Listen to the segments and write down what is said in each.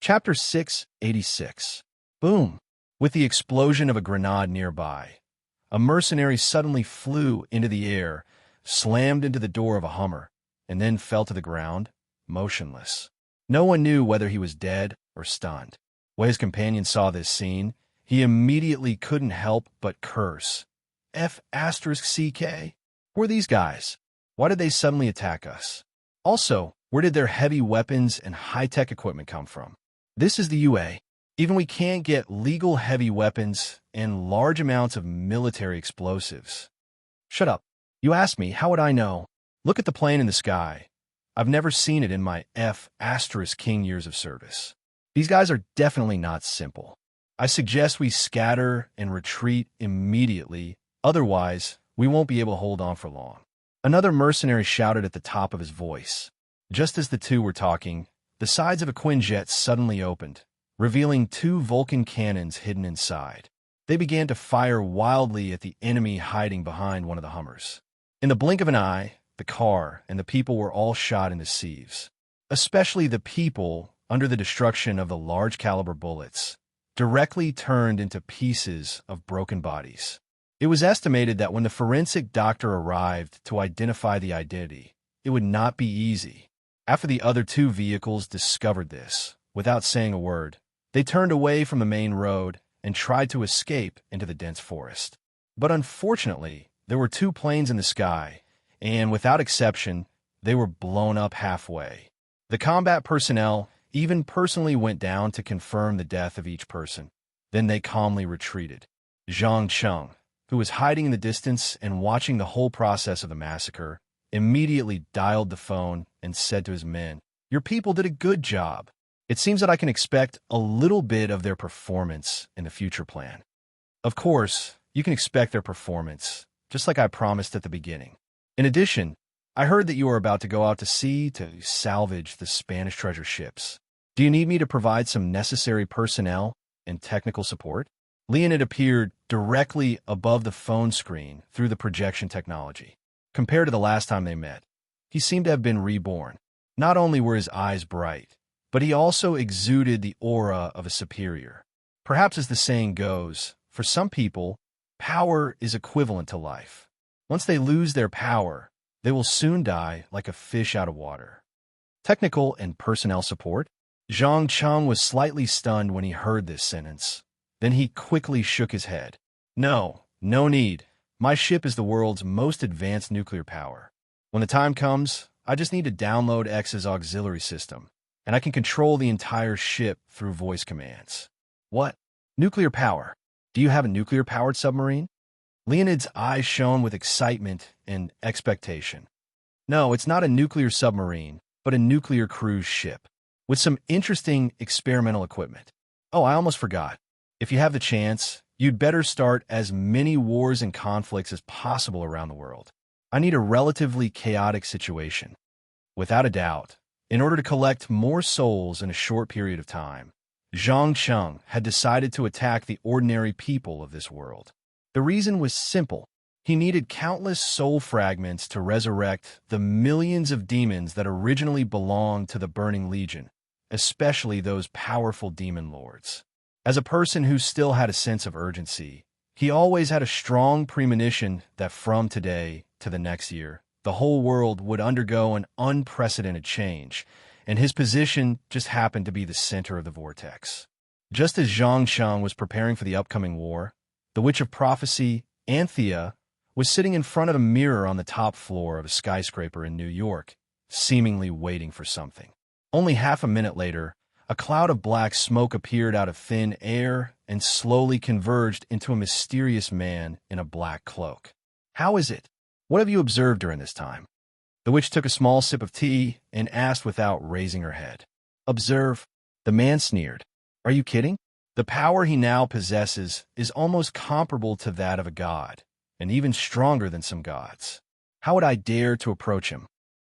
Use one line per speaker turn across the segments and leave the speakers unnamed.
Chapter 686. Boom! With the explosion of a grenade nearby, a mercenary suddenly flew into the air, slammed into the door of a Hummer, and then fell to the ground, motionless. No one knew whether he was dead or stunned. When his companion saw this scene, he immediately couldn't help but curse. F***CK? Who are these guys? Why did they suddenly attack us? Also, where did their heavy weapons and high-tech equipment come from? This is the UA. Even we can't get legal heavy weapons and large amounts of military explosives. Shut up. You asked me, how would I know? Look at the plane in the sky. I've never seen it in my King years of service. These guys are definitely not simple. I suggest we scatter and retreat immediately, otherwise we won't be able to hold on for long. Another mercenary shouted at the top of his voice. Just as the two were talking, the sides of a Quinjet suddenly opened, revealing two Vulcan cannons hidden inside. They began to fire wildly at the enemy hiding behind one of the Hummers. In the blink of an eye, the car and the people were all shot into sieves, especially the people under the destruction of the large-caliber bullets, directly turned into pieces of broken bodies. It was estimated that when the forensic doctor arrived to identify the identity, it would not be easy. After the other two vehicles discovered this, without saying a word, they turned away from the main road and tried to escape into the dense forest. But unfortunately, there were two planes in the sky, and without exception, they were blown up halfway. The combat personnel even personally went down to confirm the death of each person. Then they calmly retreated. Zhang Cheng, who was hiding in the distance and watching the whole process of the massacre, immediately dialed the phone and said to his men, "Your people did a good job. It seems that I can expect a little bit of their performance in the future plan." Of course, you can expect their performance, just like I promised at the beginning. In addition, I heard that you are about to go out to sea to salvage the Spanish treasure ships. Do you need me to provide some necessary personnel and technical support? Leonid appeared directly above the phone screen through the projection technology. Compared to the last time they met, he seemed to have been reborn. Not only were his eyes bright, but he also exuded the aura of a superior. Perhaps as the saying goes, for some people, power is equivalent to life. Once they lose their power, they will soon die like a fish out of water. Technical and personnel support? Zhang Cheng was slightly stunned when he heard this sentence. Then he quickly shook his head. No need. My ship is the world's most advanced nuclear power. When the time comes, I just need to download X's auxiliary system, and I can control the entire ship through voice commands. What? Nuclear power? Do you have a nuclear-powered submarine? Leonid's eyes shone with excitement and expectation. No, it's not a nuclear submarine, but a nuclear cruise ship, with some interesting experimental equipment. Oh, I almost forgot. If you have the chance, you'd better start as many wars and conflicts as possible around the world. I need a relatively chaotic situation. Without a doubt, in order to collect more souls in a short period of time, Zhang Cheng had decided to attack the ordinary people of this world. The reason was simple. He needed countless soul fragments to resurrect the millions of demons that originally belonged to the Burning Legion, especially those powerful demon lords. As a person who still had a sense of urgency, he always had a strong premonition that from today to the next year, the whole world would undergo an unprecedented change, and his position just happened to be the center of the vortex. Just as Zhang Cheng was preparing for the upcoming war, the Witch of Prophecy, Anthea, was sitting in front of a mirror on the top floor of a skyscraper in New York, seemingly waiting for something. Only half a minute later, a cloud of black smoke appeared out of thin air and slowly converged into a mysterious man in a black cloak. How is it? What have you observed during this time? The witch took a small sip of tea and asked without raising her head. Observe. The man sneered. Are you kidding? The power he now possesses is almost comparable to that of a god, and even stronger than some gods. How would I dare to approach him?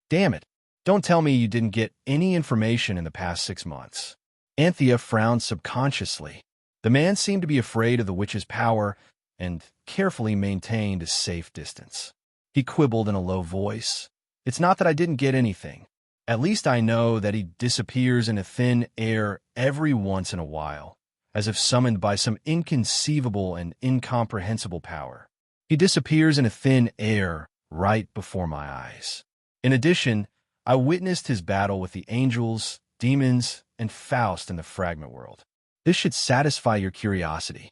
Damn it. Don't tell me you didn't get any information in the past 6 months. Anthea frowned subconsciously. The man seemed to be afraid of the witch's power and carefully maintained a safe distance. He quibbled in a low voice. It's not that I didn't get anything. At least I know that he disappears into thin air every once in a while, as if summoned by some inconceivable and incomprehensible power. He disappears into thin air right before my eyes. In addition, I witnessed his battle with the angels, demons, and Faust in the fragment world. This should satisfy your curiosity.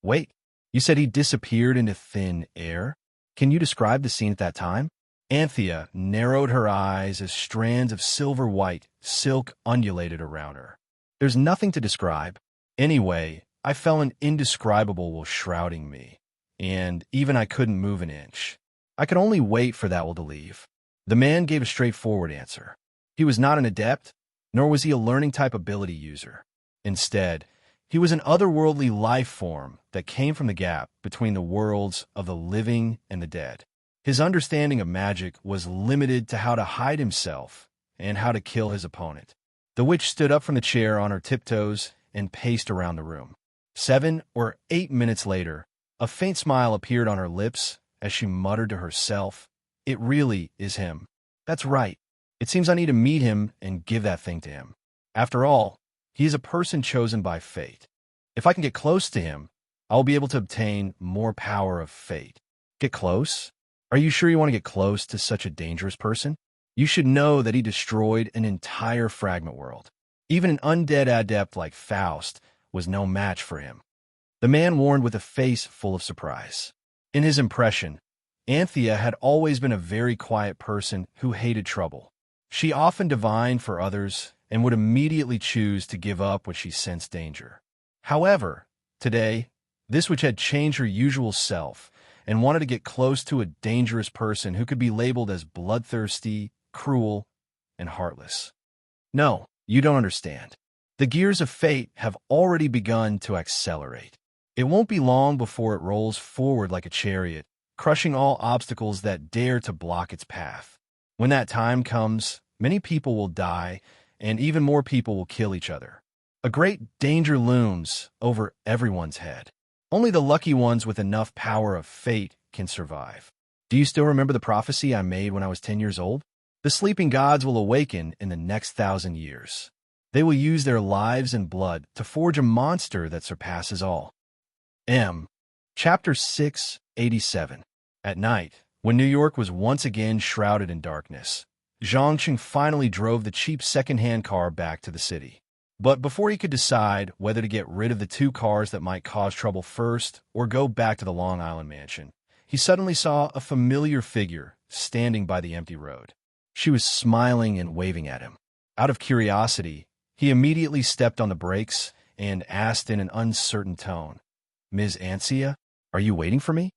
Wait, you said he disappeared into thin air? Can you describe the scene at that time? Anthea narrowed her eyes as strands of silver-white silk undulated around her. There's nothing to describe. Anyway, I felt an indescribable will shrouding me, and even I couldn't move an inch. I could only wait for that will to leave. The man gave a straightforward answer. He was not an adept, nor was he a learning type ability user. Instead, he was an otherworldly life form that came from the gap between the worlds of the living and the dead. His understanding of magic was limited to how to hide himself and how to kill his opponent. The witch stood up from the chair on her tiptoes and paced around the room. 7 or 8 minutes later, a faint smile appeared on her lips as she muttered to herself, "It really is him. That's right. It seems I need to meet him and give that thing to him. After all, he is a person chosen by fate. If I can get close to him, I will be able to obtain more power of fate." Get close? Are you sure you want to get close to such a dangerous person? You should know that he destroyed an entire fragment world. Even an undead adept like Faust was no match for him. The man warned with a face full of surprise. In his impression, Anthea had always been a very quiet person who hated trouble. She often divined for others and would immediately choose to give up when she sensed danger. However, today, this witch had changed her usual self and wanted to get close to a dangerous person who could be labeled as bloodthirsty, cruel, and heartless. No, you don't understand. The gears of fate have already begun to accelerate. It won't be long before it rolls forward like a chariot, crushing all obstacles that dare to block its path. When that time comes, many people will die, and even more people will kill each other. A great danger looms over everyone's head. Only the lucky ones with enough power of fate can survive. Do you still remember the prophecy I made when I was 10 years old? The sleeping gods will awaken in the next 1,000 years. They will use their lives and blood to forge a monster that surpasses all. Chapter 687. At night, when New York was once again shrouded in darkness, Zhangqing finally drove the cheap second-hand car back to the city. But before he could decide whether to get rid of the 2 cars that might cause trouble first or go back to the Long Island mansion, he suddenly saw a familiar figure standing by the empty road. She was smiling and waving at him. Out of curiosity, he immediately stepped on the brakes and asked in an uncertain tone, "Ms. Anthea, are you waiting for me?"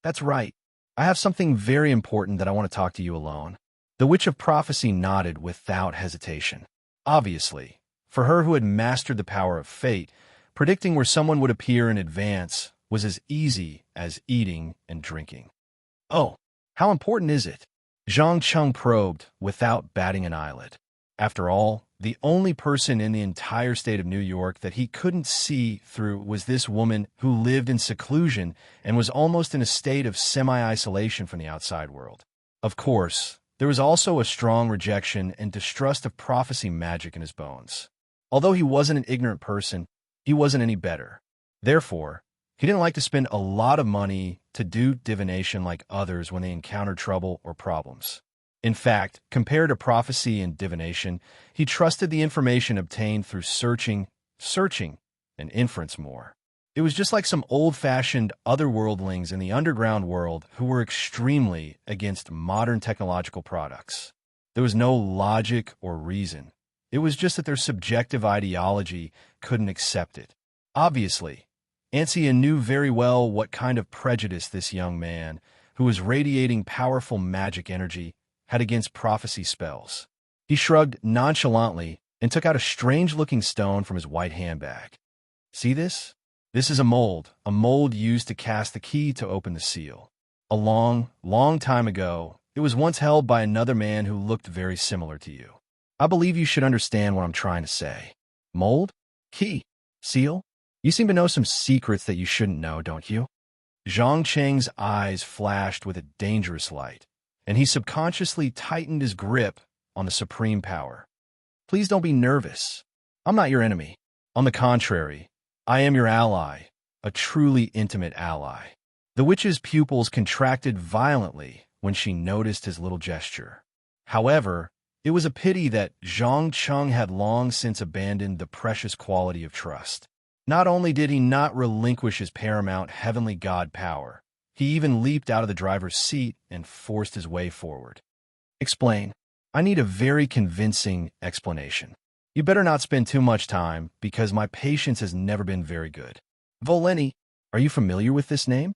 "That's right. I have something very important that I want to talk to you alone." The Witch of Prophecy nodded without hesitation. Obviously, for her who had mastered the power of fate, predicting where someone would appear in advance was as easy as eating and drinking. "Oh, how important is it?" Zhang Cheng probed without batting an eyelid. After all, the only person in the entire state of New York that he couldn't see through was this woman who lived in seclusion and was almost in a state of semi-isolation from the outside world. Of course, there was also a strong rejection and distrust of prophecy magic in his bones. Although he wasn't an ignorant person, he wasn't any better. Therefore, he didn't like to spend a lot of money to do divination like others when they encountered trouble or problems. In fact, compared to prophecy and divination, he trusted the information obtained through searching, and inference more. It was just like some old-fashioned otherworldlings in the underground world who were extremely against modern technological products. There was no logic or reason. It was just that their subjective ideology couldn't accept it. Obviously, Anthea knew very well what kind of prejudice this young man, who was radiating powerful magic energy, had against prophecy spells. He shrugged nonchalantly and took out a strange-looking stone from his white handbag. "See this? This is a mold used to cast the key to open the seal. A long, long time ago, it was once held by another man who looked very similar to you. I believe you should understand what I'm trying to say. Mold? Key? Seal? You seem to know some secrets that you shouldn't know, don't you?" Zhang Cheng's eyes flashed with a dangerous light, and he subconsciously tightened his grip on the supreme power. Please don't be nervous. I'm not your enemy. On the contrary, I am your ally, a truly intimate ally. The witch's pupils contracted violently when she noticed his little gesture. However, it was a pity that Zhang Cheng had long since abandoned the precious quality of trust. Not only did he not relinquish his paramount heavenly god power, he even leaped out of the driver's seat and forced his way forward. Explain. I need a very convincing explanation. You better not spend too much time, because my patience has never been very good. Voleni, are you familiar with this name?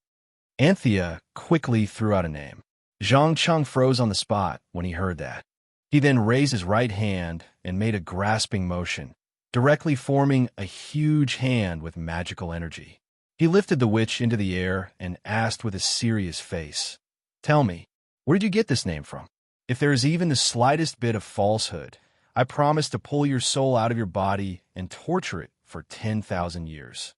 Anthea quickly threw out a name. Zhang Cheng froze on the spot when he heard that. He then raised his right hand and made a grasping motion, directly forming a huge hand with magical energy. He lifted the witch into the air and asked with a serious face, "Tell me, where did you get this name from? If there is even the slightest bit of falsehood, I promise to pull your soul out of your body and torture it for 10,000 years."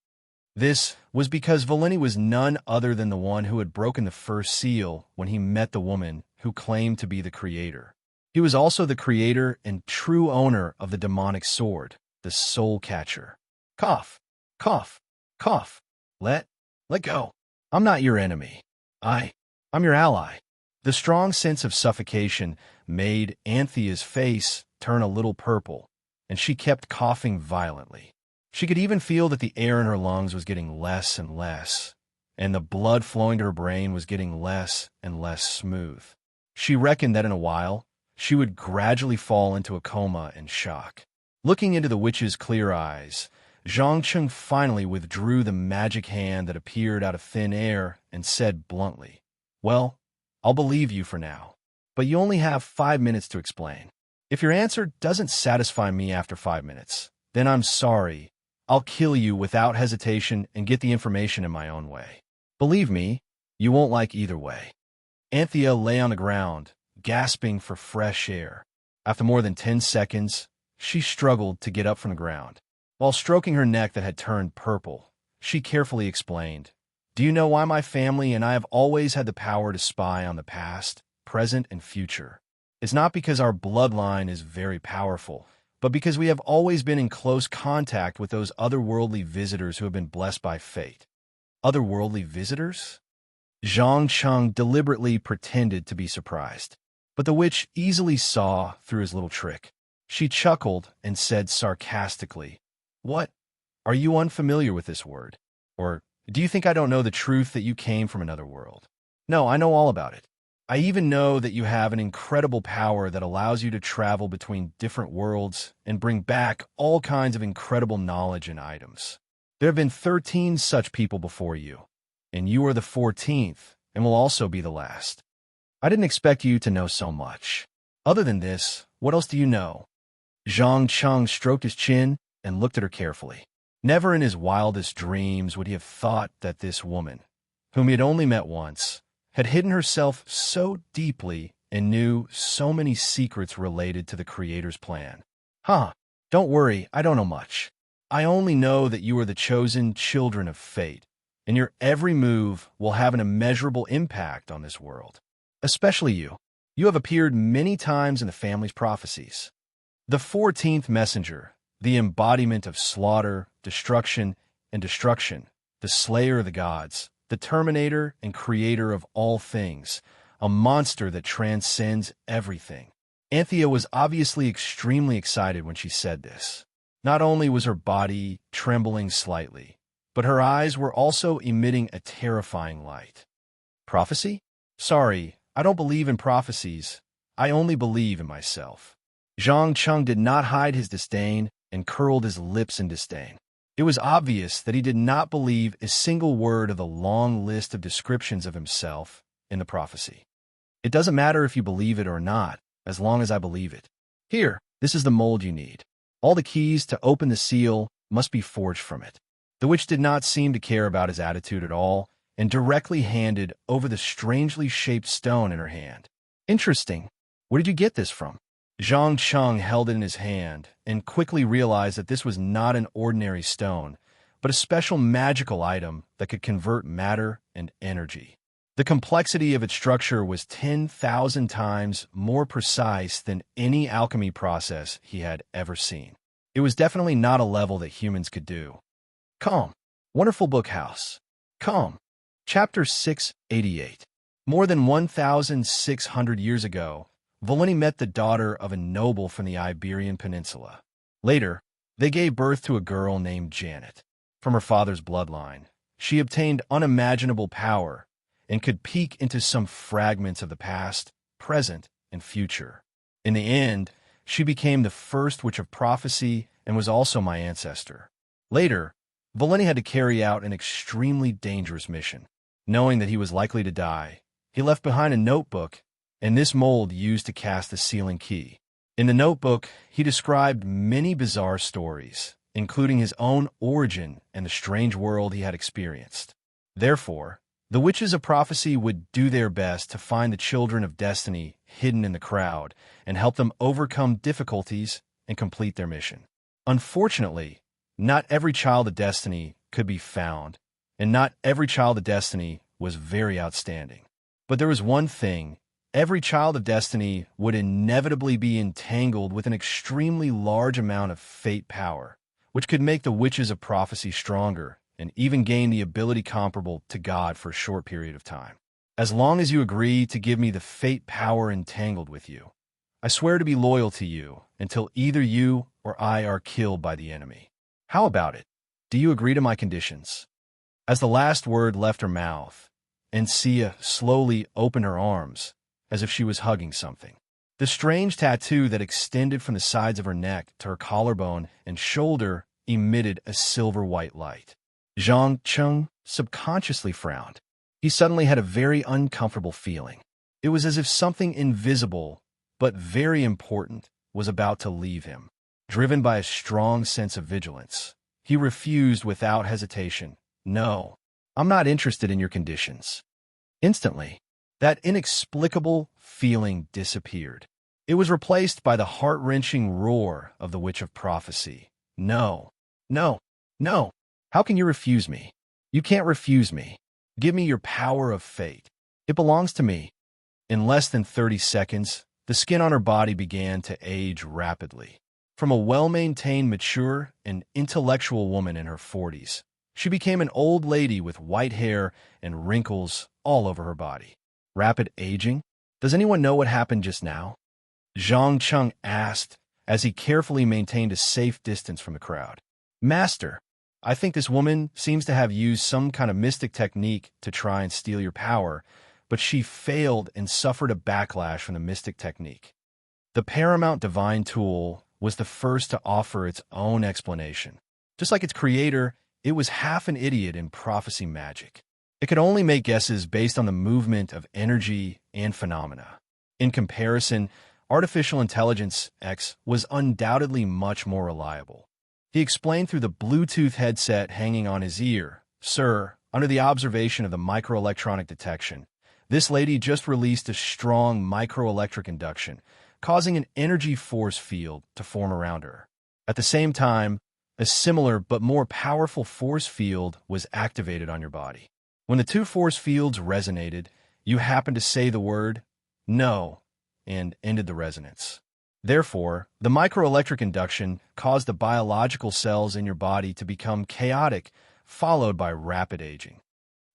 This was because Voleni was none other than the one who had broken the first seal when he met the woman who claimed to be the creator. He was also the creator and true owner of the demonic sword, the Soul Catcher. Cough, cough, cough. Let go. I'm not your enemy. I'm your ally. The strong sense of suffocation made Anthea's face turn a little purple, and she kept coughing violently. She could even feel that the air in her lungs was getting less and less, and the blood flowing to her brain was getting less and less smooth. She reckoned that in a while, she would gradually fall into a coma and shock. Looking into the witch's clear eyes, Zhang Cheng finally withdrew the magic hand that appeared out of thin air and said bluntly, "Well, I'll believe you for now, but you only have 5 minutes to explain. If your answer doesn't satisfy me after 5 minutes, then I'm sorry. I'll kill you without hesitation and get the information in my own way. Believe me, you won't like either way." Anthea lay on the ground, gasping for fresh air. After more than 10 seconds, she struggled to get up from the ground. While stroking her neck that had turned purple, she carefully explained, "Do you know why my family and I have always had the power to spy on the past, present, and future? It's not because our bloodline is very powerful, but because we have always been in close contact with those otherworldly visitors who have been blessed by fate." Otherworldly visitors? Zhang Cheng deliberately pretended to be surprised, but the witch easily saw through his little trick. She chuckled and said sarcastically, "What? Are you unfamiliar with this word? Or do you think I don't know the truth that you came from another world? No, I know all about it. I even know that you have an incredible power that allows you to travel between different worlds and bring back all kinds of incredible knowledge and items. There have been 13 such people before you, and you are the 14th and will also be the last. I didn't expect you to know so much. Other than this, what else do you know?" Zhang Cheng stroked his chin and looked at her carefully. Never in his wildest dreams would he have thought that this woman, whom he had only met once, had hidden herself so deeply and knew so many secrets related to the Creator's plan. Don't worry, I don't know much. I only know that you are the chosen children of fate, and your every move will have an immeasurable impact on this world. Especially you. You have appeared many times in the family's prophecies. The 14th messenger, the embodiment of slaughter, destruction, the slayer of the gods, the terminator and creator of all things, a monster that transcends everything. Anthea was obviously extremely excited when she said this. Not only was her body trembling slightly, but her eyes were also emitting a terrifying light. Prophecy? Sorry, I don't believe in prophecies. I only believe in myself. Zhang Cheng did not hide his disdain and curled his lips in disdain. It was obvious that he did not believe a single word of the long list of descriptions of himself in the prophecy. It doesn't matter if you believe it or not, as long as I believe it. Here, this is the mold you need. All the keys to open the seal must be forged from it. The witch did not seem to care about his attitude at all, and directly handed over the strangely shaped stone in her hand. Interesting. Where did you get this from? Zhang Cheng held it in his hand and quickly realized that this was not an ordinary stone, but a special magical item that could convert matter and energy. The complexity of its structure was 10,000 times more precise than any alchemy process he had ever seen. It was definitely not a level that humans could do. Calm. Wonderful book house. Calm. Chapter 688. More than 1,600 years ago, Volini met the daughter of a noble from the Iberian Peninsula. Later, they gave birth to a girl named Janet. From her father's bloodline, she obtained unimaginable power and could peek into some fragments of the past, present, and future. In the end, she became the first witch of prophecy and was also my ancestor. Later, Volini had to carry out an extremely dangerous mission. Knowing that he was likely to die, he left behind a notebook and this mold used to cast the sealing key. In the notebook, he described many bizarre stories, including his own origin and the strange world he had experienced. Therefore, the witches of prophecy would do their best to find the children of destiny hidden in the crowd and help them overcome difficulties and complete their mission. Unfortunately, not every child of destiny could be found, and not every child of destiny was very outstanding. But there was one thing: every child of destiny would inevitably be entangled with an extremely large amount of fate power, which could make the witches of prophecy stronger and even gain the ability comparable to God for a short period of time. As long as you agree to give me the fate power entangled with you, I swear to be loyal to you until either you or I are killed by the enemy. How about it? Do you agree to my conditions? As the last word left her mouth, Encia slowly opened her arms, as if she was hugging something. The strange tattoo that extended from the sides of her neck to her collarbone and shoulder emitted a silver-white light. Zhang Cheng subconsciously frowned. He suddenly had a very uncomfortable feeling. It was as if something invisible, but very important, was about to leave him. Driven by a strong sense of vigilance, he refused without hesitation. No, I'm not interested in your conditions. Instantly, that inexplicable feeling disappeared. It was replaced by the heart-wrenching roar of the Witch of Prophecy. No, no, no. How can you refuse me? You can't refuse me. Give me your power of fate. It belongs to me. In less than 30 seconds, the skin on her body began to age rapidly. From a well-maintained, mature, and intellectual woman in her 40s, she became an old lady with white hair and wrinkles all over her body. Rapid aging? Does anyone know what happened just now? Zhang Cheng asked as he carefully maintained a safe distance from the crowd. Master, I think this woman seems to have used some kind of mystic technique to try and steal your power, but she failed and suffered a backlash from the mystic technique. The paramount divine tool was the first to offer its own explanation. Just like its creator, it was half an idiot in prophecy magic. It could only make guesses based on the movement of energy and phenomena. In comparison, artificial intelligence X was undoubtedly much more reliable. He explained through the Bluetooth headset hanging on his ear, Sir, under the observation of the microelectronic detection, this lady just released a strong microelectric induction, causing an energy force field to form around her. At the same time, a similar but more powerful force field was activated on your body. When the two force fields resonated, you happened to say the word, no, and ended the resonance. Therefore, the microelectric induction caused the biological cells in your body to become chaotic, followed by rapid aging.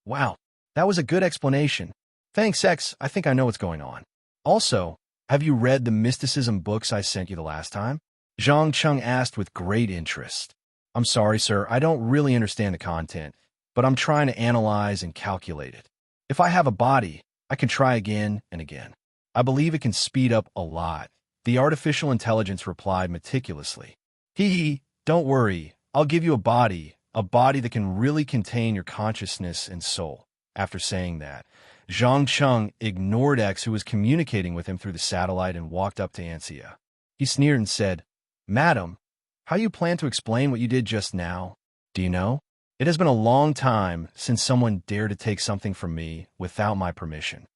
Wow, that was a good explanation. Thanks, X. I think I know what's going on. Also, have you read the mysticism books I sent you the last time? Zhang Cheng asked with great interest. I'm sorry, sir, I don't really understand the content, but I'm trying to analyze and calculate it. If I have a body, I can try again and again. I believe it can speed up a lot. The artificial intelligence replied meticulously. Hee, don't worry. I'll give you a body that can really contain your consciousness and soul. After saying that, Zhang Cheng ignored X, who was communicating with him through the satellite, and walked up to Ansia. He sneered and said, Madam, how you plan to explain what you did just now? Do you know? It has been a long time since someone dared to take something from me without my permission.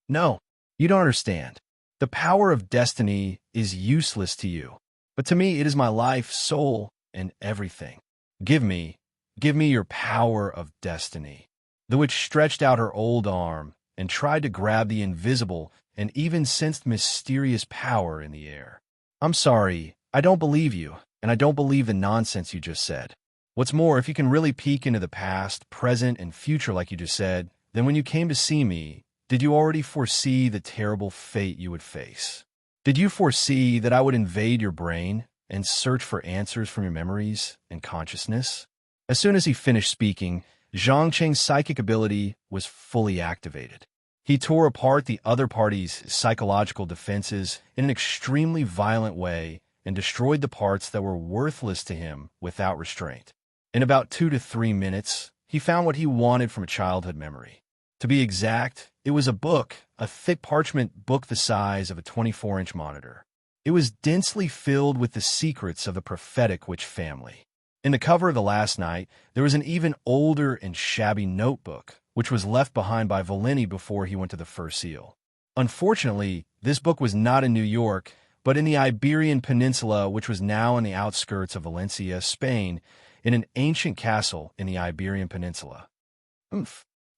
No, you don't understand. The power of destiny is useless to you, but to me it is my life, soul, and everything. Give me your power of destiny. The witch stretched out her old arm, and tried to grab the invisible and even sensed mysterious power in the air. I'm sorry, I don't believe you, and I don't believe the nonsense you just said. What's more, if you can really peek into the past, present, and future like you just said, then when you came to see me, did you already foresee the terrible fate you would face? Did you foresee that I would invade your brain and search for answers from your memories and consciousness? As soon as he finished speaking, Zhang Cheng's psychic ability was fully activated. He tore apart the other party's psychological defenses in an extremely violent way and destroyed the parts that were worthless to him without restraint. In about 2 to 3 minutes, he found what he wanted from a childhood memory. To be exact, it was a book, a thick parchment book the size of a 24-inch monitor. It was densely filled with the secrets of the prophetic witch family. In the cover of The Last Night, there was an even older and shabby notebook, which was left behind by Valeni before he went to the First Seal. Unfortunately, this book was not in New York, but in the Iberian Peninsula, which was now on the outskirts of Valencia, Spain, in an ancient castle in the Iberian Peninsula.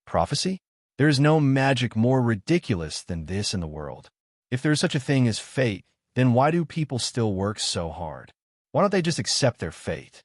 Prophecy? There is no magic more ridiculous than this in the world. If there is such a thing as fate, then why do people still work so hard? Why don't they just accept their fate?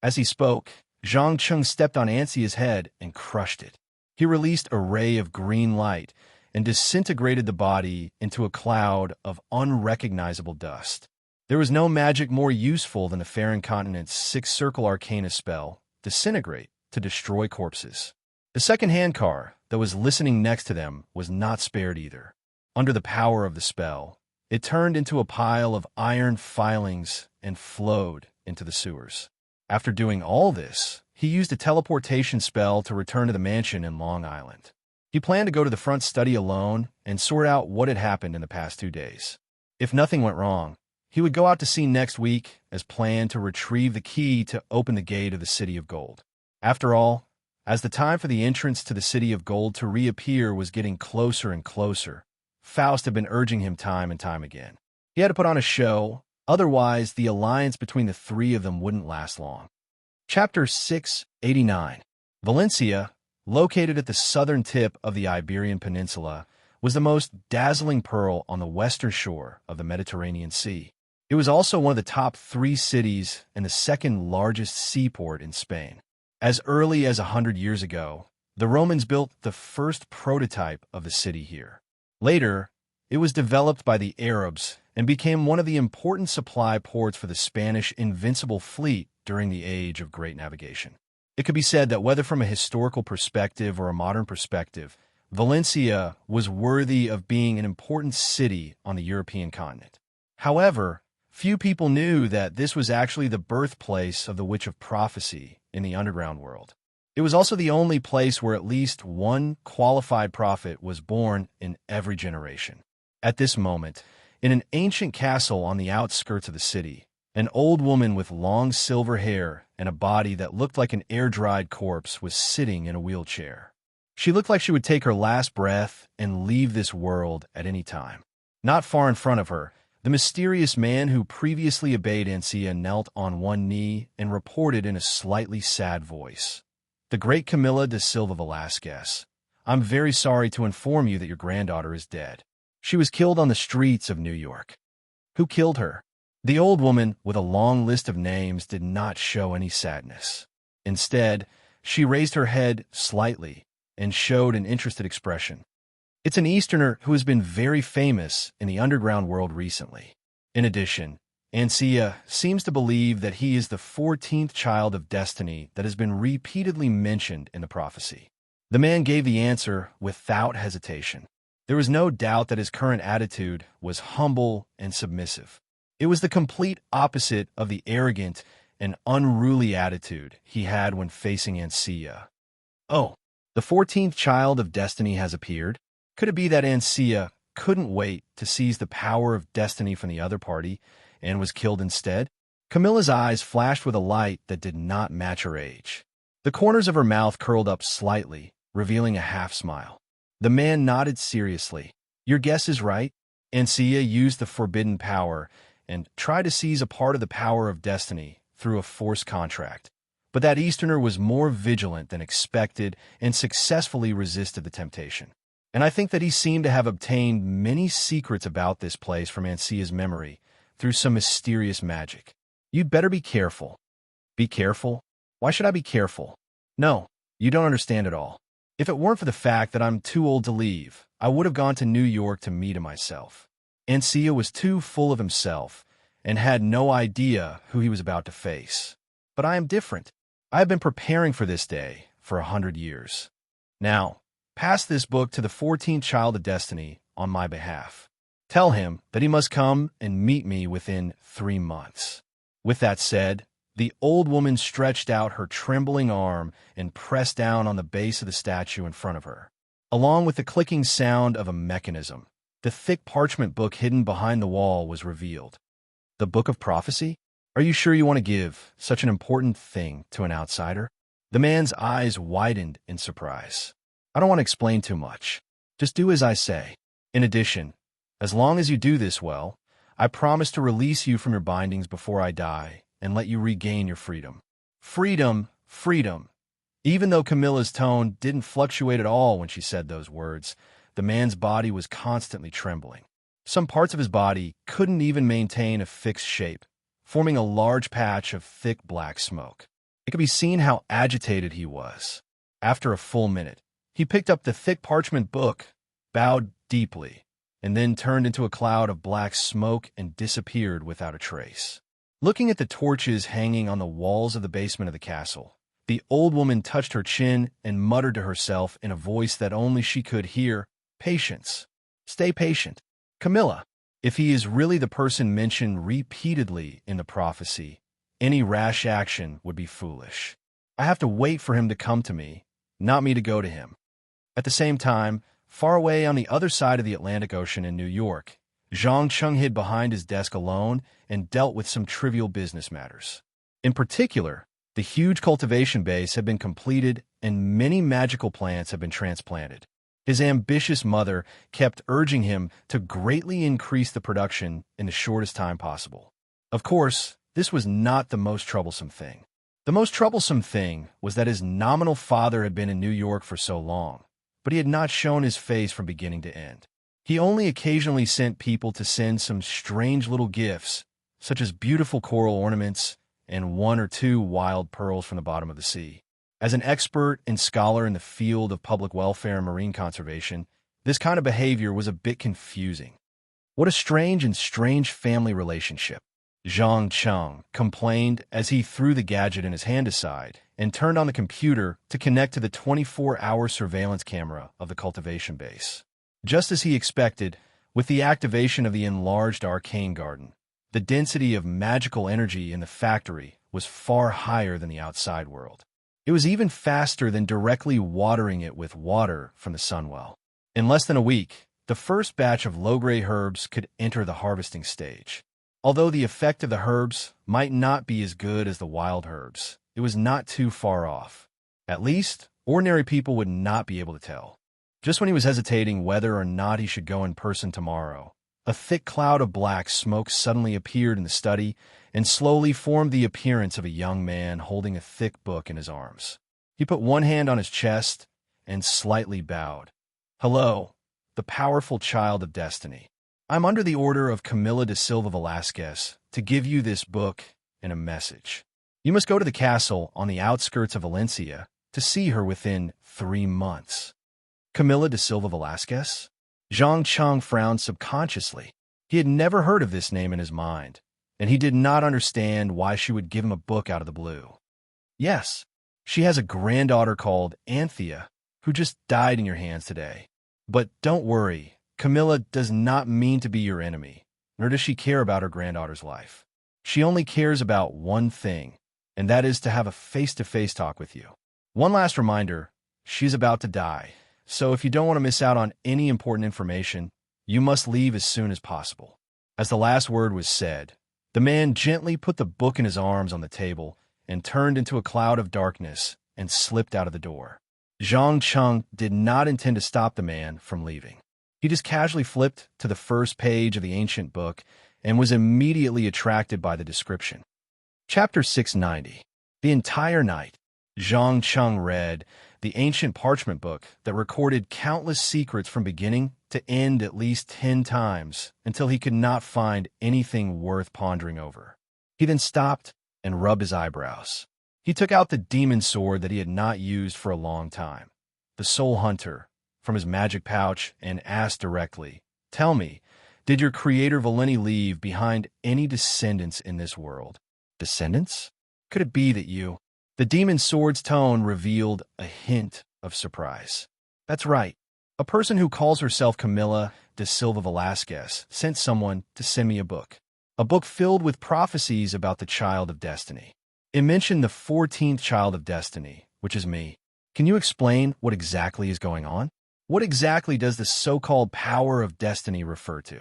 As he spoke, Zhang Cheng stepped on Anxia's head and crushed it. He released a ray of green light and disintegrated the body into a cloud of unrecognizable dust. There was no magic more useful than the Farron Continent's 6-circle arcana spell, Disintegrate, to destroy corpses. The second handcar that was listening next to them was not spared either. Under the power of the spell, it turned into a pile of iron filings and flowed into the sewers. After doing all this, he used a teleportation spell to return to the mansion in Long Island. He planned to go to the front study alone and sort out what had happened in the past 2 days. If nothing went wrong, he would go out to sea next week as planned to retrieve the key to open the gate of the City of Gold. After all, as the time for the entrance to the City of Gold to reappear was getting closer and closer, Faust had been urging him time and time again. He had to put on a show, otherwise the alliance between the three of them wouldn't last long. Chapter 689. Valencia, located at the southern tip of the Iberian Peninsula, was the most dazzling pearl on the western shore of the Mediterranean Sea. It was also one of the top 3 cities and the second largest seaport in Spain. As early as 100 years ago, the Romans built the first prototype of the city here. Later, it was developed by the Arabs and became one of the important supply ports for the Spanish Invincible Fleet during the Age of Great Navigation. It could be said that whether from a historical perspective or a modern perspective, Valencia was worthy of being an important city on the European continent. However, few people knew that this was actually the birthplace of the Witch of Prophecy in the underground world. It was also the only place where at least one qualified prophet was born in every generation. At this moment, in an ancient castle on the outskirts of the city, an old woman with long silver hair and a body that looked like an air-dried corpse was sitting in a wheelchair. She looked like she would take her last breath and leave this world at any time. Not far in front of her, the mysterious man who previously obeyed Ancia knelt on one knee and reported in a slightly sad voice. "The great Camilla de Silva Velasquez, I'm very sorry to inform you that your granddaughter is dead. She was killed on the streets of New York." Who killed her? The old woman, with a long list of names, did not show any sadness. Instead, she raised her head slightly and showed an interested expression. It's an Easterner who has been very famous in the underground world recently. In addition, Ancia seems to believe that he is the 14th child of destiny that has been repeatedly mentioned in the prophecy. The man gave the answer without hesitation. There was no doubt that his current attitude was humble and submissive. It was the complete opposite of the arrogant and unruly attitude he had when facing Ancia. Oh, the 14th child of destiny has appeared? Could it be that Ancia couldn't wait to seize the power of destiny from the other party and was killed instead? Camilla's eyes flashed with a light that did not match her age. The corners of her mouth curled up slightly, revealing a half-smile. The man nodded seriously. "Your guess is right. Ancia used the forbidden power and tried to seize a part of the power of destiny through a forced contract. But that Easterner was more vigilant than expected and successfully resisted the temptation. And I think that he seemed to have obtained many secrets about this place from Ansia's memory through some mysterious magic. You'd better be careful. Be careful? Why should I be careful? No, you don't understand at all. If it weren't for the fact that I'm too old to leave, I would have gone to New York to meet him myself. Ansia was too full of himself and had no idea who he was about to face. But I am different. I have been preparing for this day for 100 years. Now, pass this book to the 14th child of destiny on my behalf. Tell him that he must come and meet me within 3 months. With that said, the old woman stretched out her trembling arm and pressed down on the base of the statue in front of her. Along with the clicking sound of a mechanism, the thick parchment book hidden behind the wall was revealed. The Book of Prophecy? Are you sure you want to give such an important thing to an outsider? The man's eyes widened in surprise. I don't want to explain too much. Just do as I say. In addition, as long as you do this well, I promise to release you from your bindings before I die and let you regain your freedom. Freedom, freedom. Even though Camilla's tone didn't fluctuate at all when she said those words, the man's body was constantly trembling. Some parts of his body couldn't even maintain a fixed shape, forming a large patch of thick black smoke. It could be seen how agitated he was. After a full minute, he picked up the thick parchment book, bowed deeply, and then turned into a cloud of black smoke and disappeared without a trace. Looking at the torches hanging on the walls of the basement of the castle, the old woman touched her chin and muttered to herself in a voice that only she could hear, "Patience. Stay patient. Camilla, if he is really the person mentioned repeatedly in the prophecy, any rash action would be foolish. I have to wait for him to come to me, not me to go to him." At the same time, far away on the other side of the Atlantic Ocean in New York, Zhang Cheng hid behind his desk alone and dealt with some trivial business matters. In particular, the huge cultivation base had been completed and many magical plants had been transplanted. His ambitious mother kept urging him to greatly increase the production in the shortest time possible. Of course, this was not the most troublesome thing. The most troublesome thing was that his nominal father had been in New York for so long, but he had not shown his face from beginning to end. He only occasionally sent people to send some strange little gifts, such as beautiful coral ornaments and 1 or 2 wild pearls from the bottom of the sea. As an expert and scholar in the field of public welfare and marine conservation, this kind of behavior was a bit confusing. What a strange family relationship, Zhang Cheng complained as he threw the gadget in his hand aside and turned on the computer to connect to the 24-hour surveillance camera of the cultivation base. Just as he expected, with the activation of the enlarged arcane garden, the density of magical energy in the factory was far higher than the outside world. It was even faster than directly watering it with water from the sunwell. In less than a week, the first batch of low-grade herbs could enter the harvesting stage. Although the effect of the herbs might not be as good as the wild herbs, it was not too far off. At least, ordinary people would not be able to tell. Just when he was hesitating whether or not he should go in person tomorrow, a thick cloud of black smoke suddenly appeared in the study and slowly formed the appearance of a young man holding a thick book in his arms. He put one hand on his chest and slightly bowed. "Hello, the powerful child of destiny. I'm under the order of Camilla de Silva Velasquez to give you this book and a message. You must go to the castle on the outskirts of Valencia to see her within 3 months." Camilla de Silva Velasquez? Zhang Cheng frowned subconsciously. He had never heard of this name in his mind, and he did not understand why she would give him a book out of the blue. "Yes, she has a granddaughter called Anthea, who just died in your hands today. But don't worry, Camilla does not mean to be your enemy, nor does she care about her granddaughter's life. She only cares about one thing, and that is to have a face-to-face talk with you. One last reminder, she's about to die. So if you don't want to miss out on any important information, you must leave as soon as possible." As the last word was said, the man gently put the book in his arms on the table and turned into a cloud of darkness and slipped out of the door. Zhang Cheng did not intend to stop the man from leaving. He just casually flipped to the first page of the ancient book and was immediately attracted by the description. Chapter 690. The entire night, Zhang Cheng read, the ancient parchment book that recorded countless secrets from beginning to end at least 10 times until he could not find anything worth pondering over. He then stopped and rubbed his eyebrows. He took out the demon sword that he had not used for a long time, the Soul Hunter, from his magic pouch and asked directly, "Tell me, did your creator Valeni leave behind any descendants in this world?" Descendants? Could it be that you... The demon sword's tone revealed a hint of surprise. That's right. A person who calls herself Camilla de Silva Velasquez sent someone to send me a book filled with prophecies about the Child of Destiny. It mentioned the 14th Child of Destiny, which is me. Can you explain what exactly is going on? What exactly does the so-called power of destiny refer to?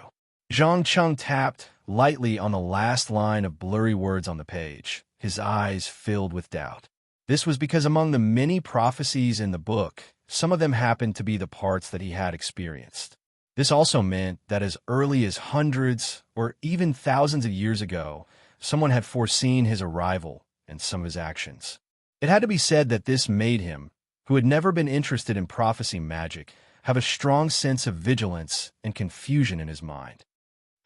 Zhang Chung tapped lightly on the last line of blurry words on the page, his eyes filled with doubt. This was because among the many prophecies in the book, some of them happened to be the parts that he had experienced. This also meant that as early as hundreds or even thousands of years ago, someone had foreseen his arrival and some of his actions. It had to be said that this made him, who had never been interested in prophecy magic, have a strong sense of vigilance and confusion in his mind.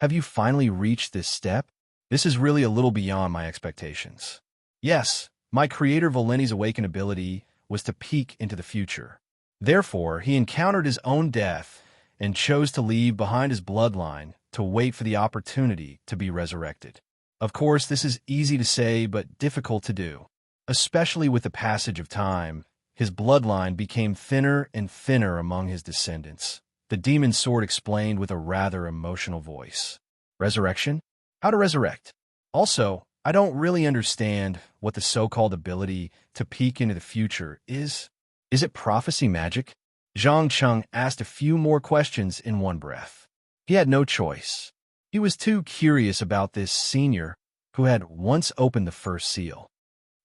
Have you finally reached this step? This is really a little beyond my expectations. Yes, my creator Valeni's awakened ability was to peek into the future. Therefore, he encountered his own death and chose to leave behind his bloodline to wait for the opportunity to be resurrected. Of course, this is easy to say but difficult to do. Especially with the passage of time, his bloodline became thinner and thinner among his descendants. The demon sword explained with a rather emotional voice. Resurrection? How to resurrect? Also, I don't really understand what the so-called ability to peek into the future is. Is it prophecy magic? Zhang Chung asked a few more questions in one breath. He had no choice. He was too curious about this senior who had once opened the first seal.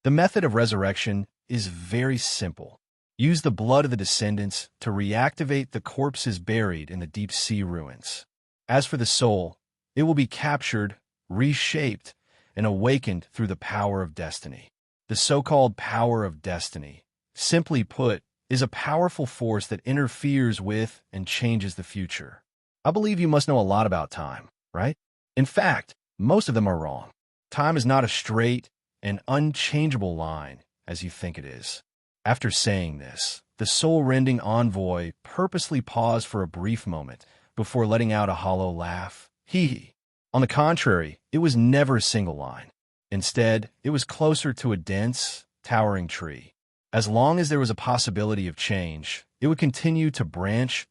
The method of resurrection is very simple. Use the blood of the descendants to reactivate the corpses buried in the deep sea ruins. As for the soul, it will be captured, reshaped, and awakened through the power of destiny. The so-called power of destiny, simply put, is a powerful force that interferes with and changes the future. I believe you must know a lot about time, right? In fact, most of them are wrong. Time is not a straight and unchangeable line as you think it is. After saying this, the soul-rending envoy purposely paused for a brief moment before letting out a hollow laugh. Hee. On the contrary, it was never a single line. Instead, it was closer to a dense, towering tree. As long as there was a possibility of change, it would continue to branch,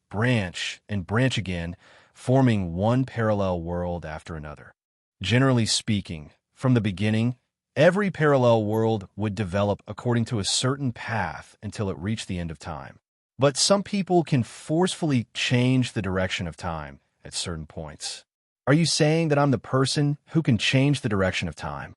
and branch again, forming one parallel world after another. Generally speaking, from the beginning, every parallel world would develop according to a certain path until it reached the end of time. But some people can forcefully change the direction of time at certain points. Are you saying that I'm the person who can change the direction of time?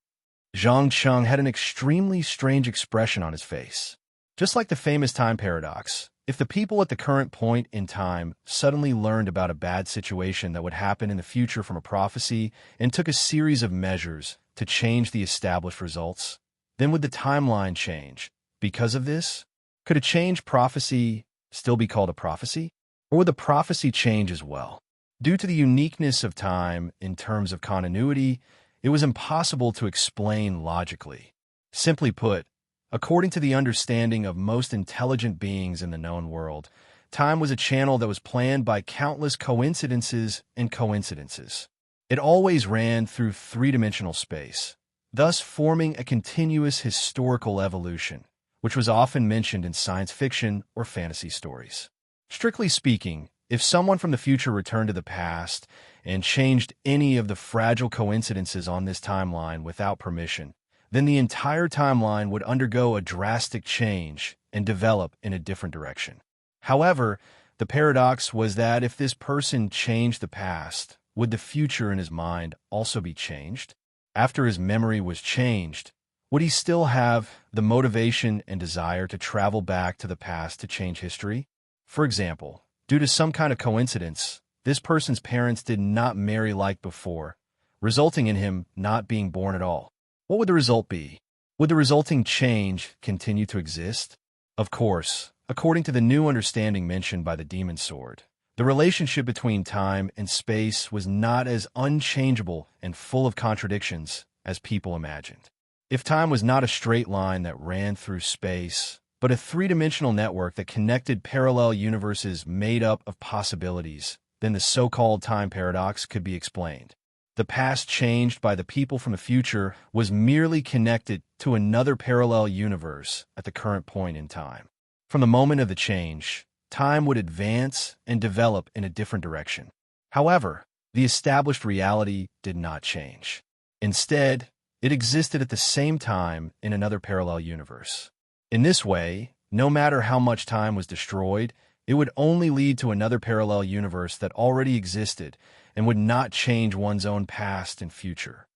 Zhang Chung had an extremely strange expression on his face. Just like the famous time paradox, if the people at the current point in time suddenly learned about a bad situation that would happen in the future from a prophecy and took a series of measures to change the established results, then would the timeline change? Because of this, could a changed prophecy still be called a prophecy? Or would the prophecy change as well? Due to the uniqueness of time in terms of continuity, it was impossible to explain logically. Simply put, according to the understanding of most intelligent beings in the known world, time was a channel that was planned by countless coincidences and coincidences. It always ran through three-dimensional space, thus forming a continuous historical evolution, which was often mentioned in science fiction or fantasy stories. Strictly speaking, if someone from the future returned to the past and changed any of the fragile coincidences on this timeline without permission, then the entire timeline would undergo a drastic change and develop in a different direction. However, the paradox was that if this person changed the past, would the future in his mind also be changed? After his memory was changed, would he still have the motivation and desire to travel back to the past to change history? For example, due to some kind of coincidence, this person's parents did not marry like before, resulting in him not being born at all. What would the result be? Would the resulting change continue to exist? Of course, according to the new understanding mentioned by the demon sword, the relationship between time and space was not as unchangeable and full of contradictions as people imagined. If time was not a straight line that ran through space, but a three-dimensional network that connected parallel universes made up of possibilities, then the so-called time paradox could be explained. The past changed by the people from the future was merely connected to another parallel universe at the current point in time. From the moment of the change, time would advance and develop in a different direction. However, the established reality did not change. Instead, it existed at the same time in another parallel universe. In this way, no matter how much time was destroyed, it would only lead to another parallel universe that already existed and would not change one's own past and future.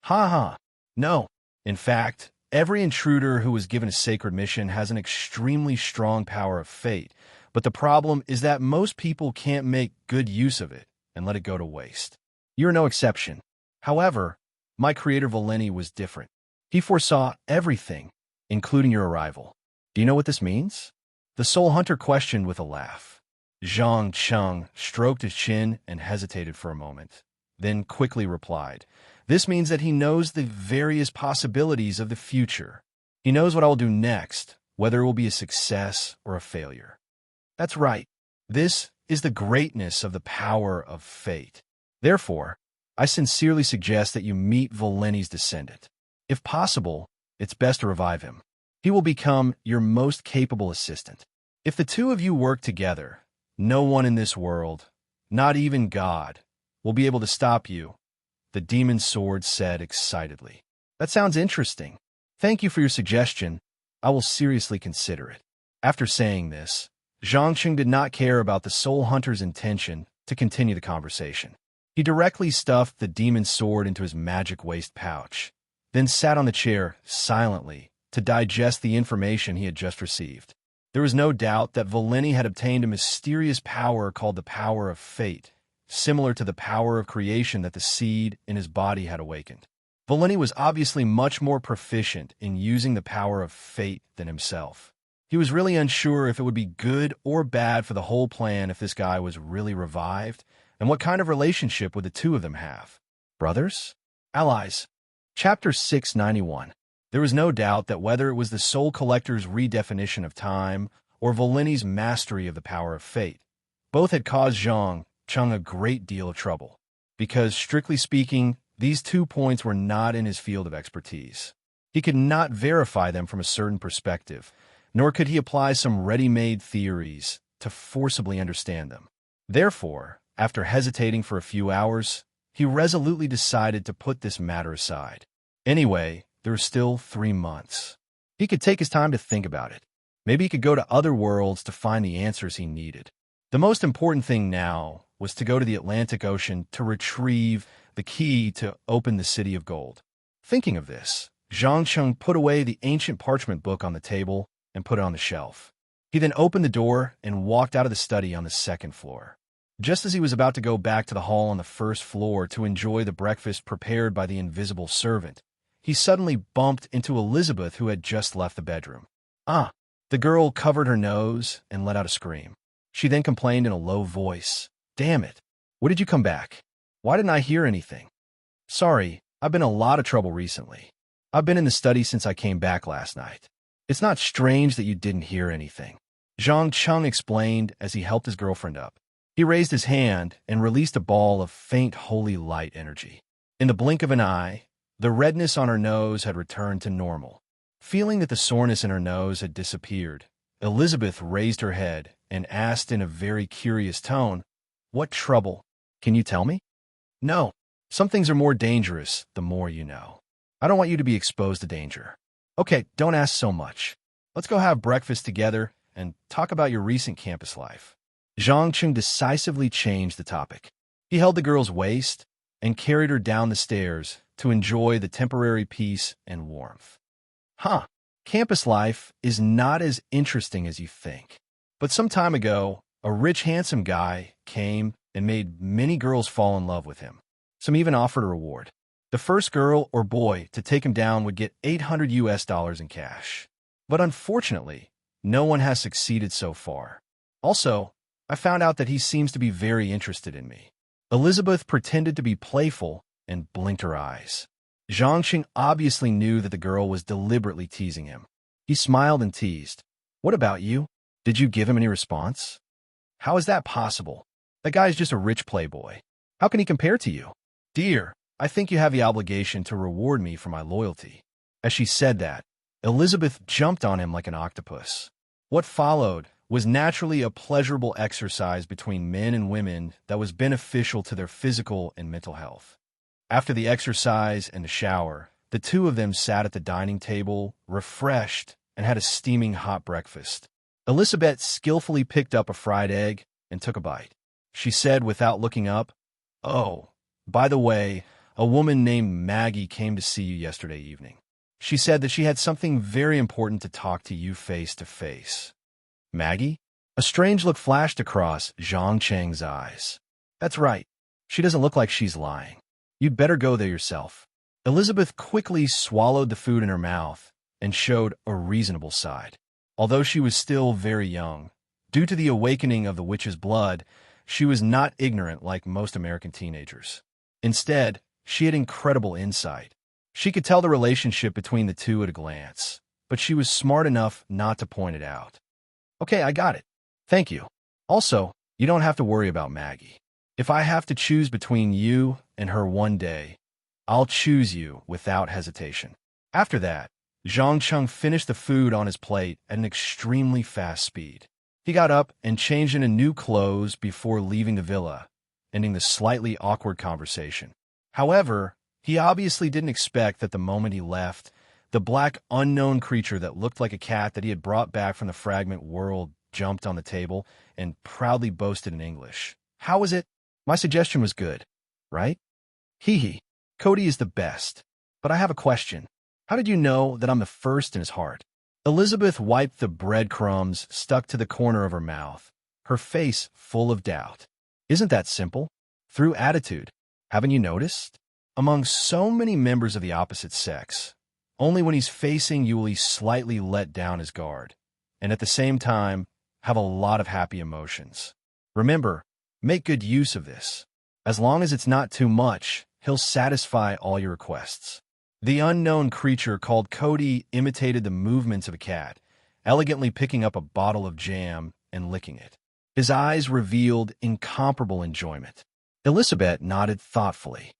Ha ha! No. In fact, every intruder who was given a sacred mission has an extremely strong power of fate, but the problem is that most people can't make good use of it and let it go to waste. You're no exception. However, my creator Valeni was different. He foresaw everything, including your arrival. Do you know what this means? The soul hunter questioned with a laugh. Zhang Cheng stroked his chin and hesitated for a moment, then quickly replied, "This means that he knows the various possibilities of the future. He knows what I will do next, whether it will be a success or a failure." That's right. This is the greatness of the power of fate. Therefore, I sincerely suggest that you meet Valeni's descendant. If possible, it's best to revive him. He will become your most capable assistant. If the two of you work together, no one in this world, not even God, will be able to stop you, the demon sword said excitedly. That sounds interesting. Thank you for your suggestion. I will seriously consider it. After saying this, Zhangqing did not care about the soul hunter's intention to continue the conversation. He directly stuffed the demon sword into his magic waist pouch, then sat on the chair silently to digest the information he had just received. There was no doubt that Valeni had obtained a mysterious power called the power of fate, similar to the power of creation that the seed in his body had awakened. Valeni was obviously much more proficient in using the power of fate than himself. He was really unsure if it would be good or bad for the whole plan if this guy was really revived, and what kind of relationship would the two of them have? Brothers? Allies? Chapter 691. There was no doubt that whether it was the Soul Collector's redefinition of time or Valeni's mastery of the power of fate, both had caused Zhang Cheng a great deal of trouble, because, strictly speaking, these 2 points were not in his field of expertise. He could not verify them from a certain perspective, nor could he apply some ready-made theories to forcibly understand them. Therefore, after hesitating for a few hours, he resolutely decided to put this matter aside. Anyway, there were still 3 months. He could take his time to think about it. Maybe he could go to other worlds to find the answers he needed. The most important thing now was to go to the Atlantic Ocean to retrieve the key to open the City of Gold. Thinking of this, Zhang Cheng put away the ancient parchment book on the table and put it on the shelf. He then opened the door and walked out of the study on the 2nd floor. Just as he was about to go back to the hall on the 1st floor to enjoy the breakfast prepared by the invisible servant, he suddenly bumped into Elizabeth, who had just left the bedroom. "Ah!" The girl covered her nose and let out a scream. She then complained in a low voice, "Damn it! When did you come back? Why didn't I hear anything?" "Sorry, I've been in a lot of trouble recently. I've been in the study since I came back last night. It's not strange that you didn't hear anything," Zhang Cheng explained as he helped his girlfriend up. He raised his hand and released a ball of faint holy light energy. In the blink of an eye, the redness on her nose had returned to normal. Feeling that the soreness in her nose had disappeared, Elizabeth raised her head and asked in a very curious tone, "What trouble? Can you tell me?" "No. Some things are more dangerous the more you know. I don't want you to be exposed to danger." "Okay, don't ask so much. Let's go have breakfast together and talk about your recent campus life." Zhang Cheng decisively changed the topic. He held the girl's waist and carried her down the stairs to enjoy the temporary peace and warmth. Campus life is not as interesting as you think. But some time ago, a rich, handsome guy came and made many girls fall in love with him. Some even offered a reward. The first girl or boy to take him down would get $800 in cash. But unfortunately, No one has succeeded so far. Also, I found out that he seems to be very interested in me. Elizabeth pretended to be playful and blinked her eyes. Zhangqing obviously knew that the girl was deliberately teasing him. He smiled and teased. What about you? Did you give him any response? How is that possible? That guy's just a rich playboy. How can he compare to you? Dear, I think you have the obligation to reward me for my loyalty. As she said that, Elizabeth jumped on him like an octopus. What followed was naturally a pleasurable exercise between men and women that was beneficial to their physical and mental health. After the exercise and the shower, the two of them sat at the dining table, refreshed, and had a steaming hot breakfast. Elizabeth skillfully picked up a fried egg and took a bite. She said without looking up, "Oh, by the way, a woman named Maggie came to see you yesterday evening. She said that she had something very important to talk to you face to face." Maggie? A strange look flashed across Zhang Cheng's eyes. That's right. She doesn't look like she's lying. You'd better go there yourself. Elizabeth quickly swallowed the food in her mouth and showed a reasonable side. Although she was still very young, due to the awakening of the witch's blood, she was not ignorant like most American teenagers. Instead, she had incredible insight. She could tell the relationship between the two at a glance, but she was smart enough not to point it out. Okay, I got it. Thank you. Also, you don't have to worry about Maggie. If I have to choose between you and her one day, I'll choose you without hesitation. After that, Zhang Cheng finished the food on his plate at an extremely fast speed. He got up and changed into new clothes before leaving the villa, ending the slightly awkward conversation. However, he obviously didn't expect that the moment he left, the black unknown creature that looked like a cat that he had brought back from the fragment world jumped on the table and proudly boasted in English. How was it? My suggestion was good, right? Hee hee. Cody is the best. But I have a question. How did you know that I'm the first in his heart? Elizabeth wiped the breadcrumbs stuck to the corner of her mouth, her face full of doubt. Isn't that simple? Through attitude. Haven't you noticed? Among so many members of the opposite sex, only when he's facing you will he slightly let down his guard, and at the same time, have a lot of happy emotions. Remember, make good use of this. As long as it's not too much, he'll satisfy all your requests. The unknown creature called Cody imitated the movements of a cat, elegantly picking up a bottle of jam and licking it. His eyes revealed incomparable enjoyment. Elizabeth nodded thoughtfully.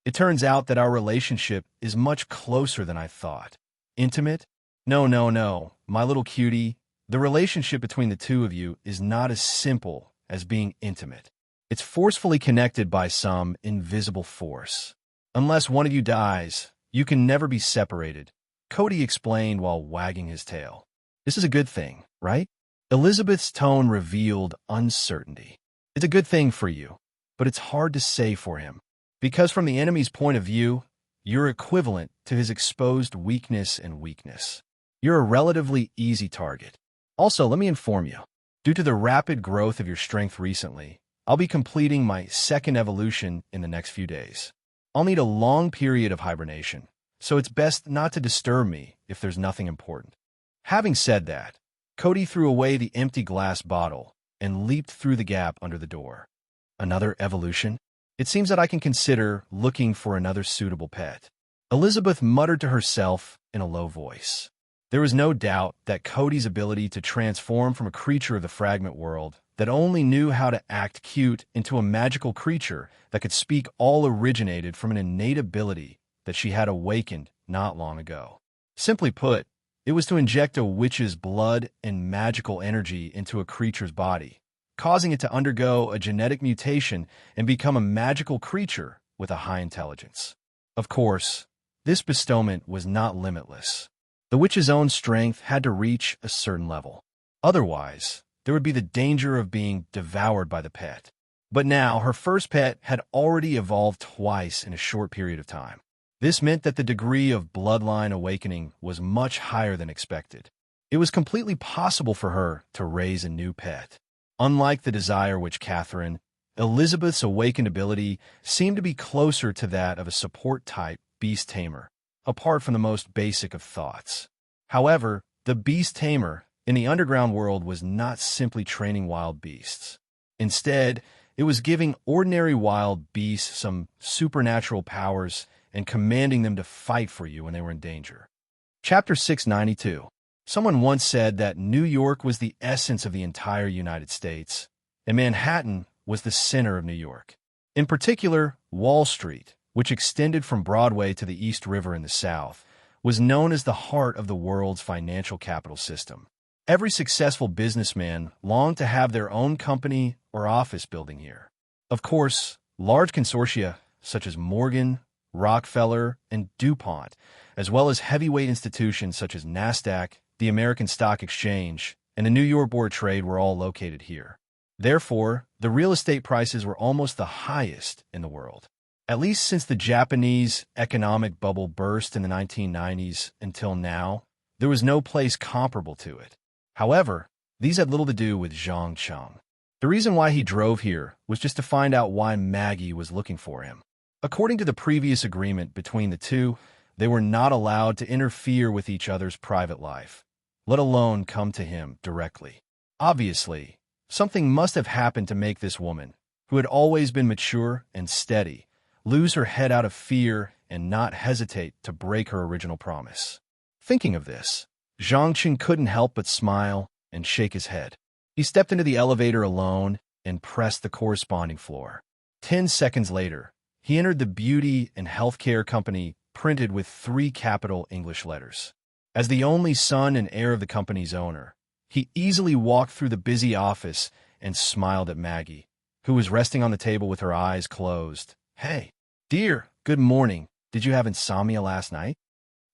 It turns out that our relationship is much closer than I thought. Intimate? No, my little cutie. The relationship between the two of you is not as simple as being intimate. It's forcefully connected by some invisible force. Unless one of you dies, you can never be separated, Cody explained while wagging his tail. This is a good thing, right? Elizabeth's tone revealed uncertainty. It's a good thing for you, but it's hard to say for him. Because from the enemy's point of view, you're equivalent to his exposed weakness and weakness. You're a relatively easy target. Also, let me inform you, due to the rapid growth of your strength recently, I'll be completing my second evolution in the next few days. I'll need a long period of hibernation, so it's best not to disturb me if there's nothing important. Having said that, Cody threw away the empty glass bottle and leaped through the gap under the door. Another evolution? It seems that I can consider looking for another suitable pet. Elizabeth muttered to herself in a low voice. There was no doubt that Cody's ability to transform from a creature of the fragment world that only knew how to act cute into a magical creature that could speak all originated from an innate ability that she had awakened not long ago. Simply put, it was to inject a witch's blood and magical energy into a creature's body, causing it to undergo a genetic mutation and become a magical creature with a high intelligence. Of course, this bestowment was not limitless. The witch's own strength had to reach a certain level. Otherwise, there would be the danger of being devoured by the pet. But now, her first pet had already evolved twice in a short period of time. This meant that the degree of bloodline awakening was much higher than expected. It was completely possible for her to raise a new pet. Unlike the desire witch Catherine, Elizabeth's awakened ability seemed to be closer to that of a support-type beast tamer, apart from the most basic of thoughts. However, the beast tamer in the underground world was not simply training wild beasts. Instead, it was giving ordinary wild beasts some supernatural powers and commanding them to fight for you when they were in danger. Chapter 692. Someone once said that New York was the essence of the entire United States, and Manhattan was the center of New York. In particular, Wall Street, which extended from Broadway to the East River in the South, was known as the heart of the world's financial capital system. Every successful businessman longed to have their own company or office building here. Of course, large consortia such as Morgan, Rockefeller, and DuPont, as well as heavyweight institutions such as NASDAQ, the American Stock Exchange, and the New York Board of Trade were all located here. Therefore, the real estate prices were almost the highest in the world. At least since the Japanese economic bubble burst in the 1990s until now, there was no place comparable to it. However, these had little to do with Zhang Cheng. The reason why he drove here was just to find out why Maggie was looking for him. According to the previous agreement between the two, they were not allowed to interfere with each other's private life, let alone come to him directly. Obviously, something must have happened to make this woman, who had always been mature and steady, lose her head out of fear and not hesitate to break her original promise. Thinking of this, Zhang Cheng couldn't help but smile and shake his head. He stepped into the elevator alone and pressed the corresponding floor. 10 seconds later, he entered the beauty and healthcare company printed with 3 capital English letters. As the only son and heir of the company's owner, he easily walked through the busy office and smiled at Maggie, who was resting on the table with her eyes closed. "Hey, dear, good morning. Did you have insomnia last night?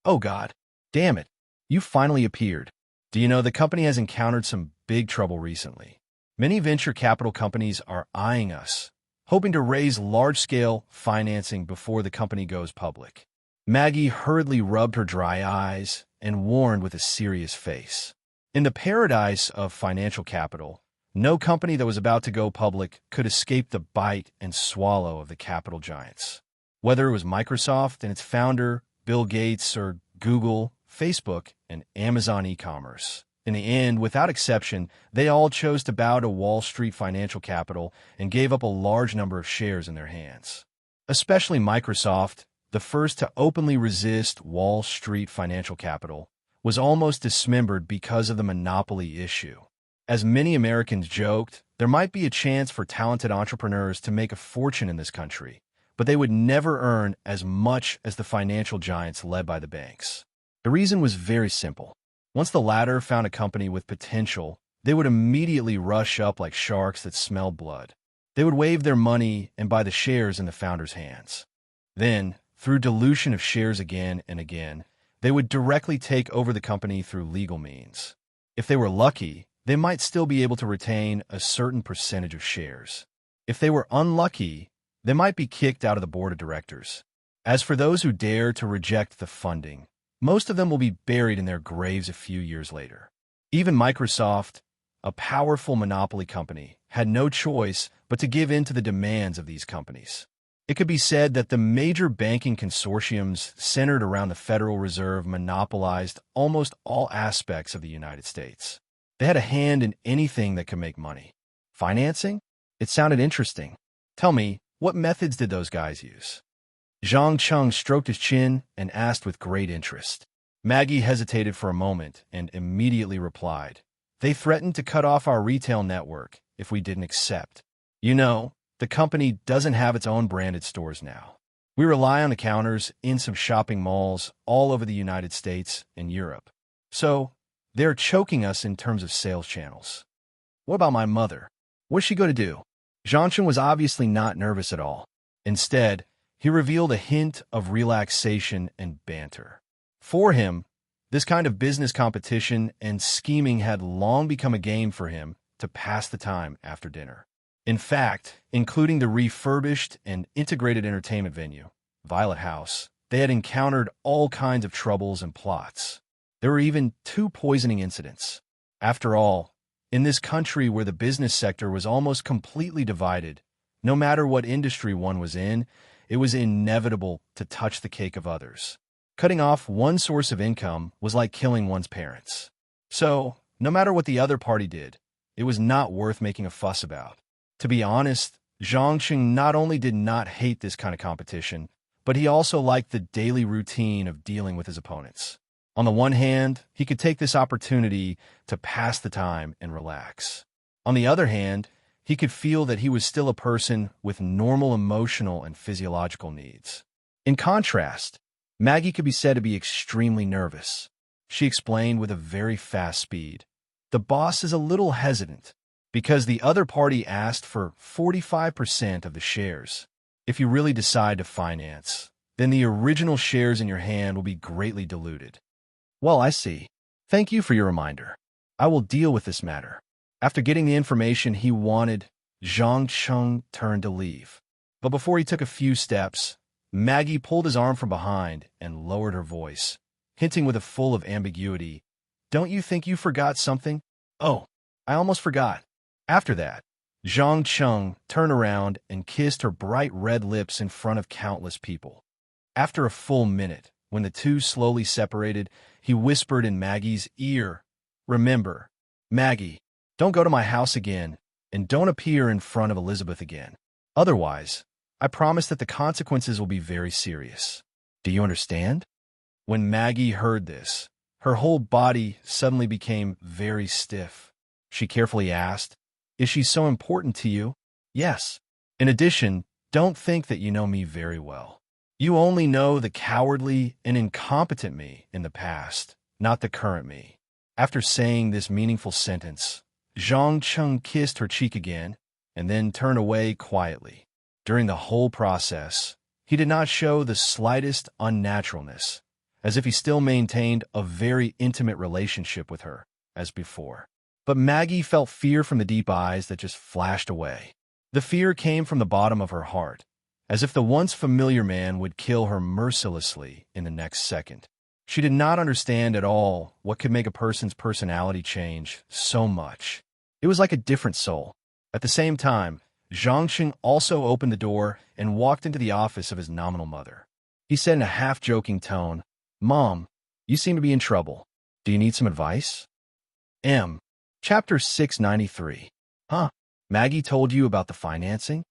Oh God, damn it, you finally appeared. Do you know the company has encountered some big trouble recently? Many venture capital companies are eyeing us, hoping to raise large-scale financing before the company goes public." Maggie hurriedly rubbed her dry eyes and warned with a serious face. In the paradise of financial capital, no company that was about to go public could escape the bite and swallow of the capital giants. Whether it was Microsoft and its founder, Bill Gates, or Google, Facebook, and Amazon e-commerce. In the end, without exception, they all chose to bow to Wall Street financial capital and gave up a large number of shares in their hands. Especially Microsoft, the first to openly resist Wall Street financial capital, was almost dismembered because of the monopoly issue. As many Americans joked, there might be a chance for talented entrepreneurs to make a fortune in this country, but they would never earn as much as the financial giants led by the banks. The reason was very simple. Once the latter found a company with potential, they would immediately rush up like sharks that smelled blood. They would wave their money and buy the shares in the founder's hands. Then, through dilution of shares again and again, they would directly take over the company through legal means. If they were lucky, they might still be able to retain a certain percentage of shares. If they were unlucky, they might be kicked out of the board of directors. As for those who dare to reject the funding, most of them will be buried in their graves a few years later. Even Microsoft, a powerful monopoly company, had no choice but to give in to the demands of these companies. It could be said that the major banking consortiums centered around the Federal Reserve monopolized almost all aspects of the United States. They had a hand in anything that could make money. Financing? It sounded interesting. Tell me, what methods did those guys use? Zhang Cheng stroked his chin and asked with great interest. Maggie hesitated for a moment and immediately replied, "They threatened to cut off our retail network if we didn't accept. You know, the company doesn't have its own branded stores now. We rely on the counters in some shopping malls all over the United States and Europe. So, they're choking us in terms of sales channels." "What about my mother? What's she going to do?" Zhang Cheng was obviously not nervous at all. Instead, he revealed a hint of relaxation and banter. For him, this kind of business competition and scheming had long become a game for him to pass the time after dinner. In fact, including the refurbished and integrated entertainment venue, Violet House, they had encountered all kinds of troubles and plots. There were even 2 poisoning incidents. After all, in this country where the business sector was almost completely divided, no matter what industry one was in, it was inevitable to touch the cake of others. Cutting off one source of income was like killing one's parents. So, No matter what the other party did, it was not worth making a fuss about. To be honest, Zhangqing not only did not hate this kind of competition, but he also liked the daily routine of dealing with his opponents. On the one hand, he could take this opportunity to pass the time and relax. On the other hand, he could feel that he was still a person with normal emotional and physiological needs. In contrast, Maggie could be said to be extremely nervous. She explained with a very fast speed. The boss is a little hesitant because the other party asked for 45% of the shares. If you really decide to finance, then the original shares in your hand will be greatly diluted. Well, I see. Thank you for your reminder. I will deal with this matter. After getting the information he wanted, Zhang Cheng turned to leave. But before he took a few steps, Maggie pulled his arm from behind and lowered her voice, hinting with a full of ambiguity, "Don't you think you forgot something?" "Oh, I almost forgot." After that, Zhang Cheng turned around and kissed her bright red lips in front of countless people. After a full minute, when the two slowly separated, he whispered in Maggie's ear, "Remember, Maggie, don't go to my house again, and don't appear in front of Elizabeth again. Otherwise, I promise that the consequences will be very serious. Do you understand?" When Maggie heard this, her whole body suddenly became very stiff. She carefully asked, "Is she so important to you?" "Yes. In addition, don't think that you know me very well. You only know the cowardly and incompetent me in the past, not the current me." After saying this meaningful sentence, Zhang Cheng kissed her cheek again and then turned away quietly. During the whole process, he did not show the slightest unnaturalness, as if he still maintained a very intimate relationship with her, as before. But Maggie felt fear from the deep eyes that just flashed away. The fear came from the bottom of her heart, as if the once familiar man would kill her mercilessly in the next second. She did not understand at all what could make a person's personality change so much. It was like a different soul. At the same time, Zhangqing also opened the door and walked into the office of his nominal mother. He said in a half-joking tone, "Mom, you seem to be in trouble. Do you need some advice?" Chapter 693. "Huh? Maggie told you about the financing?"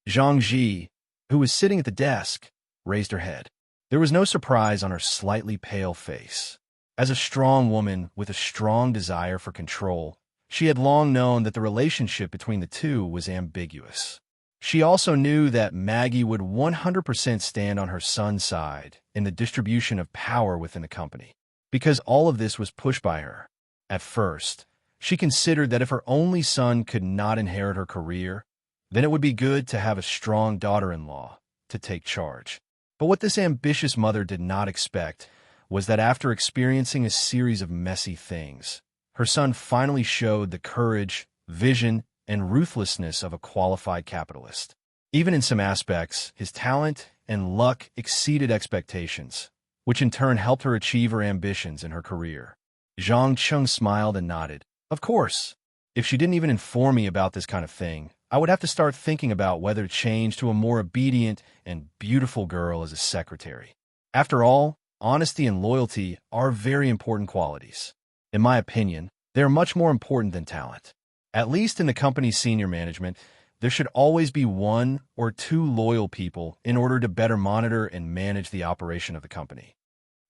Zhang Ji, who was sitting at the desk, raised her head. There was no surprise on her slightly pale face. As a strong woman with a strong desire for control, she had long known that the relationship between the two was ambiguous. She also knew that Maggie would 100% stand on her son's side in the distribution of power within the company, because all of this was pushed by her. At first, she considered that if her only son could not inherit her career, then it would be good to have a strong daughter-in-law to take charge. But what this ambitious mother did not expect was that after experiencing a series of messy things, her son finally showed the courage, vision, and ruthlessness of a qualified capitalist. Even in some aspects, his talent and luck exceeded expectations, which in turn helped her achieve her ambitions in her career. Zhang Cheng smiled and nodded. "Of course. If she didn't even inform me about this kind of thing, I would have to start thinking about whether to change to a more obedient and beautiful girl as a secretary. After all, honesty and loyalty are very important qualities. In my opinion, they are much more important than talent. At least in the company's senior management, there should always be one or two loyal people in order to better monitor and manage the operation of the company."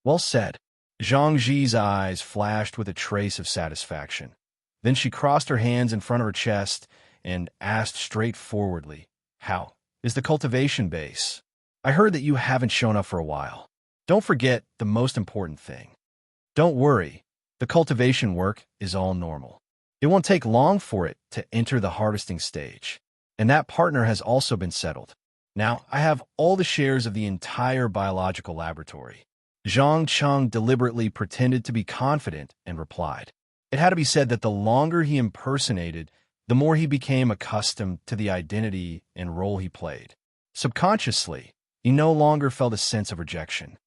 "Well said." Zhang Ji's eyes flashed with a trace of satisfaction. Then she crossed her hands in front of her chest and asked straightforwardly, "How is the cultivation base? I heard that you haven't shown up for a while. Don't forget the most important thing." "Don't worry, the cultivation work is all normal. It won't take long for it to enter the harvesting stage, and that partner has also been settled. Now, I have all the shares of the entire biological laboratory." Zhang Cheng deliberately pretended to be confident and replied. It had to be said that the longer he impersonated, the more he became accustomed to the identity and role he played. Subconsciously, he no longer felt a sense of rejection.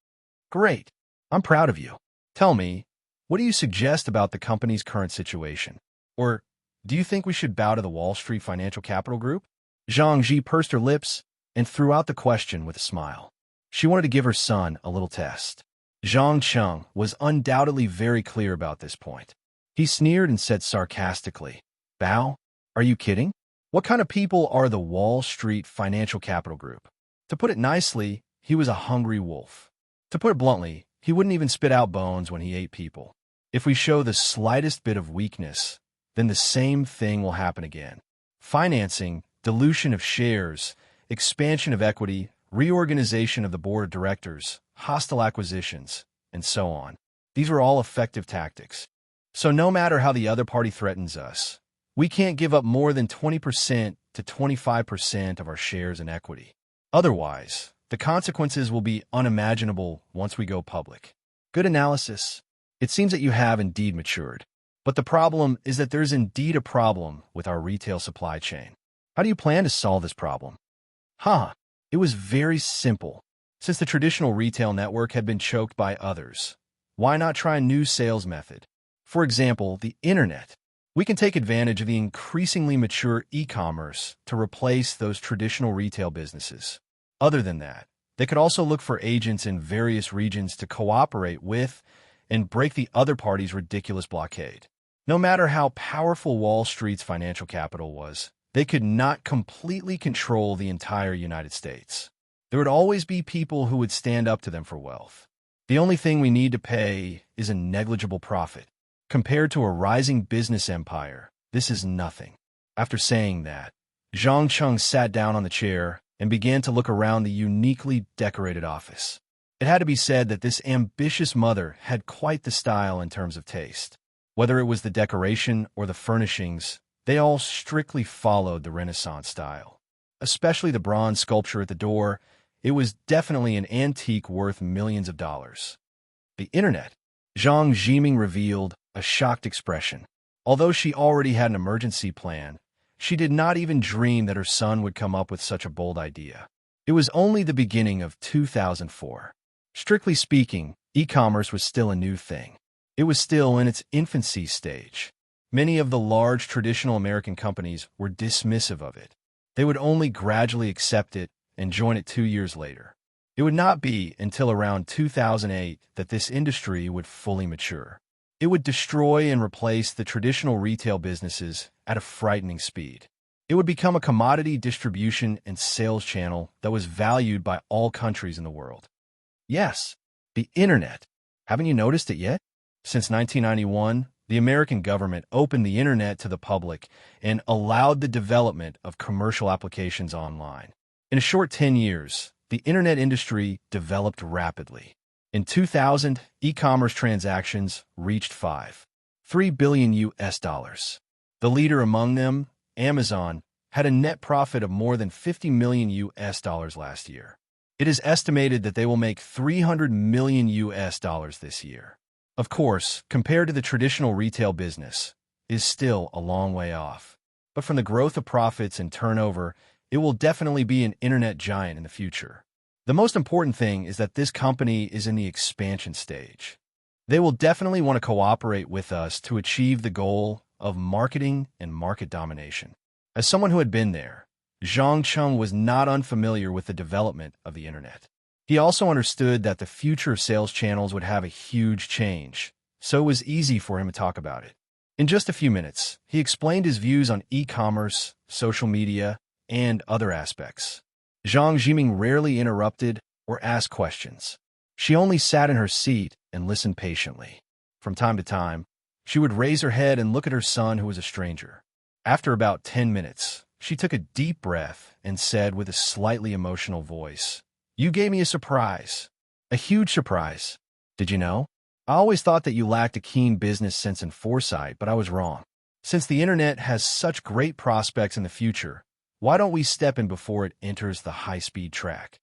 "Great. I'm proud of you. Tell me, what do you suggest about the company's current situation? Or do you think we should bow to the Wall Street Financial Capital Group?" Zhang Ji pursed her lips and threw out the question with a smile. She wanted to give her son a little test. Zhang Cheng was undoubtedly very clear about this point. He sneered and said sarcastically, "Bao, are you kidding? What kind of people are the Wall Street Financial Capital Group?" To put it nicely, he was a hungry wolf. To put it bluntly, he wouldn't even spit out bones when he ate people. If we show the slightest bit of weakness, then the same thing will happen again. Financing, dilution of shares, expansion of equity, reorganization of the board of directors, hostile acquisitions, and so on. These are all effective tactics. So no matter how the other party threatens us, we can't give up more than 20% to 25% of our shares and equity. Otherwise, the consequences will be unimaginable once we go public. Good analysis. It seems that you have indeed matured. But the problem is that there's indeed a problem with our retail supply chain. How do you plan to solve this problem? It was very simple. Since the traditional retail network had been choked by others, why not try a new sales method? For example, the internet. We can take advantage of the increasingly mature e-commerce to replace those traditional retail businesses. Other than that, they could also look for agents in various regions to cooperate with and break the other party's ridiculous blockade. No matter how powerful Wall Street's financial capital was, they could not completely control the entire United States. There would always be people who would stand up to them for wealth. The only thing we need to pay is a negligible profit. Compared to a rising business empire, this is nothing. After saying that, Zhang Cheng sat down on the chair and began to look around the uniquely decorated office. It had to be said that this ambitious mother had quite the style in terms of taste. Whether it was the decoration or the furnishings, they all strictly followed the Renaissance style. Especially the bronze sculpture at the door, it was definitely an antique worth millions of dollars. The internet. Zhang Jiming revealed a shocked expression. Although she already had an emergency plan, she did not even dream that her son would come up with such a bold idea. It was only the beginning of 2004. Strictly speaking, e-commerce was still a new thing. It was still in its infancy stage. Many of the large traditional American companies were dismissive of it. They would only gradually accept it and join it 2 years later. It would not be until around 2008 that this industry would fully mature. It would destroy and replace the traditional retail businesses at a frightening speed. It would become a commodity distribution and sales channel that was valued by all countries in the world. Yes, the internet. Haven't you noticed it yet? Since 1991, the American government opened the internet to the public and allowed the development of commercial applications online. In a short 10 years, the internet industry developed rapidly. In 2000, e-commerce transactions reached $5.3 billion. The leader among them, Amazon, had a net profit of more than $50 million last year. It is estimated that they will make $300 million this year. Of course, compared to the traditional retail business, it is still a long way off. But from the growth of profits and turnover, it will definitely be an internet giant in the future. The most important thing is that this company is in the expansion stage. They will definitely want to cooperate with us to achieve the goal of marketing and market domination. As someone who had been there, Zhang Cheng was not unfamiliar with the development of the internet. He also understood that the future of sales channels would have a huge change, so it was easy for him to talk about it. In just a few minutes, he explained his views on e-commerce, social media, and other aspects. Zhang Jiming rarely interrupted or asked questions. She only sat in her seat and listened patiently. From time to time, she would raise her head and look at her son, who was a stranger. After about 10 minutes, she took a deep breath and said with a slightly emotional voice, "You gave me a surprise. A huge surprise. Did you know? I always thought that you lacked a keen business sense and foresight, but I was wrong. Since the internet has such great prospects in the future, why don't we step in before it enters the high-speed track?"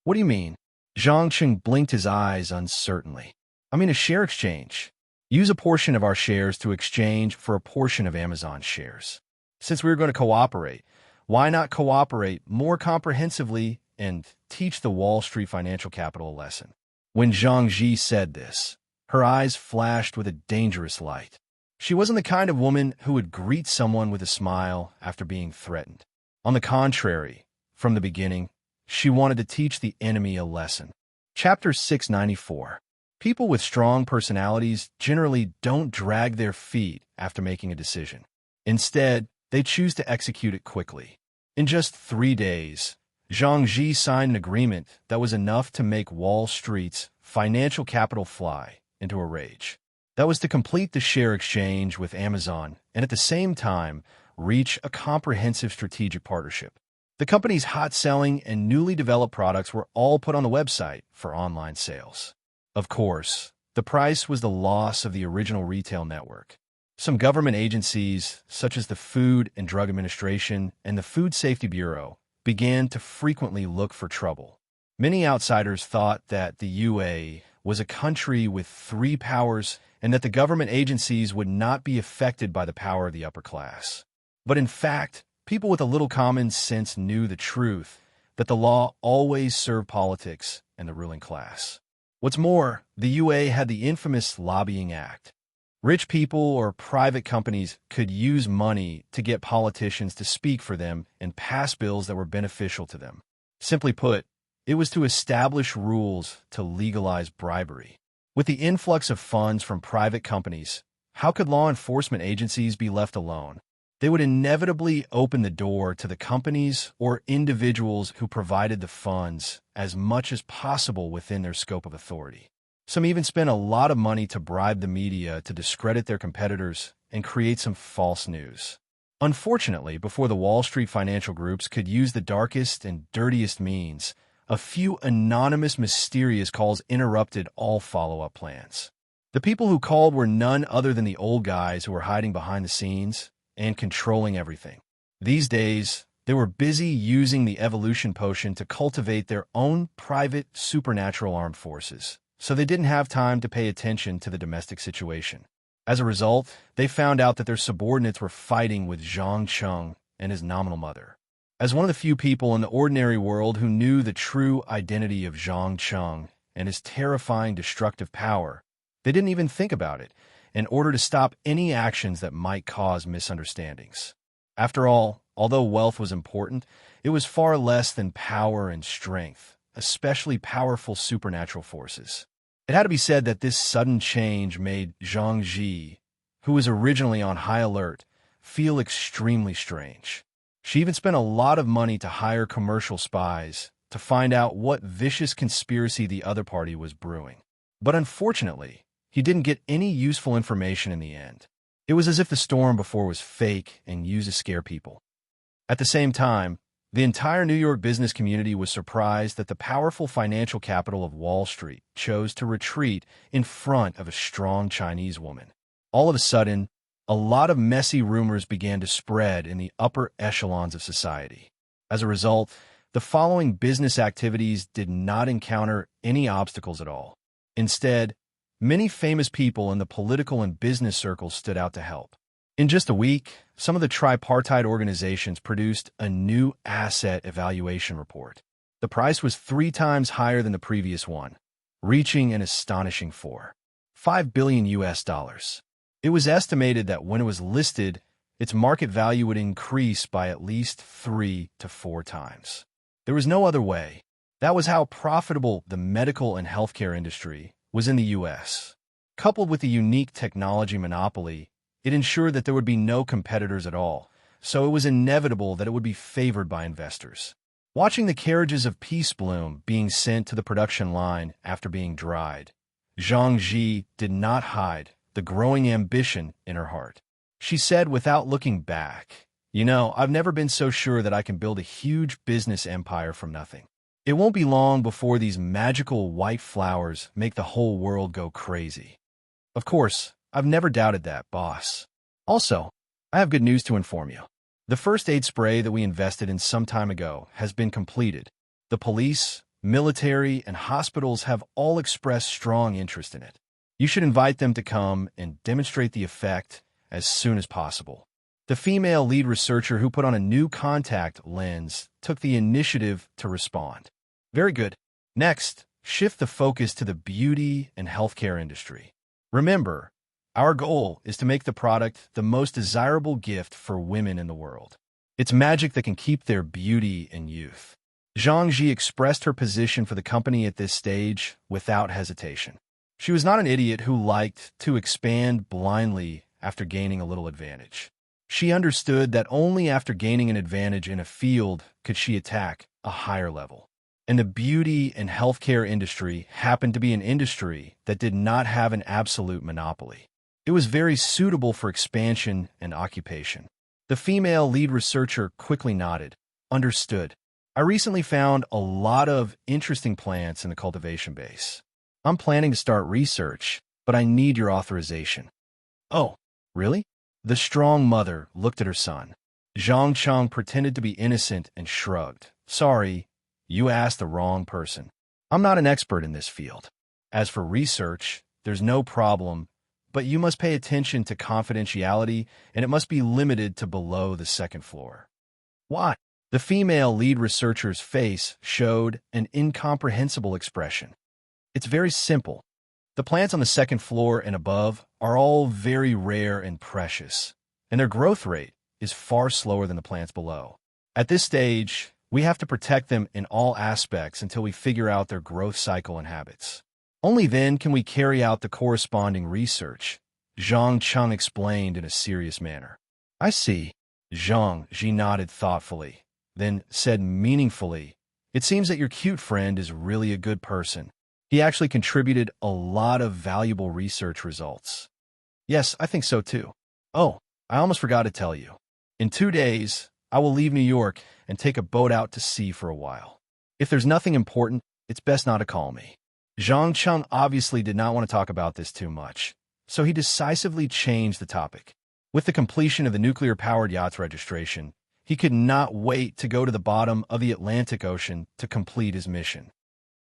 "What do you mean?" Zhang Cheng blinked his eyes uncertainly. "I mean a share exchange. Use a portion of our shares to exchange for a portion of Amazon's shares. Since we are going to cooperate, why not cooperate more comprehensively and teach the Wall Street financial capital a lesson?" When Zhang Ji said this, her eyes flashed with a dangerous light. She wasn't the kind of woman who would greet someone with a smile after being threatened. On the contrary, from the beginning, she wanted to teach the enemy a lesson. Chapter 694. People with strong personalities generally don't drag their feet after making a decision. Instead, they choose to execute it quickly. In just 3 days, Zhang Ji signed an agreement that was enough to make Wall Street's financial capital fly into a rage. That was to complete the share exchange with Amazon and at the same time reach a comprehensive strategic partnership. The company's hot-selling and newly developed products were all put on the website for online sales. Of course, the price was the loss of the original retail network. Some government agencies, such as the Food and Drug Administration and the Food Safety Bureau, began to frequently look for trouble. Many outsiders thought that the UA was a country with 3 powers and that the government agencies would not be affected by the power of the upper class. But in fact, people with a little common sense knew the truth, that the law always served politics and the ruling class. What's more, the UA had the infamous Lobbying Act. Rich people or private companies could use money to get politicians to speak for them and pass bills that were beneficial to them. Simply put, it was to establish rules to legalize bribery. With the influx of funds from private companies, how could law enforcement agencies be left alone? They would inevitably open the door to the companies or individuals who provided the funds as much as possible within their scope of authority. Some even spent a lot of money to bribe the media to discredit their competitors and create some false news. Unfortunately, before the Wall Street financial groups could use the darkest and dirtiest means, a few anonymous, mysterious calls interrupted all follow-up plans. The people who called were none other than the old guys who were hiding behind the scenes and controlling everything. These days, they were busy using the evolution potion to cultivate their own private supernatural armed forces, so they didn't have time to pay attention to the domestic situation. As a result, they found out that their subordinates were fighting with Zhang Cheng and his nominal mother. As one of the few people in the ordinary world who knew the true identity of Zhang Cheng and his terrifying destructive power, they didn't even think about it in order to stop any actions that might cause misunderstandings. After all, although wealth was important, it was far less than power and strength, especially powerful supernatural forces. It had to be said that this sudden change made Zhang Ji, who was originally on high alert, feel extremely strange. She even spent a lot of money to hire commercial spies to find out what vicious conspiracy the other party was brewing. But unfortunately, he didn't get any useful information in the end. It was as if the storm before was fake and used to scare people. At the same time, the entire New York business community was surprised that the powerful financial capital of Wall Street chose to retreat in front of a strong Chinese woman. All of a sudden, a lot of messy rumors began to spread in the upper echelons of society. As a result, the following business activities did not encounter any obstacles at all. Instead, many famous people in the political and business circles stood out to help. In just a week, some of the tripartite organizations produced a new asset evaluation report. The price was 3 times higher than the previous one, reaching an astonishing $5 billion US. It was estimated that when it was listed, its market value would increase by at least 3 to 4 times. There was no other way. That was how profitable the medical and healthcare industry was in the U.S. Coupled with the unique technology monopoly, it ensured that there would be no competitors at all, so it was inevitable that it would be favored by investors. Watching the carriages of peace bloom being sent to the production line after being dried, Zhang Ji did not hide the growing ambition in her heart. She said without looking back, I've never been so sure that I can build a huge business empire from nothing. It won't be long before these magical white flowers make the whole world go crazy. Of course, I've never doubted that, boss. Also, I have good news to inform you. The first aid spray that we invested in some time ago has been completed. The police, military, and hospitals have all expressed strong interest in it. You should invite them to come and demonstrate the effect as soon as possible. The female lead researcher who put on a new contact lens took the initiative to respond. Very good. Next, shift the focus to the beauty and healthcare industry. Remember, our goal is to make the product the most desirable gift for women in the world. It's magic that can keep their beauty and youth. Zhang Ji expressed her position for the company at this stage without hesitation. She was not an idiot who liked to expand blindly after gaining a little advantage. She understood that only after gaining an advantage in a field could she attack a higher level. And the beauty and healthcare industry happened to be an industry that did not have an absolute monopoly. It was very suitable for expansion and occupation. The female lead researcher quickly nodded. Understood. I recently found a lot of interesting plants in the cultivation base. I'm planning to start research, but I need your authorization. Oh, really? The strong mother looked at her son. Zhang Cheng pretended to be innocent and shrugged. Sorry, you asked the wrong person. I'm not an expert in this field. As for research, there's no problem, but you must pay attention to confidentiality, and it must be limited to below the second floor. Why? The female lead researcher's face showed an incomprehensible expression. It's very simple. The plants on the second floor and above are all very rare and precious, and their growth rate is far slower than the plants below. At this stage, we have to protect them in all aspects until we figure out their growth cycle and habits. Only then can we carry out the corresponding research, Zhang Cheng explained in a serious manner. I see. Zhang Ji nodded thoughtfully, then said meaningfully, It seems that your cute friend is really a good person. He actually contributed a lot of valuable research results. Yes, I think so too. Oh, I almost forgot to tell you. In 2 days, I will leave New York and take a boat out to sea for a while. If there's nothing important, it's best not to call me. Zhang Cheng obviously did not want to talk about this too much, so he decisively changed the topic. With the completion of the nuclear-powered yacht's registration, he could not wait to go to the bottom of the Atlantic Ocean to complete his mission.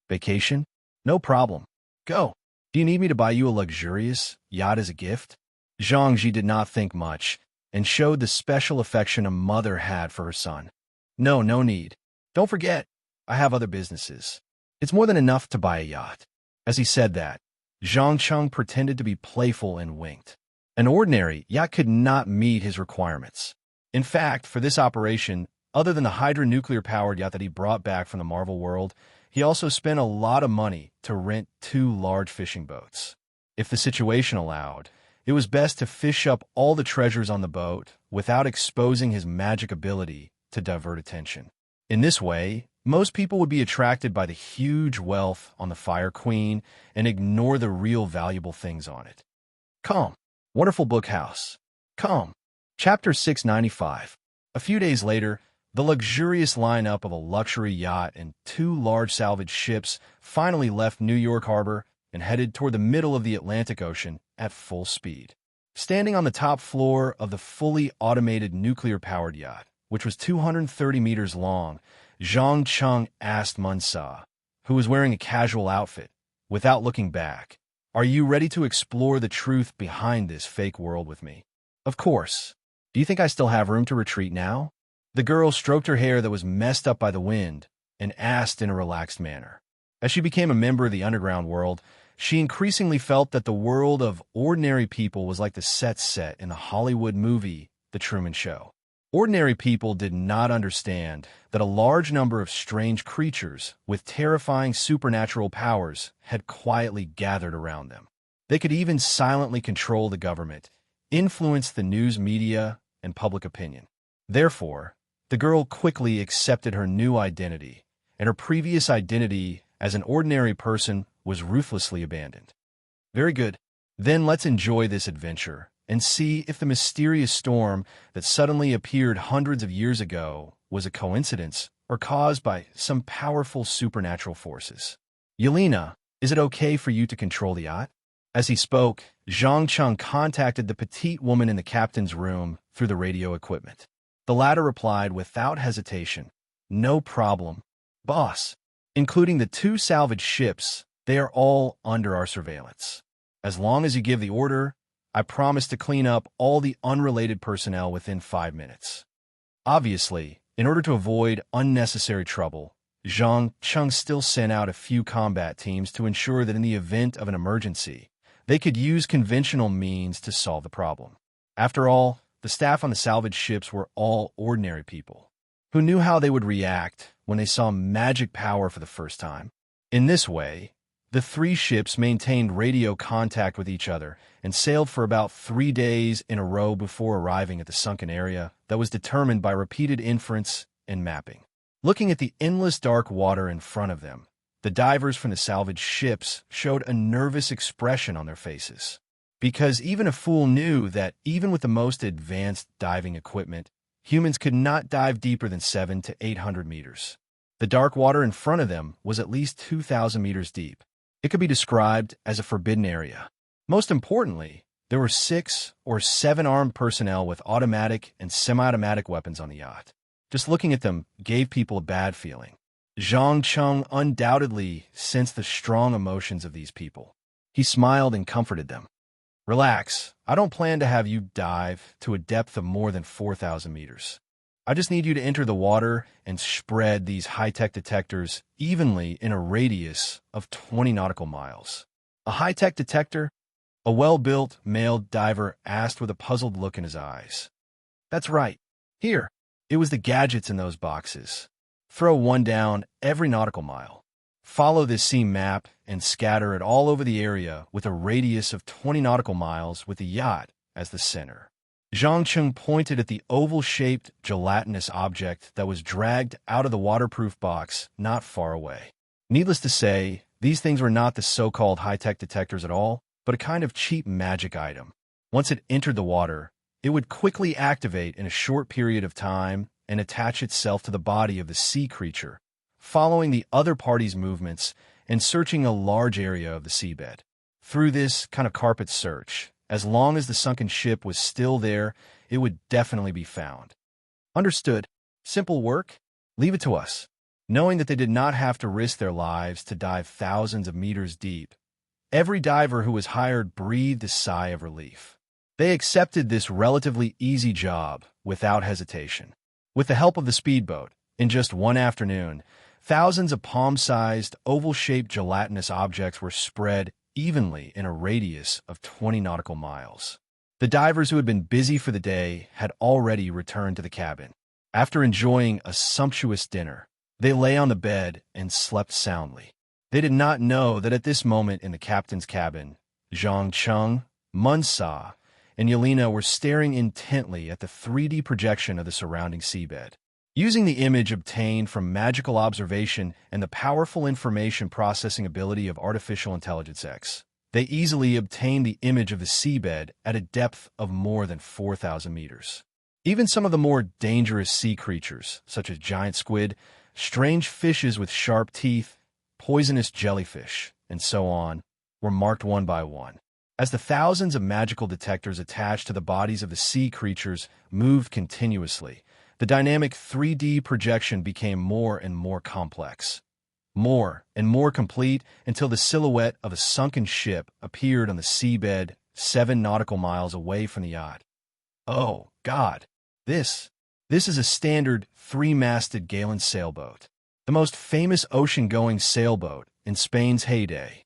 Vacation? No problem. Go. Do you need me to buy you a luxurious yacht as a gift? Zhang Ji did not think much and showed the special affection a mother had for her son. No need. Don't forget, I have other businesses. It's more than enough to buy a yacht. As he said that, Zhang Cheng pretended to be playful and winked. An ordinary yacht could not meet his requirements. In fact, for this operation, other than the hydronuclear-powered yacht that he brought back from the Marvel world, he also spent a lot of money to rent 2 large fishing boats. If the situation allowed, it was best to fish up all the treasures on the boat without exposing his magic ability to divert attention. In this way, most people would be attracted by the huge wealth on the Fire Queen and ignore the real valuable things on it. Come. Wonderful book house. Come. Chapter 695. A few days later, the luxurious lineup of a luxury yacht and 2 large salvage ships finally left New York Harbor and headed toward the middle of the Atlantic Ocean at full speed. Standing on the top floor of the fully automated nuclear-powered yacht, which was 230 meters long, Zhang Cheng asked Munsa, who was wearing a casual outfit, without looking back, Are you ready to explore the truth behind this fake world with me? Of course. Do you think I still have room to retreat now? The girl stroked her hair that was messed up by the wind and asked in a relaxed manner. As she became a member of the underground world, she increasingly felt that the world of ordinary people was like the set in the Hollywood movie, The Truman Show. Ordinary people did not understand that a large number of strange creatures with terrifying supernatural powers had quietly gathered around them. They could even silently control the government, influence the news media, and public opinion. Therefore, the girl quickly accepted her new identity, and her previous identity as an ordinary person was ruthlessly abandoned. Very good. Then let's enjoy this adventure and see if the mysterious storm that suddenly appeared hundreds of years ago was a coincidence or caused by some powerful supernatural forces. Yelena, is it okay for you to control the yacht? As he spoke, Zhang Cheng contacted the petite woman in the captain's room through the radio equipment. The latter replied without hesitation, No problem, boss. Including the 2 salvage ships, they are all under our surveillance. As long as you give the order, I promise to clean up all the unrelated personnel within 5 minutes. Obviously, in order to avoid unnecessary trouble, Zhang Cheng still sent out a few combat teams to ensure that in the event of an emergency, they could use conventional means to solve the problem. After all, the staff on the salvage ships were all ordinary people who knew how they would react when they saw magic power for the first time. In this way, The three ships maintained radio contact with each other and sailed for about 3 days in a row before arriving at the sunken area that was determined by repeated inference and mapping. Looking at the endless dark water in front of them, the divers from the salvaged ships showed a nervous expression on their faces. Because even a fool knew that even with the most advanced diving equipment, humans could not dive deeper than 700 to 800 meters. The dark water in front of them was at least 2,000 meters deep. It could be described as a forbidden area. Most importantly, there were 6 or 7 armed personnel with automatic and semi-automatic weapons on the yacht. Just looking at them gave people a bad feeling. Zhang Cheng undoubtedly sensed the strong emotions of these people. He smiled and comforted them. Relax, I don't plan to have you dive to a depth of more than 4,000 meters. I just need you to enter the water and spread these high-tech detectors evenly in a radius of 20 nautical miles. A high-tech detector? A well-built male diver asked with a puzzled look in his eyes. That's right. Here. It was the gadgets in those boxes. Throw one down every nautical mile. Follow this sea map and scatter it all over the area with a radius of 20 nautical miles with the yacht as the center. Zhang Cheng pointed at the oval-shaped gelatinous object that was dragged out of the waterproof box not far away. Needless to say, these things were not the so-called high-tech detectors at all, but a kind of cheap magic item. Once it entered the water, it would quickly activate in a short period of time and attach itself to the body of the sea creature, following the other party's movements and searching a large area of the seabed. Through this kind of carpet search, as long as the sunken ship was still there, it would definitely be found. Understood. Simple work? Leave it to us. Knowing that they did not have to risk their lives to dive thousands of meters deep, every diver who was hired breathed a sigh of relief. They accepted this relatively easy job without hesitation. With the help of the speedboat, in just one afternoon, thousands of palm-sized, oval-shaped gelatinous objects were spread evenly in a radius of 20 nautical miles. The divers who had been busy for the day had already returned to the cabin. After enjoying a sumptuous dinner, they lay on the bed and slept soundly. They did not know that at this moment in the captain's cabin, Zhang Cheng, Munsa, and Yelena were staring intently at the 3D projection of the surrounding seabed. Using the image obtained from magical observation and the powerful information processing ability of artificial intelligence X, they easily obtained the image of the seabed at a depth of more than 4,000 meters. Even some of the more dangerous sea creatures, such as giant squid, strange fishes with sharp teeth, poisonous jellyfish, and so on, were marked one by one. As the thousands of magical detectors attached to the bodies of the sea creatures moved continuously, the dynamic 3D projection became more and more complex, more and more complete until the silhouette of a sunken ship appeared on the seabed 7 nautical miles away from the yacht. Oh, God! This is a standard 3-masted Galen sailboat, the most famous ocean-going sailboat in Spain's heyday.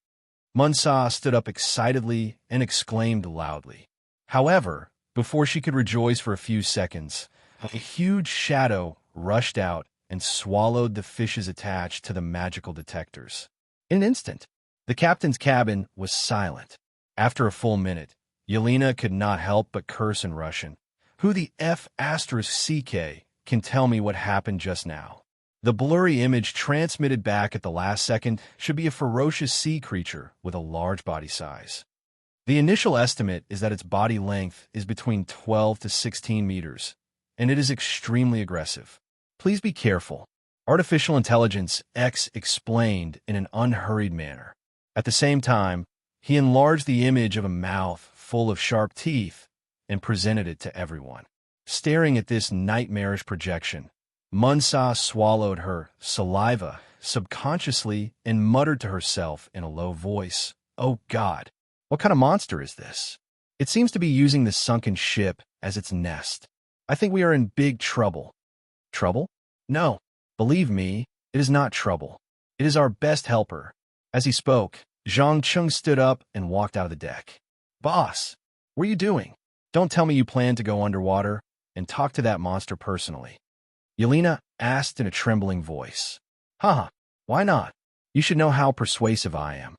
Munsa stood up excitedly and exclaimed loudly. However, before she could rejoice for a few seconds, a huge shadow rushed out and swallowed the fishes attached to the magical detectors. In an instant, the captain's cabin was silent. After a full minute, Yelena could not help but curse in Russian. Who the F***CK can tell me what happened just now? The blurry image transmitted back at the last second should be a ferocious sea creature with a large body size. The initial estimate is that its body length is between 12 to 16 meters, and it is extremely aggressive. Please be careful. Artificial Intelligence X explained in an unhurried manner. At the same time, he enlarged the image of a mouth full of sharp teeth and presented it to everyone. Staring at this nightmarish projection, Munsa swallowed her saliva subconsciously and muttered to herself in a low voice, "Oh God, what kind of monster is this? It seems to be using the sunken ship as its nest. I think we are in big trouble." Trouble? No, believe me, it is not trouble. It is our best helper. As he spoke, Zhang Cheng stood up and walked out of the deck. "Boss, what are you doing? Don't tell me you plan to go underwater and talk to that monster personally." Yelena asked in a trembling voice. Haha, why not? You should know how persuasive I am.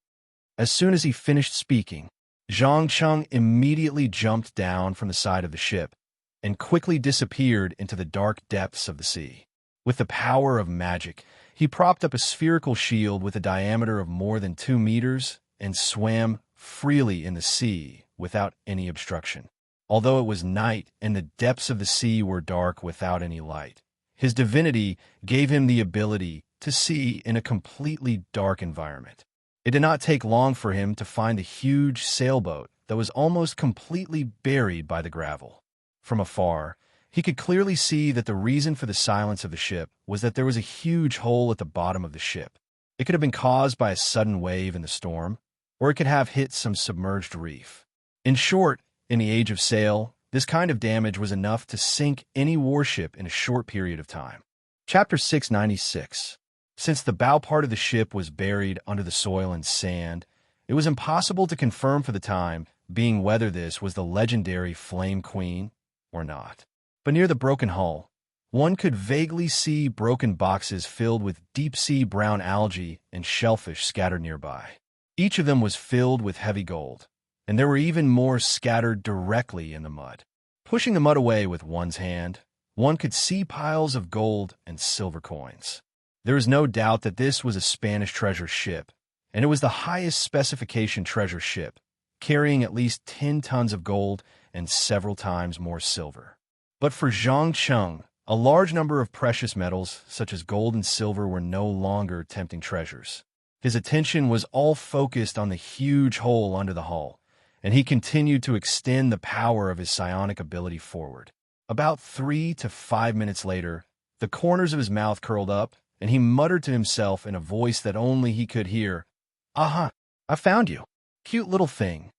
As soon as he finished speaking, Zhang Cheng immediately jumped down from the side of the ship and quickly disappeared into the dark depths of the sea. With the power of magic, he propped up a spherical shield with a diameter of more than 2 meters and swam freely in the sea without any obstruction. Although it was night and the depths of the sea were dark without any light, his divinity gave him the ability to see in a completely dark environment. It did not take long for him to find a huge sailboat that was almost completely buried by the gravel. From afar, he could clearly see that the reason for the silence of the ship was that there was a huge hole at the bottom of the ship. It could have been caused by a sudden wave in the storm, or it could have hit some submerged reef. In short, in the age of sail, this kind of damage was enough to sink any warship in a short period of time. Chapter 696. Since the bow part of the ship was buried under the soil and sand, it was impossible to confirm for the time being whether this was the legendary Flame Queen or not. But near the broken hull, one could vaguely see broken boxes filled with deep-sea brown algae and shellfish scattered nearby. Each of them was filled with heavy gold, and there were even more scattered directly in the mud. Pushing the mud away with one's hand, one could see piles of gold and silver coins. There is no doubt that this was a Spanish treasure ship, and it was the highest specification treasure ship, carrying at least 10 tons of gold and several times more silver. But for Zhang Cheng, a large number of precious metals, such as gold and silver, were no longer tempting treasures. His attention was all focused on the huge hole under the hull, and he continued to extend the power of his psionic ability forward. About 3 to 5 minutes later, the corners of his mouth curled up, and he muttered to himself in a voice that only he could hear, "Aha, I found you. Cute little thing."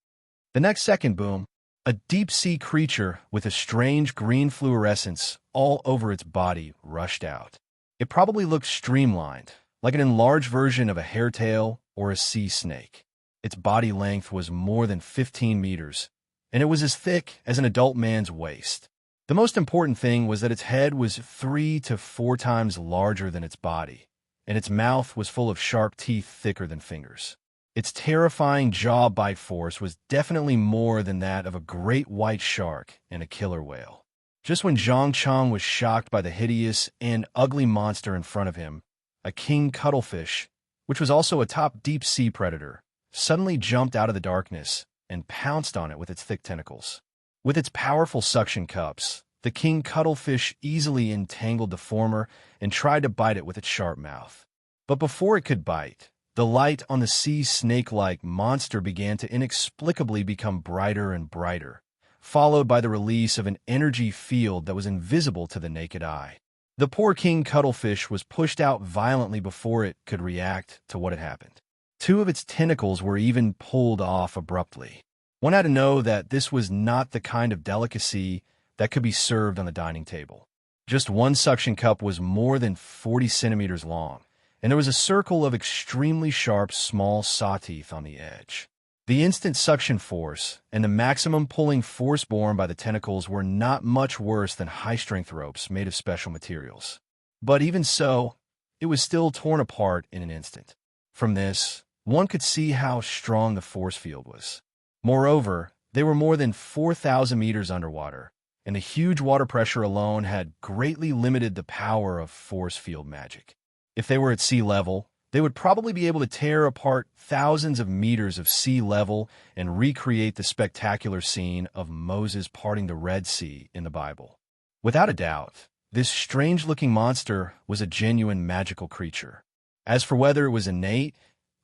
The next second, boom, a deep-sea creature with a strange green fluorescence all over its body rushed out. It probably looked streamlined, like an enlarged version of a hairtail or a sea snake. Its body length was more than 15 meters, and it was as thick as an adult man's waist. The most important thing was that its head was 3 to 4 times larger than its body, and its mouth was full of sharp teeth thicker than fingers. Its terrifying jaw bite force was definitely more than that of a great white shark and a killer whale. Just when Zhang Cheng was shocked by the hideous and ugly monster in front of him, a king cuttlefish, which was also a top deep-sea predator, suddenly jumped out of the darkness and pounced on it with its thick tentacles. With its powerful suction cups, the king cuttlefish easily entangled the former and tried to bite it with its sharp mouth. But before it could bite, the light on the sea snake-like monster began to inexplicably become brighter and brighter, followed by the release of an energy field that was invisible to the naked eye. The poor king cuttlefish was pushed out violently before it could react to what had happened. 2 of its tentacles were even pulled off abruptly. One had to know that this was not the kind of delicacy that could be served on the dining table. Just one suction cup was more than 40 centimeters long, and there was a circle of extremely sharp small saw teeth on the edge. The instant suction force and the maximum pulling force borne by the tentacles were not much worse than high-strength ropes made of special materials. But even so, it was still torn apart in an instant. From this, one could see how strong the force field was. Moreover, they were more than 4,000 meters underwater, and the huge water pressure alone had greatly limited the power of force field magic. If they were at sea level, they would probably be able to tear apart thousands of meters of sea level and recreate the spectacular scene of Moses parting the Red Sea in the Bible. Without a doubt, this strange-looking monster was a genuine magical creature. As for whether it was innate,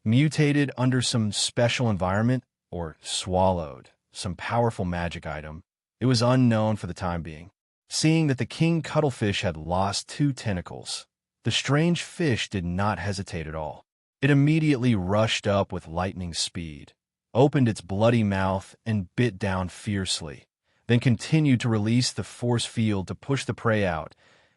mutated under some special environment, or swallowed some powerful magic item, it was unknown for the time being. Seeing that the king cuttlefish had lost 2 tentacles, the strange fish did not hesitate at all. It immediately rushed up with lightning speed, opened its bloody mouth, and bit down fiercely, then continued to release the force field to push the prey out,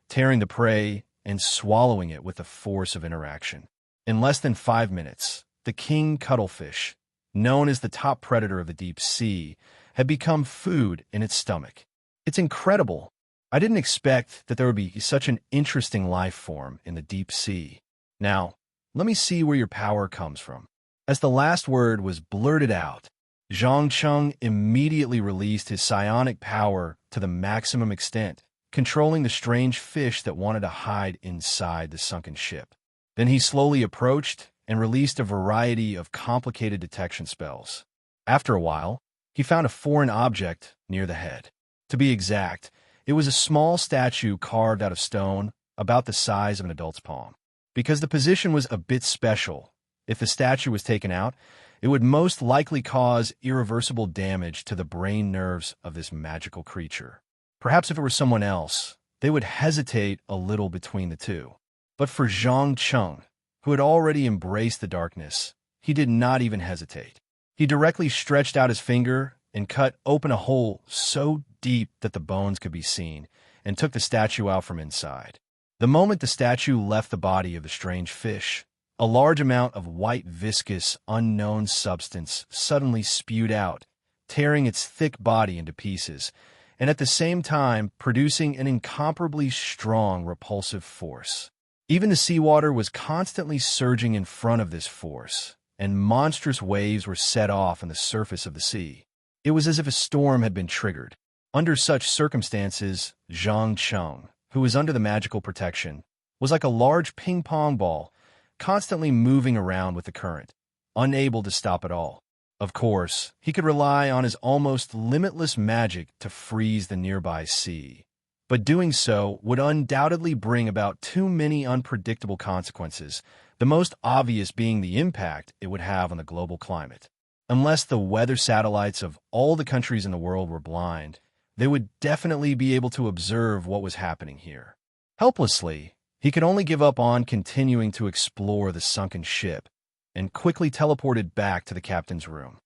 tearing the prey and swallowing it with the force of interaction. In less than 5 minutes, the king cuttlefish, known as the top predator of the deep sea, had become food in its stomach. It's incredible. I didn't expect that there would be such an interesting life form in the deep sea. Now, let me see where your power comes from. As the last word was blurted out, Zhang Cheng immediately released his psionic power to the maximum extent, controlling the strange fish that wanted to hide inside the sunken ship. Then he slowly approached and released a variety of complicated detection spells. After a while, he found a foreign object near the head. To be exact, it was a small statue carved out of stone, about the size of an adult's palm. Because the position was a bit special, if the statue was taken out, it would most likely cause irreversible damage to the brain nerves of this magical creature. Perhaps if it were someone else, they would hesitate a little between the two. But for Zhang Cheng, who had already embraced the darkness, he did not even hesitate. He directly stretched out his finger and cut open a hole so deep that the bones could be seen, and took the statue out from inside. The moment the statue left the body of the strange fish, a large amount of white, viscous, unknown substance suddenly spewed out, tearing its thick body into pieces, and at the same time producing an incomparably strong repulsive force. Even the seawater was constantly surging in front of this force, and monstrous waves were set off on the surface of the sea. It was as if a storm had been triggered. Under such circumstances, Zhang Cheng, who was under the magical protection, was like a large ping-pong ball, constantly moving around with the current, unable to stop at all. Of course, he could rely on his almost limitless magic to freeze the nearby sea, but doing so would undoubtedly bring about too many unpredictable consequences, the most obvious being the impact it would have on the global climate. Unless the weather satellites of all the countries in the world were blind, they would definitely be able to observe what was happening here. Helplessly, he could only give up on continuing to explore the sunken ship, and quickly teleported back to the captain's room.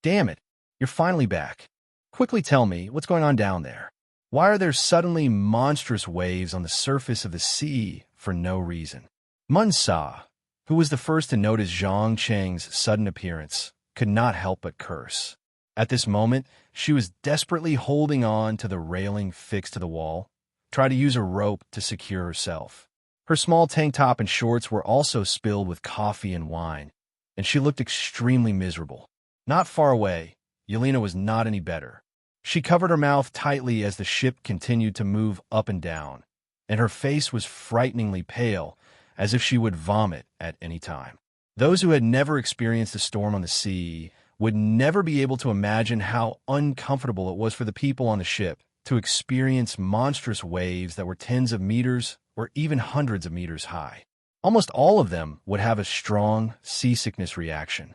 Damn it, you're finally back. Quickly tell me what's going on down there. Why are there suddenly monstrous waves on the surface of the sea for no reason? Munsa, who was the first to notice Zhang Cheng's sudden appearance, could not help but curse. At this moment, she was desperately holding on to the railing fixed to the wall, trying to use a rope to secure herself. Her small tank top and shorts were also spilled with coffee and wine, and she looked extremely miserable. Not far away, Yelena was not any better. She covered her mouth tightly as the ship continued to move up and down, and her face was frighteningly pale, as if she would vomit at any time. Those who had never experienced a storm on the sea would never be able to imagine how uncomfortable it was for the people on the ship to experience monstrous waves that were tens of meters or even hundreds of meters high. Almost all of them would have a strong seasickness reaction.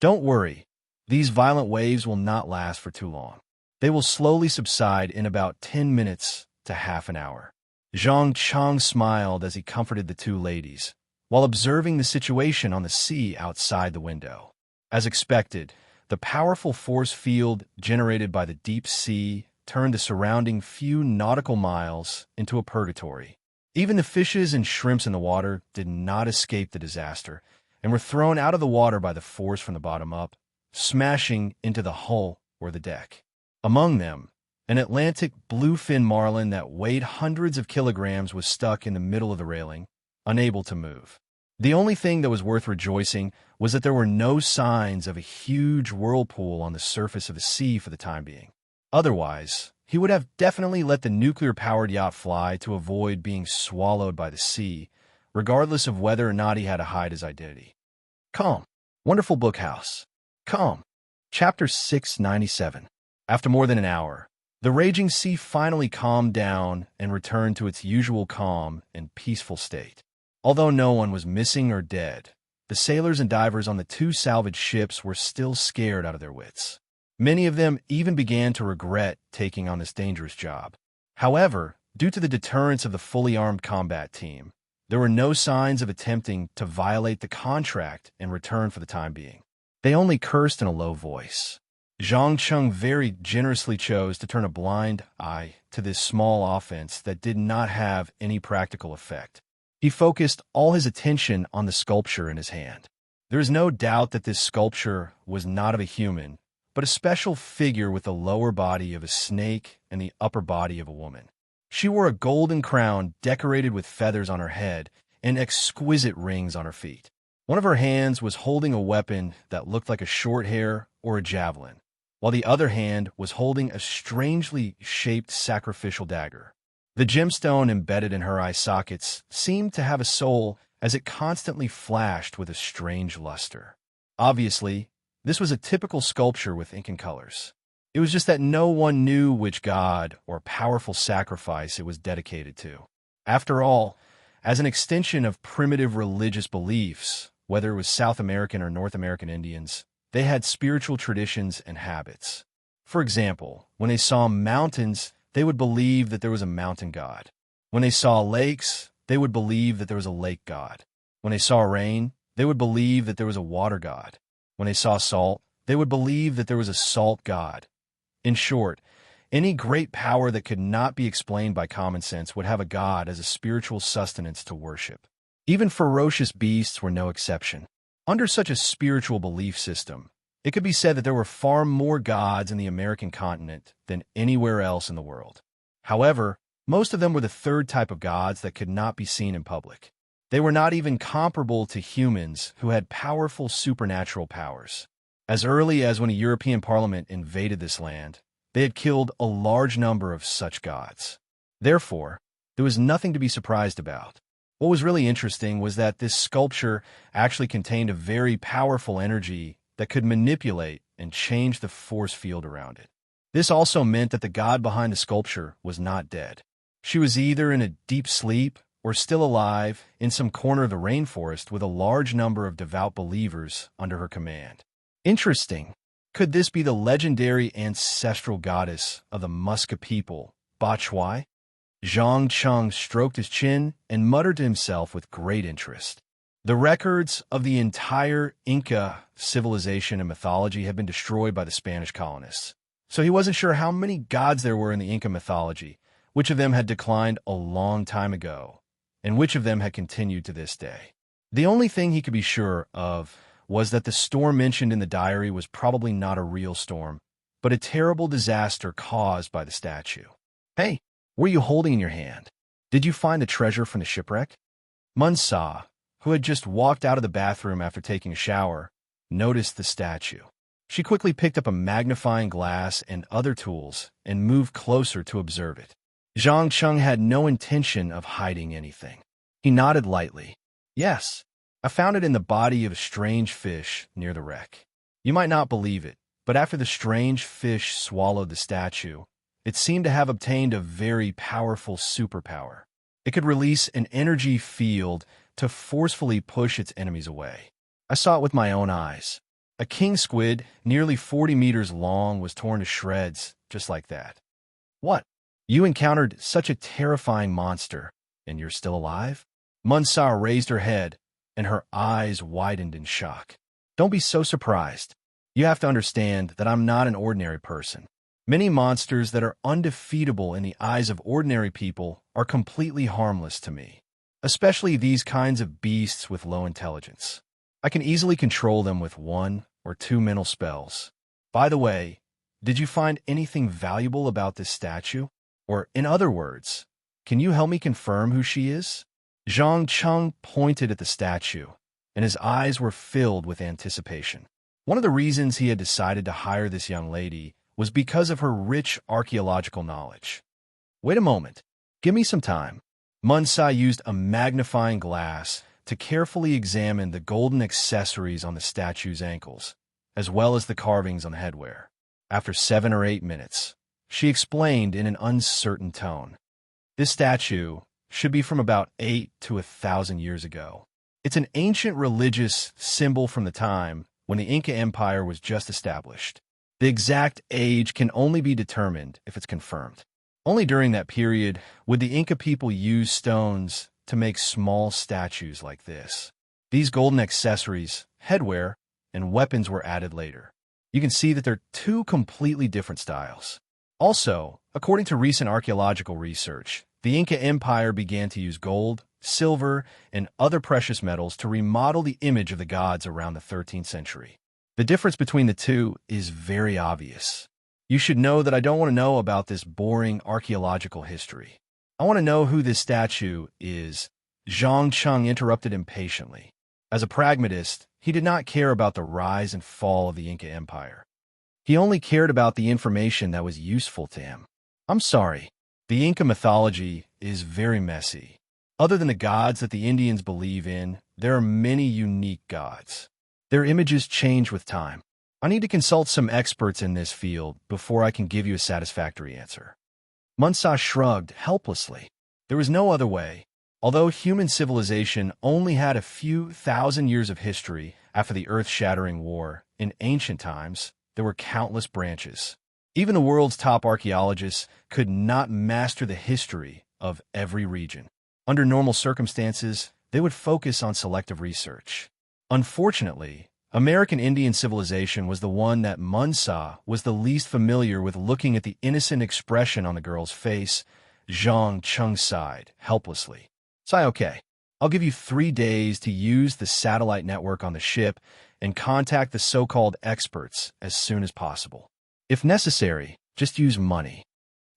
Don't worry, these violent waves will not last for too long. They will slowly subside in about 10 minutes to half an hour. Zhang Cheng smiled as he comforted the two ladies, while observing the situation on the sea outside the window. As expected, the powerful force field generated by the deep sea turned the surrounding few nautical miles into a purgatory. Even the fishes and shrimps in the water did not escape the disaster, and were thrown out of the water by the force from the bottom up, smashing into the hull or the deck. Among them, an Atlantic bluefin marlin that weighed hundreds of kilograms was stuck in the middle of the railing, unable to move. The only thing that was worth rejoicing was that there were no signs of a huge whirlpool on the surface of the sea for the time being. Otherwise, he would have definitely let the nuclear-powered yacht fly to avoid being swallowed by the sea, regardless of whether or not he had to hide his identity. Calm. Wonderful book house. Calm. Chapter 697. After more than an hour, the raging sea finally calmed down and returned to its usual calm and peaceful state. Although no one was missing or dead, the sailors and divers on the two salvaged ships were still scared out of their wits. Many of them even began to regret taking on this dangerous job. However, due to the deterrence of the fully armed combat team, there were no signs of attempting to violate the contract in return for the time being. They only cursed in a low voice. Zhang Cheng very generously chose to turn a blind eye to this small offense that did not have any practical effect. He focused all his attention on the sculpture in his hand. There is no doubt that this sculpture was not of a human, but a special figure with the lower body of a snake and the upper body of a woman. She wore a golden crown decorated with feathers on her head and exquisite rings on her feet. One of her hands was holding a weapon that looked like a short hair or a javelin, while the other hand was holding a strangely shaped sacrificial dagger. The gemstone embedded in her eye sockets seemed to have a soul as it constantly flashed with a strange luster. Obviously, this was a typical sculpture with Incan colors. It was just that no one knew which god or powerful sacrifice it was dedicated to. After all, as an extension of primitive religious beliefs, whether it was South American or North American Indians, they had spiritual traditions and habits. For example, when they saw mountains, they would believe that there was a mountain god. When they saw lakes, they would believe that there was a lake god. When they saw rain, they would believe that there was a water god. When they saw salt, they would believe that there was a salt god. In short, any great power that could not be explained by common sense would have a god as a spiritual sustenance to worship. Even ferocious beasts were no exception. Under such a spiritual belief system, it could be said that there were far more gods in the American continent than anywhere else in the world. However, most of them were the third type of gods that could not be seen in public. They were not even comparable to humans who had powerful supernatural powers. As early as when a European parliament invaded this land, they had killed a large number of such gods. Therefore, there was nothing to be surprised about. What was really interesting was that this sculpture actually contained a very powerful energy that could manipulate and change the force field around it. This also meant that the god behind the sculpture was not dead. She was either in a deep sleep or still alive in some corner of the rainforest with a large number of devout believers under her command. Interesting. Could this be the legendary ancestral goddess of the Muska people, Bachwai? Zhang Chung stroked his chin and muttered to himself with great interest. The records of the entire Inca civilization and mythology had been destroyed by the Spanish colonists, so he wasn't sure how many gods there were in the Inca mythology, which of them had declined a long time ago, and which of them had continued to this day. The only thing he could be sure of was that the storm mentioned in the diary was probably not a real storm, but a terrible disaster caused by the statue. Hey, what are you holding in your hand? Did you find the treasure from the shipwreck? Munsa, who had just walked out of the bathroom after taking a shower, noticed the statue. She quickly picked up a magnifying glass and other tools and moved closer to observe it. Zhang Chung had no intention of hiding anything. He nodded lightly. Yes, I found it in the body of a strange fish near the wreck. You might not believe it, but after the strange fish swallowed the statue, it seemed to have obtained a very powerful superpower. It could release an energy field to forcefully push its enemies away. I saw it with my own eyes. A king squid, nearly 40 meters long, was torn to shreds just like that. What? You encountered such a terrifying monster, and you're still alive? Munsar raised her head, and her eyes widened in shock. Don't be so surprised. You have to understand that I'm not an ordinary person. Many monsters that are undefeatable in the eyes of ordinary people are completely harmless to me, especially these kinds of beasts with low intelligence. I can easily control them with 1 or 2 mental spells. By the way, did you find anything valuable about this statue? Or, in other words, can you help me confirm who she is? Zhang Chung pointed at the statue, and his eyes were filled with anticipation. One of the reasons he had decided to hire this young lady was because of her rich archaeological knowledge. Wait a moment. Give me some time. Munsai used a magnifying glass to carefully examine the golden accessories on the statue's ankles, as well as the carvings on the headwear. After 7 or 8 minutes, she explained in an uncertain tone. This statue should be from about 8 to 1,000 years ago. It's an ancient religious symbol from the time when the Inca Empire was just established. The exact age can only be determined if it's confirmed. Only during that period would the Inca people use stones to make small statues like this. These golden accessories, headwear, and weapons were added later. You can see that they're 2 completely different styles. Also, according to recent archaeological research, the Inca Empire began to use gold, silver, and other precious metals to remodel the image of the gods around the 13th century. The difference between the two is very obvious. You should know that I don't want to know about this boring archaeological history. I want to know who this statue is. Zhang Chung interrupted impatiently. As a pragmatist, he did not care about the rise and fall of the Inca Empire. He only cared about the information that was useful to him. I'm sorry, the Inca mythology is very messy. Other than the gods that the Indians believe in, there are many unique gods. Their images change with time. I need to consult some experts in this field before I can give you a satisfactory answer. Munsa shrugged helplessly. There was no other way. Although human civilization only had a few thousand years of history after the earth-shattering war, in ancient times, there were countless branches. Even the world's top archaeologists could not master the history of every region. Under normal circumstances, they would focus on selective research. Unfortunately, American Indian civilization was the one that Munsa was the least familiar with. Looking at the innocent expression on the girl's face, Zhang Cheng sighed helplessly. Sigh, okay. I'll give you 3 days to use the satellite network on the ship and contact the so-called experts as soon as possible. If necessary, just use money.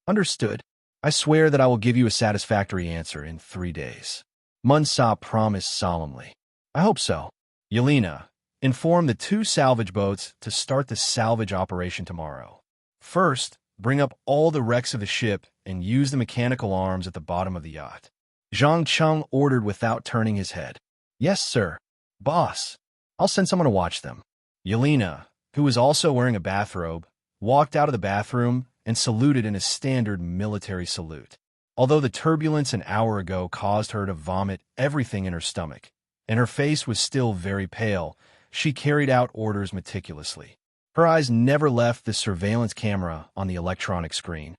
Understood. I swear that I will give you a satisfactory answer in 3 days. Munsa promised solemnly. I hope so. Yelena, inform the 2 salvage boats to start the salvage operation tomorrow. First, bring up all the wrecks of the ship and use the mechanical arms at the bottom of the yacht. Zhang Cheng ordered without turning his head. Yes, sir. Boss. I'll send someone to watch them. Yelena, who was also wearing a bathrobe, walked out of the bathroom and saluted in a standard military salute. Although the turbulence an hour ago caused her to vomit everything in her stomach, and her face was still very pale, she carried out orders meticulously. Her eyes never left the surveillance camera on the electronic screen.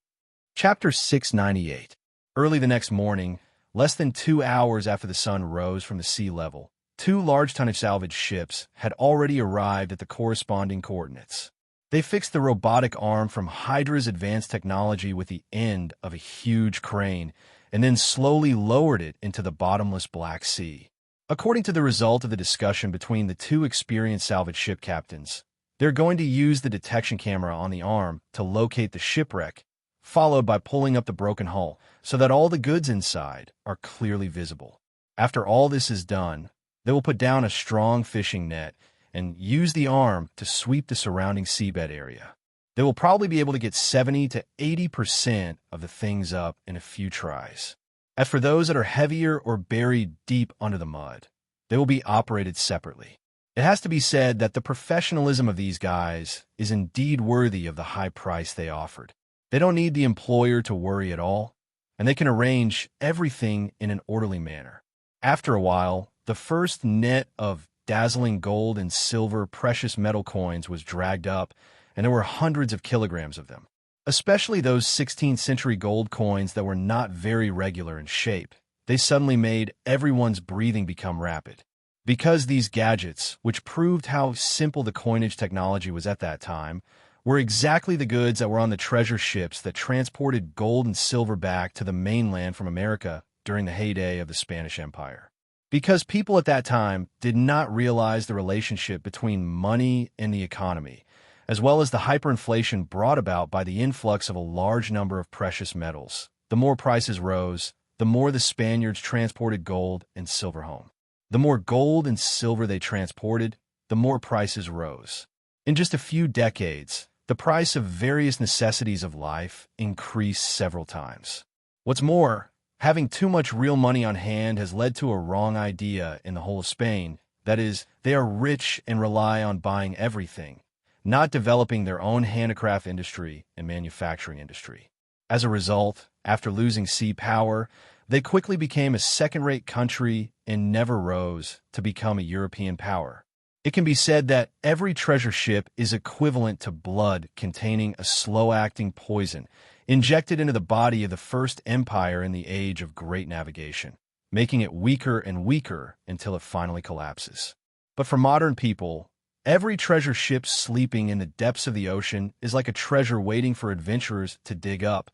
Chapter 698. Early the next morning, less than 2 hours after the sun rose from the sea level, 2 large tonnage salvage ships had already arrived at the corresponding coordinates. They fixed the robotic arm from Hydra's advanced technology with the end of a huge crane and then slowly lowered it into the bottomless Black Sea. According to the result of the discussion between the 2 experienced salvage ship captains, they're going to use the detection camera on the arm to locate the shipwreck, followed by pulling up the broken hull so that all the goods inside are clearly visible. After all this is done, they will put down a strong fishing net and use the arm to sweep the surrounding seabed area. They will probably be able to get 70 to 80% of the things up in a few tries. As for those that are heavier or buried deep under the mud, they will be operated separately. It has to be said that the professionalism of these guys is indeed worthy of the high price they offered. They don't need the employer to worry at all, and they can arrange everything in an orderly manner. After a while, the first net of dazzling gold and silver precious metal coins was dragged up, and there were hundreds of kilograms of them, especially those 16th century gold coins that were not very regular in shape. They suddenly made everyone's breathing become rapid. Because these gadgets, which proved how simple the coinage technology was at that time, were exactly the goods that were on the treasure ships that transported gold and silver back to the mainland from America during the heyday of the Spanish Empire. Because people at that time did not realize the relationship between money and the economy, as well as the hyperinflation brought about by the influx of a large number of precious metals. The more prices rose, the more the Spaniards transported gold and silver home. The more gold and silver they transported, the more prices rose. In just a few decades, the price of various necessities of life increased several times. What's more, having too much real money on hand has led to a wrong idea in the whole of Spain. That is, they are rich and rely on buying everything, not developing their own handicraft industry and manufacturing industry. As a result, after losing sea power, they quickly became a second-rate country and never rose to become a European power. It can be said that every treasure ship is equivalent to blood containing a slow-acting poison injected into the body of the first empire in the age of great navigation, making it weaker and weaker until it finally collapses. But for modern people, every treasure ship sleeping in the depths of the ocean is like a treasure waiting for adventurers to dig up,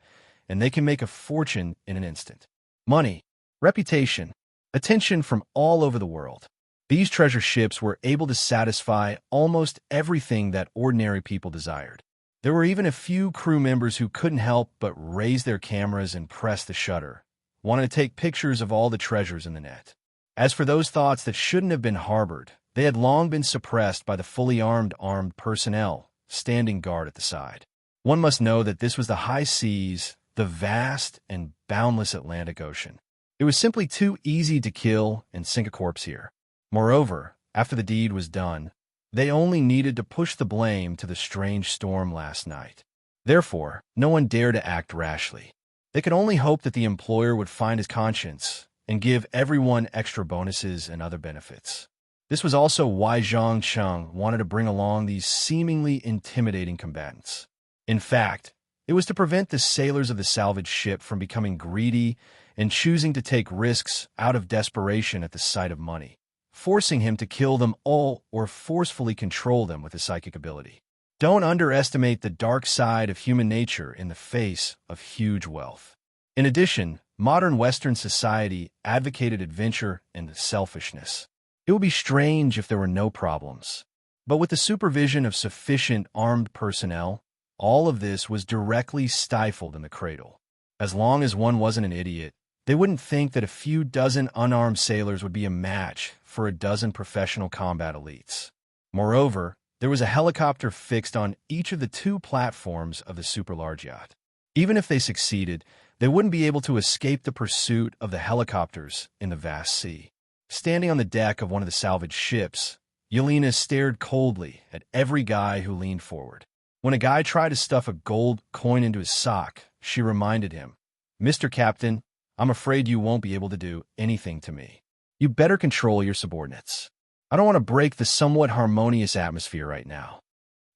and they can make a fortune in an instant. Money, reputation, attention from all over the world. These treasure ships were able to satisfy almost everything that ordinary people desired. There were even a few crew members who couldn't help but raise their cameras and press the shutter, wanting to take pictures of all the treasures in the net. As for those thoughts that shouldn't have been harbored, they had long been suppressed by the fully armed personnel standing guard at the side. One must know that this was the high seas, the vast and boundless Atlantic Ocean. It was simply too easy to kill and sink a corpse here. Moreover, after the deed was done, they only needed to push the blame to the strange storm last night. Therefore, no one dared to act rashly. They could only hope that the employer would find his conscience and give everyone extra bonuses and other benefits. This was also why Zhang Cheng wanted to bring along these seemingly intimidating combatants. In fact, it was to prevent the sailors of the salvage ship from becoming greedy and choosing to take risks out of desperation at the sight of money, forcing him to kill them all or forcefully control them with his psychic ability. Don't underestimate the dark side of human nature in the face of huge wealth. In addition, modern Western society advocated adventure and selfishness. It would be strange if there were no problems. But with the supervision of sufficient armed personnel, all of this was directly stifled in the cradle. As long as one wasn't an idiot, they wouldn't think that a few dozen unarmed sailors would be a match for a dozen professional combat elites. Moreover, there was a helicopter fixed on each of the 2 platforms of the super-large yacht. Even if they succeeded, they wouldn't be able to escape the pursuit of the helicopters in the vast sea. Standing on the deck of one of the salvage ships, Yelena stared coldly at every guy who leaned forward. When a guy tried to stuff a gold coin into his sock, she reminded him, "Mr. Captain, I'm afraid you won't be able to do anything to me. You better control your subordinates. I don't want to break the somewhat harmonious atmosphere right now.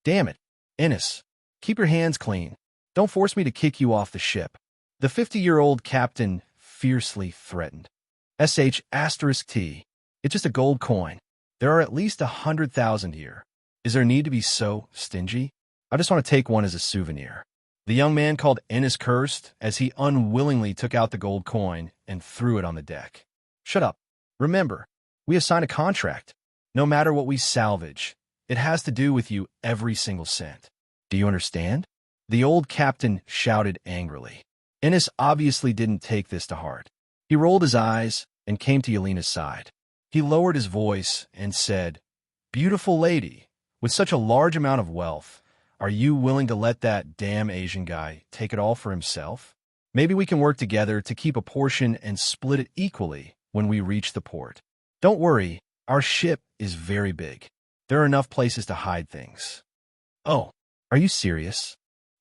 Damn it, Ennis, keep your hands clean. Don't force me to kick you off the ship." The 50-year-old captain fiercely threatened. "SH*T. It's just a gold coin. There are at least 100,000 here. Is there need to be so stingy? I just want to take one as a souvenir." The young man called Ennis cursed as he unwillingly took out the gold coin and threw it on the deck. "Shut up. Remember, we have signed a contract. No matter what we salvage, it has to do with you every single cent. Do you understand?" The old captain shouted angrily. Ennis obviously didn't take this to heart. He rolled his eyes and came to Yelena's side. He lowered his voice and said, "Beautiful lady, with such a large amount of wealth, are you willing to let that damn Asian guy take it all for himself? Maybe we can work together to keep a portion and split it equally when we reach the port. Don't worry, our ship is very big. There are enough places to hide things." "Oh, are you serious?"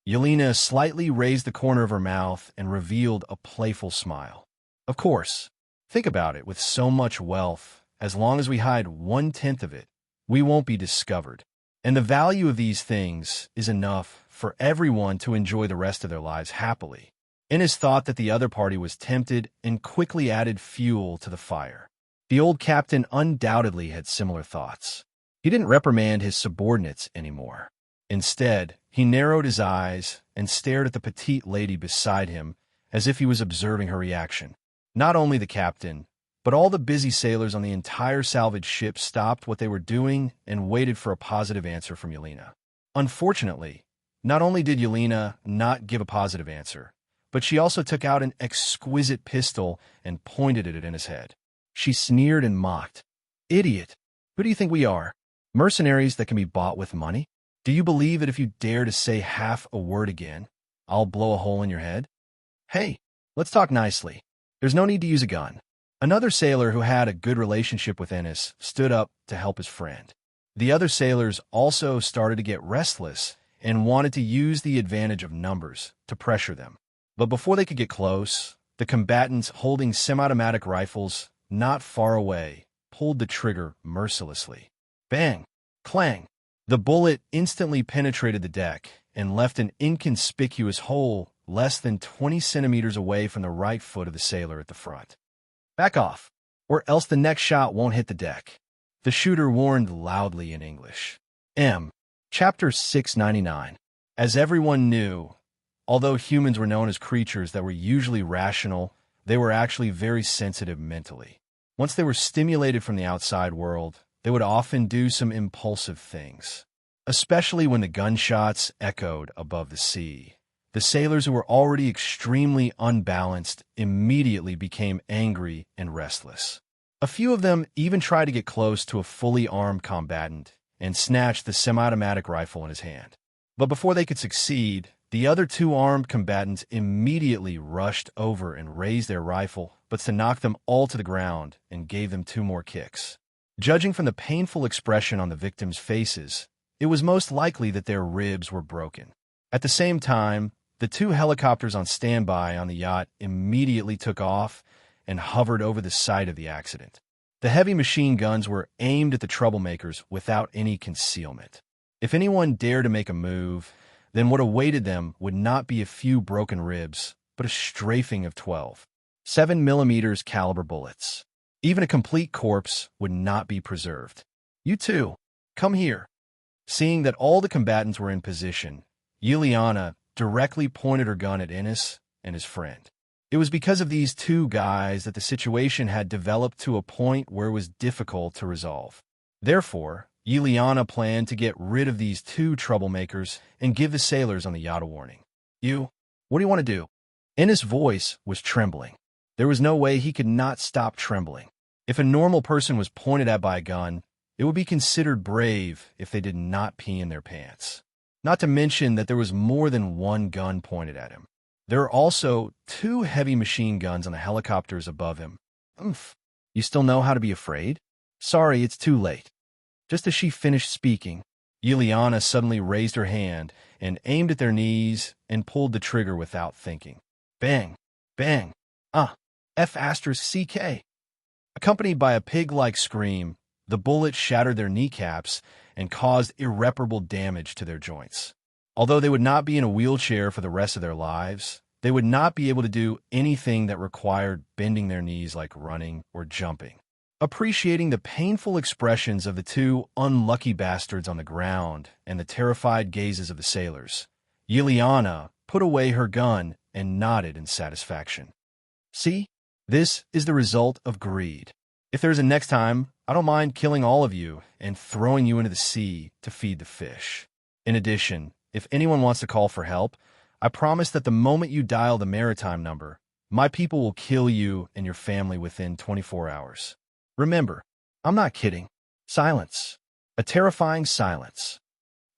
Yelena slightly raised the corner of her mouth and revealed a playful smile. "Of course. Think about it, with so much wealth, as long as we hide 1/10 of it, we won't be discovered. And the value of these things is enough for everyone to enjoy the rest of their lives happily." Ennis thought that the other party was tempted and quickly added fuel to the fire. The old captain undoubtedly had similar thoughts. He didn't reprimand his subordinates anymore. Instead, he narrowed his eyes and stared at the petite lady beside him as if he was observing her reaction. Not only the captain, but all the busy sailors on the entire salvage ship stopped what they were doing and waited for a positive answer from Yelena. Unfortunately, not only did Yelena not give a positive answer, but she also took out an exquisite pistol and pointed it at his head. She sneered and mocked. "Idiot! Who do you think we are? Mercenaries that can be bought with money? Do you believe that if you dare to say half a word again, I'll blow a hole in your head? Hey, let's talk nicely. There's no need to use a gun." Another sailor who had a good relationship with Ennis stood up to help his friend. The other sailors also started to get restless and wanted to use the advantage of numbers to pressure them. But before they could get close, the combatants holding semi-automatic rifles not far away pulled the trigger mercilessly. Bang! Clang! The bullet instantly penetrated the deck and left an inconspicuous hole less than 20 centimeters away from the right foot of the sailor at the front. "Back off, or else the next shot won't hit the deck," the shooter warned loudly in English. Chapter 699. As everyone knew, although humans were known as creatures that were usually rational, they were actually very sensitive mentally. Once they were stimulated from the outside world, they would often do some impulsive things. Especially when the gunshots echoed above the sea. The sailors who were already extremely unbalanced immediately became angry and restless. A few of them even tried to get close to a fully armed combatant and snatch the semi-automatic rifle in his hand. But before they could succeed, the other two armed combatants immediately rushed over and raised their rifle, but to knock them all to the ground and gave them two more kicks. Judging from the painful expression on the victims' faces, it was most likely that their ribs were broken. At the same time, the two helicopters on standby on the yacht immediately took off and hovered over the site of the accident. The heavy machine guns were aimed at the troublemakers without any concealment. If anyone dared to make a move, then what awaited them would not be a few broken ribs, but a strafing of 12 7mm caliber bullets. Even a complete corpse would not be preserved. "You two, come here." Seeing that all the combatants were in position, Yuliana directly pointed her gun at Ennis and his friend. It was because of these two guys that the situation had developed to a point where it was difficult to resolve. Therefore, Yuliana planned to get rid of these two troublemakers and give the sailors on the yacht a warning. What do you want to do?" Ennis' voice was trembling. There was no way he could not stop trembling. If a normal person was pointed at by a gun, it would be considered brave if they did not pee in their pants. Not to mention that there was more than one gun pointed at him. There are also two heavy machine guns on the helicopters above him. You still know how to be afraid? Sorry, it's too late." Just as she finished speaking, Yuliana suddenly raised her hand and aimed at their knees and pulled the trigger without thinking. Bang! Bang! F***CK. Accompanied by a pig-like scream, the bullet shattered their kneecaps and caused irreparable damage to their joints. Although they would not be in a wheelchair for the rest of their lives, they would not be able to do anything that required bending their knees like running or jumping. Appreciating the painful expressions of the two unlucky bastards on the ground and the terrified gazes of the sailors, Yuliana put away her gun and nodded in satisfaction. "See? This is the result of greed. If there's a next time, I don't mind killing all of you and throwing you into the sea to feed the fish. In addition, if anyone wants to call for help, I promise that the moment you dial the maritime number, my people will kill you and your family within 24 hours. Remember, I'm not kidding." Silence. A terrifying silence.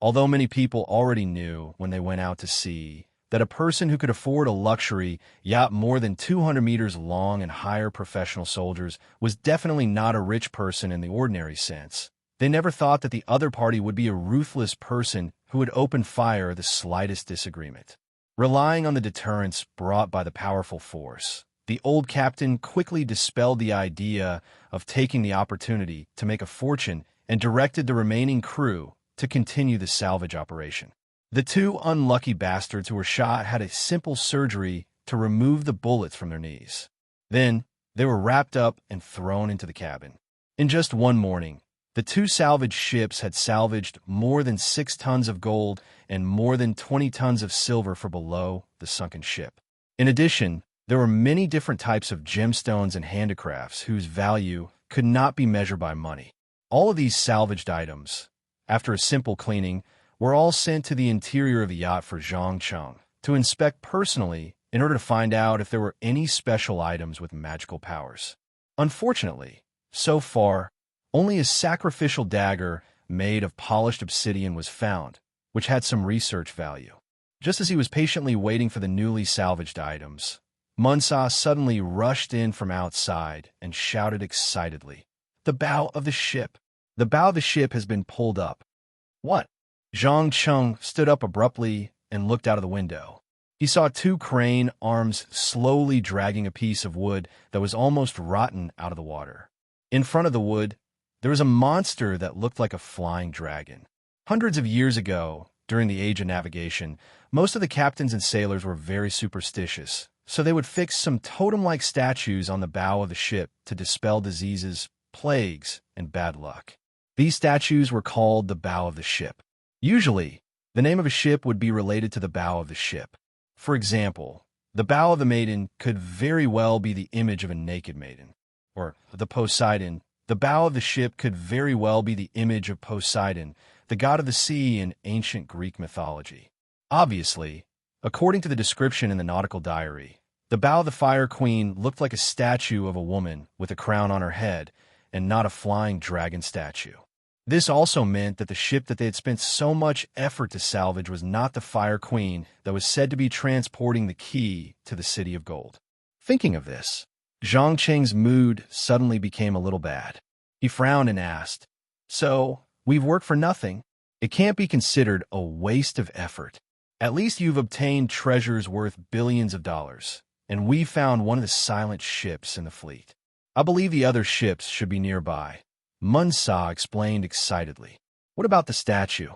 Although many people already knew when they went out to sea that a person who could afford a luxury yacht more than 200 meters long and hire professional soldiers was definitely not a rich person in the ordinary sense, they never thought that the other party would be a ruthless person who would open fire at the slightest disagreement. Relying on the deterrence brought by the powerful force, the old captain quickly dispelled the idea of taking the opportunity to make a fortune and directed the remaining crew to continue the salvage operation. The two unlucky bastards who were shot had a simple surgery to remove the bullets from their knees. Then, they were wrapped up and thrown into the cabin. In just one morning, the two salvage ships had salvaged more than 6 tons of gold and more than 20 tons of silver for below the sunken ship. In addition, there were many different types of gemstones and handicrafts whose value could not be measured by money. All of these salvaged items, after a simple cleaning, were all sent to the interior of the yacht for Zhang Cheng to inspect personally in order to find out if there were any special items with magical powers. Unfortunately, so far, only a sacrificial dagger made of polished obsidian was found, which had some research value. Just as he was patiently waiting for the newly salvaged items, Munsa suddenly rushed in from outside and shouted excitedly, "The bow of the ship! The bow of the ship has been pulled up." "What?" Zhang Cheng stood up abruptly and looked out of the window. He saw 2 crane arms slowly dragging a piece of wood that was almost rotten out of the water. In front of the wood, there was a monster that looked like a flying dragon. Hundreds of years ago, during the age of navigation, most of the captains and sailors were very superstitious, so they would fix some totem-like statues on the bow of the ship to dispel diseases, plagues, and bad luck. These statues were called the bow of the ship. Usually, the name of a ship would be related to the bow of the ship. For example, the bow of the maiden could very well be the image of a naked maiden. Or the Poseidon. The bow of the ship could very well be the image of Poseidon, the god of the sea in ancient Greek mythology. Obviously, according to the description in the nautical diary, The bow of the Fire Queen looked like a statue of a woman with a crown on her head, and not a flying dragon statue. This also meant that the ship that they had spent so much effort to salvage was not the Fire Queen that was said to be transporting the key to the City of Gold. Thinking of this, Zhang Qing's mood suddenly became a little bad. He frowned and asked, "So, we've worked for nothing? It can't be considered a waste of effort. At least you've obtained treasures worth billions of dollars, and we found one of the silent ships in the fleet. I believe the other ships should be nearby." Munsa explained excitedly. "What about the statue?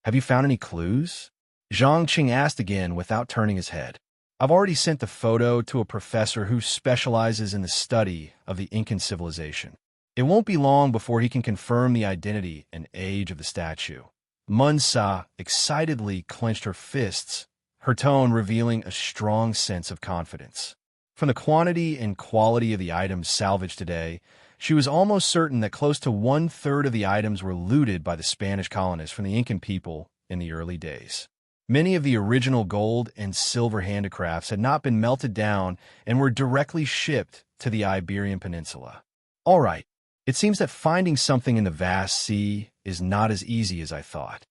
Have you found any clues?" Zhang Qing asked again without turning his head. "I've already sent the photo to a professor who specializes in the study of the Incan civilization. It won't be long before he can confirm the identity and age of the statue." Munsa excitedly clenched her fists, her tone revealing a strong sense of confidence. From the quantity and quality of the items salvaged today, she was almost certain that close to 1/3 of the items were looted by the Spanish colonists from the Incan people in the early days. Many of the original gold and silver handicrafts had not been melted down and were directly shipped to the Iberian Peninsula. All right, it seems that finding something in the vast sea is not as easy as I thought.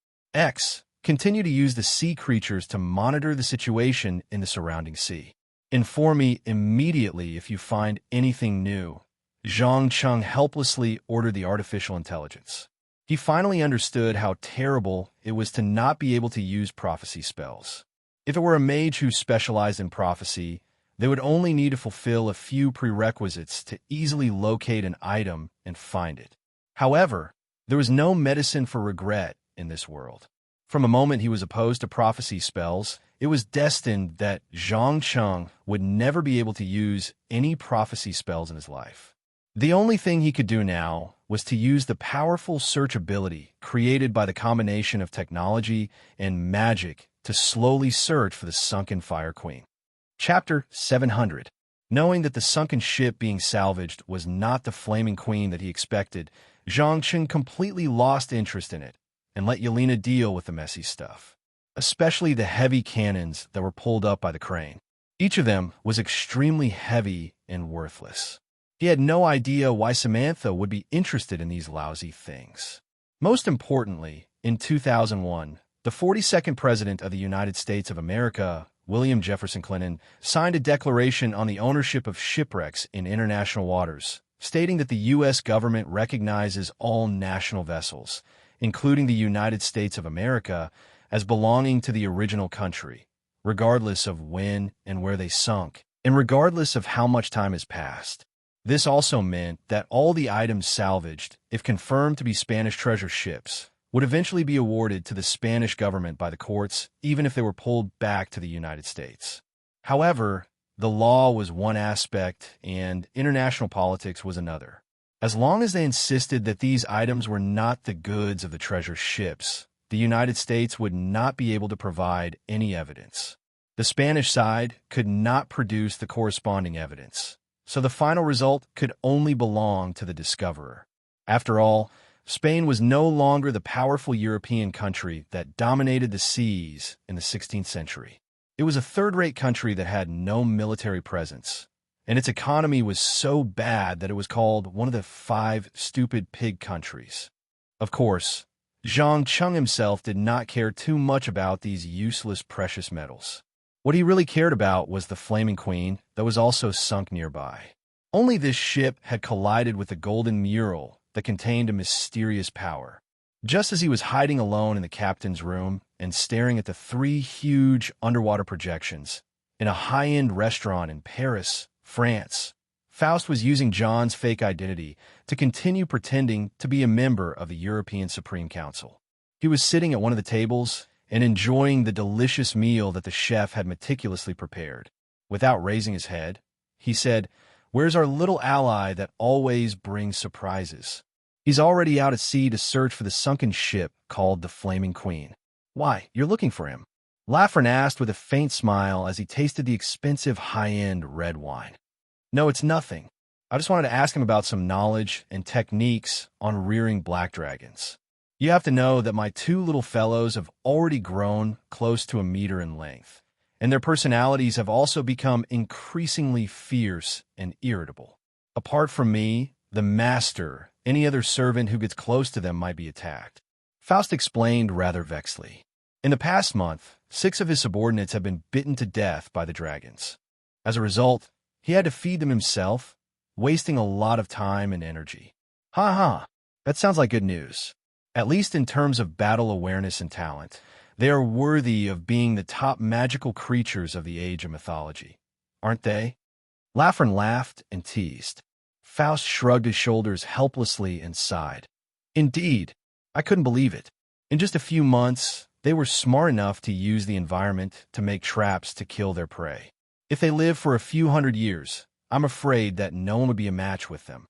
Continue to use the sea creatures to monitor the situation in the surrounding sea. Inform me immediately if you find anything new. Zhang Qing helplessly ordered the artificial intelligence. He finally understood how terrible it was to not be able to use prophecy spells. If it were a mage who specialized in prophecy, they would only need to fulfill a few prerequisites to easily locate an item and find it. However, there was no medicine for regret in this world. From a moment he was opposed to prophecy spells, it was destined that Zhang Qing would never be able to use any prophecy spells in his life. The only thing he could do now was to use the powerful search ability created by the combination of technology and magic to slowly search for the sunken Fire Queen. Chapter 700. Knowing that the sunken ship being salvaged was not the Flaming Queen that he expected, Zhang Qing completely lost interest in it and let Yelena deal with the messy stuff, especially the heavy cannons that were pulled up by the crane. Each of them was extremely heavy and worthless. He had no idea why Samantha would be interested in these lousy things. Most importantly, in 2001, the 42nd President of the United States of America, William Jefferson Clinton, signed a declaration on the ownership of shipwrecks in international waters, stating that the U.S. government recognizes all national vessels, including the United States of America, as belonging to the original country, regardless of when and where they sunk, and regardless of how much time has passed. This also meant that all the items salvaged, if confirmed to be Spanish treasure ships, would eventually be awarded to the Spanish government by the courts, even if they were pulled back to the United States. However, the law was one aspect and international politics was another. As long as they insisted that these items were not the goods of the treasure ships, the United States would not be able to provide any evidence. The Spanish side could not produce the corresponding evidence, so the final result could only belong to the discoverer. After all, Spain was no longer the powerful European country that dominated the seas in the 16th century. It was a third-rate country that had no military presence, and its economy was so bad that it was called one of the 5 stupid pig countries. Of course, Zhang Qing himself did not care too much about these useless precious metals. What he really cared about was the Flaming Queen that was also sunk nearby. Only this ship had collided with a golden mural that contained a mysterious power. Just as he was hiding alone in the captain's room and staring at the 3 huge underwater projections in a high-end restaurant in Paris, France, Faust was using John's fake identity to continue pretending to be a member of the European Supreme Council. He was sitting at one of the tables and enjoying the delicious meal that the chef had meticulously prepared. Without raising his head, he said, "Where's our little ally that always brings surprises? He's already out at sea to search for the sunken ship called the Flaming Queen." "Why, you're looking for him?" Lafren asked with a faint smile as he tasted the expensive high-end red wine. "No, it's nothing. I just wanted to ask him about some knowledge and techniques on rearing black dragons. You have to know that my 2 little fellows have already grown close to 1 meter in length, and their personalities have also become increasingly fierce and irritable. Apart from me, the master, any other servant who gets close to them might be attacked. Faust explained rather vexedly. In the past month, 6 of his subordinates have been bitten to death by the dragons. As a result, he had to feed them himself, wasting a lot of time and energy. Ha ha, that sounds like good news. At least in terms of battle awareness and talent, they are worthy of being the top magical creatures of the age of mythology. Aren't they? Lafren laughed and teased. Faust shrugged his shoulders helplessly and sighed. Indeed, I couldn't believe it. In just a few months, they were smart enough to use the environment to make traps to kill their prey. If they lived for a few hundred years, I'm afraid that no one would be a match with them.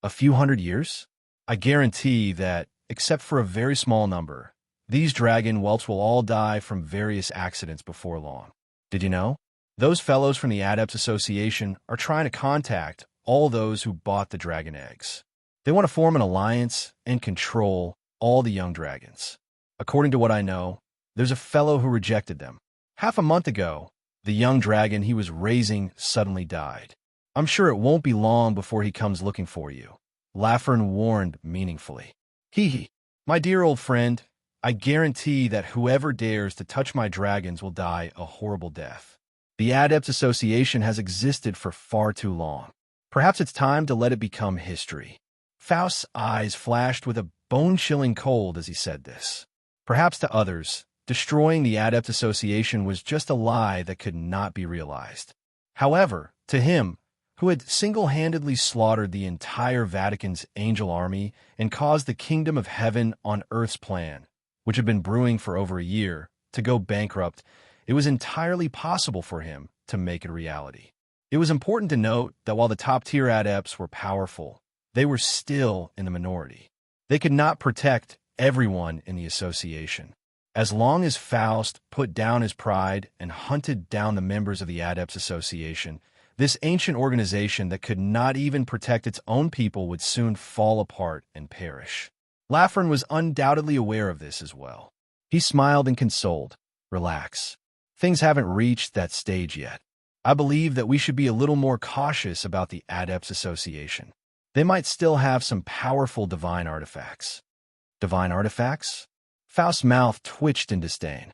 A few hundred years? I guarantee that, except for a very small number, these dragon whelps will all die from various accidents before long. Did you know? Those fellows from the Adepts Association are trying to contact all those who bought the dragon eggs. They want to form an alliance and control all the young dragons. According to what I know, there's a fellow who rejected them. Half a month ago, the young dragon he was raising suddenly died. I'm sure it won't be long before he comes looking for you. Lafren warned meaningfully. Hee, my dear old friend, I guarantee that whoever dares to touch my dragons will die a horrible death. The Adepts Association has existed for far too long. Perhaps it's time to let it become history. Faust's eyes flashed with a bone-chilling cold as he said this. Perhaps to others, destroying the Adept Association was just a lie that could not be realized. However, to him, who had single-handedly slaughtered the entire Vatican's angel army and caused the kingdom of heaven on earth's plan, which had been brewing for over a year, to go bankrupt, it was entirely possible for him to make it a reality. It was important to note that while the top-tier adepts were powerful, they were still in the minority. They could not protect everyone in the association. As long as Faust put down his pride and hunted down the members of the Adepts Association, this ancient organization that could not even protect its own people would soon fall apart and perish. Lafren was undoubtedly aware of this as well. He smiled and consoled. Relax. Things haven't reached that stage yet. I believe that we should be a little more cautious about the Adepts Association. They might still have some powerful divine artifacts. Divine artifacts? Faust's mouth twitched in disdain.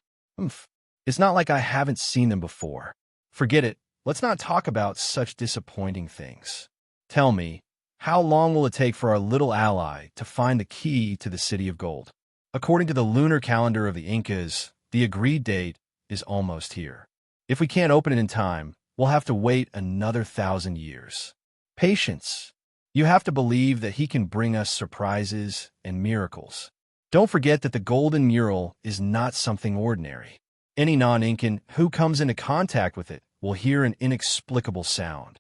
It's not like I haven't seen them before. Forget it. Let's not talk about such disappointing things. Tell me, how long will it take for our little ally to find the key to the City of Gold? According to the lunar calendar of the Incas, the agreed date is almost here. If we can't open it in time, we'll have to wait another 1,000 years. Patience. You have to believe that he can bring us surprises and miracles. Don't forget that the golden mural is not something ordinary. Any non-Incan who comes into contact with it will hear an inexplicable sound.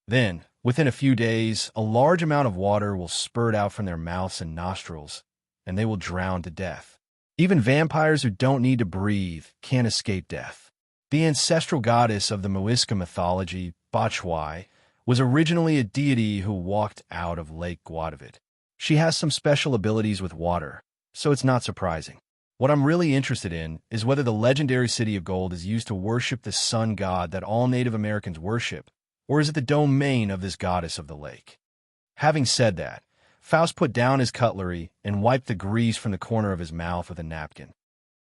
Then, within a few days, a large amount of water will spurt out from their mouths and nostrils, and they will drown to death. Even vampires who don't need to breathe can't escape death. The ancestral goddess of the Muisca mythology, Bachwai, was originally a deity who walked out of Lake Guadavid. She has some special abilities with water, so it's not surprising. What I'm really interested in is whether the legendary City of Gold is used to worship the sun god that all Native Americans worship, or is it the domain of this goddess of the lake? Having said that, Faust put down his cutlery and wiped the grease from the corner of his mouth with a napkin.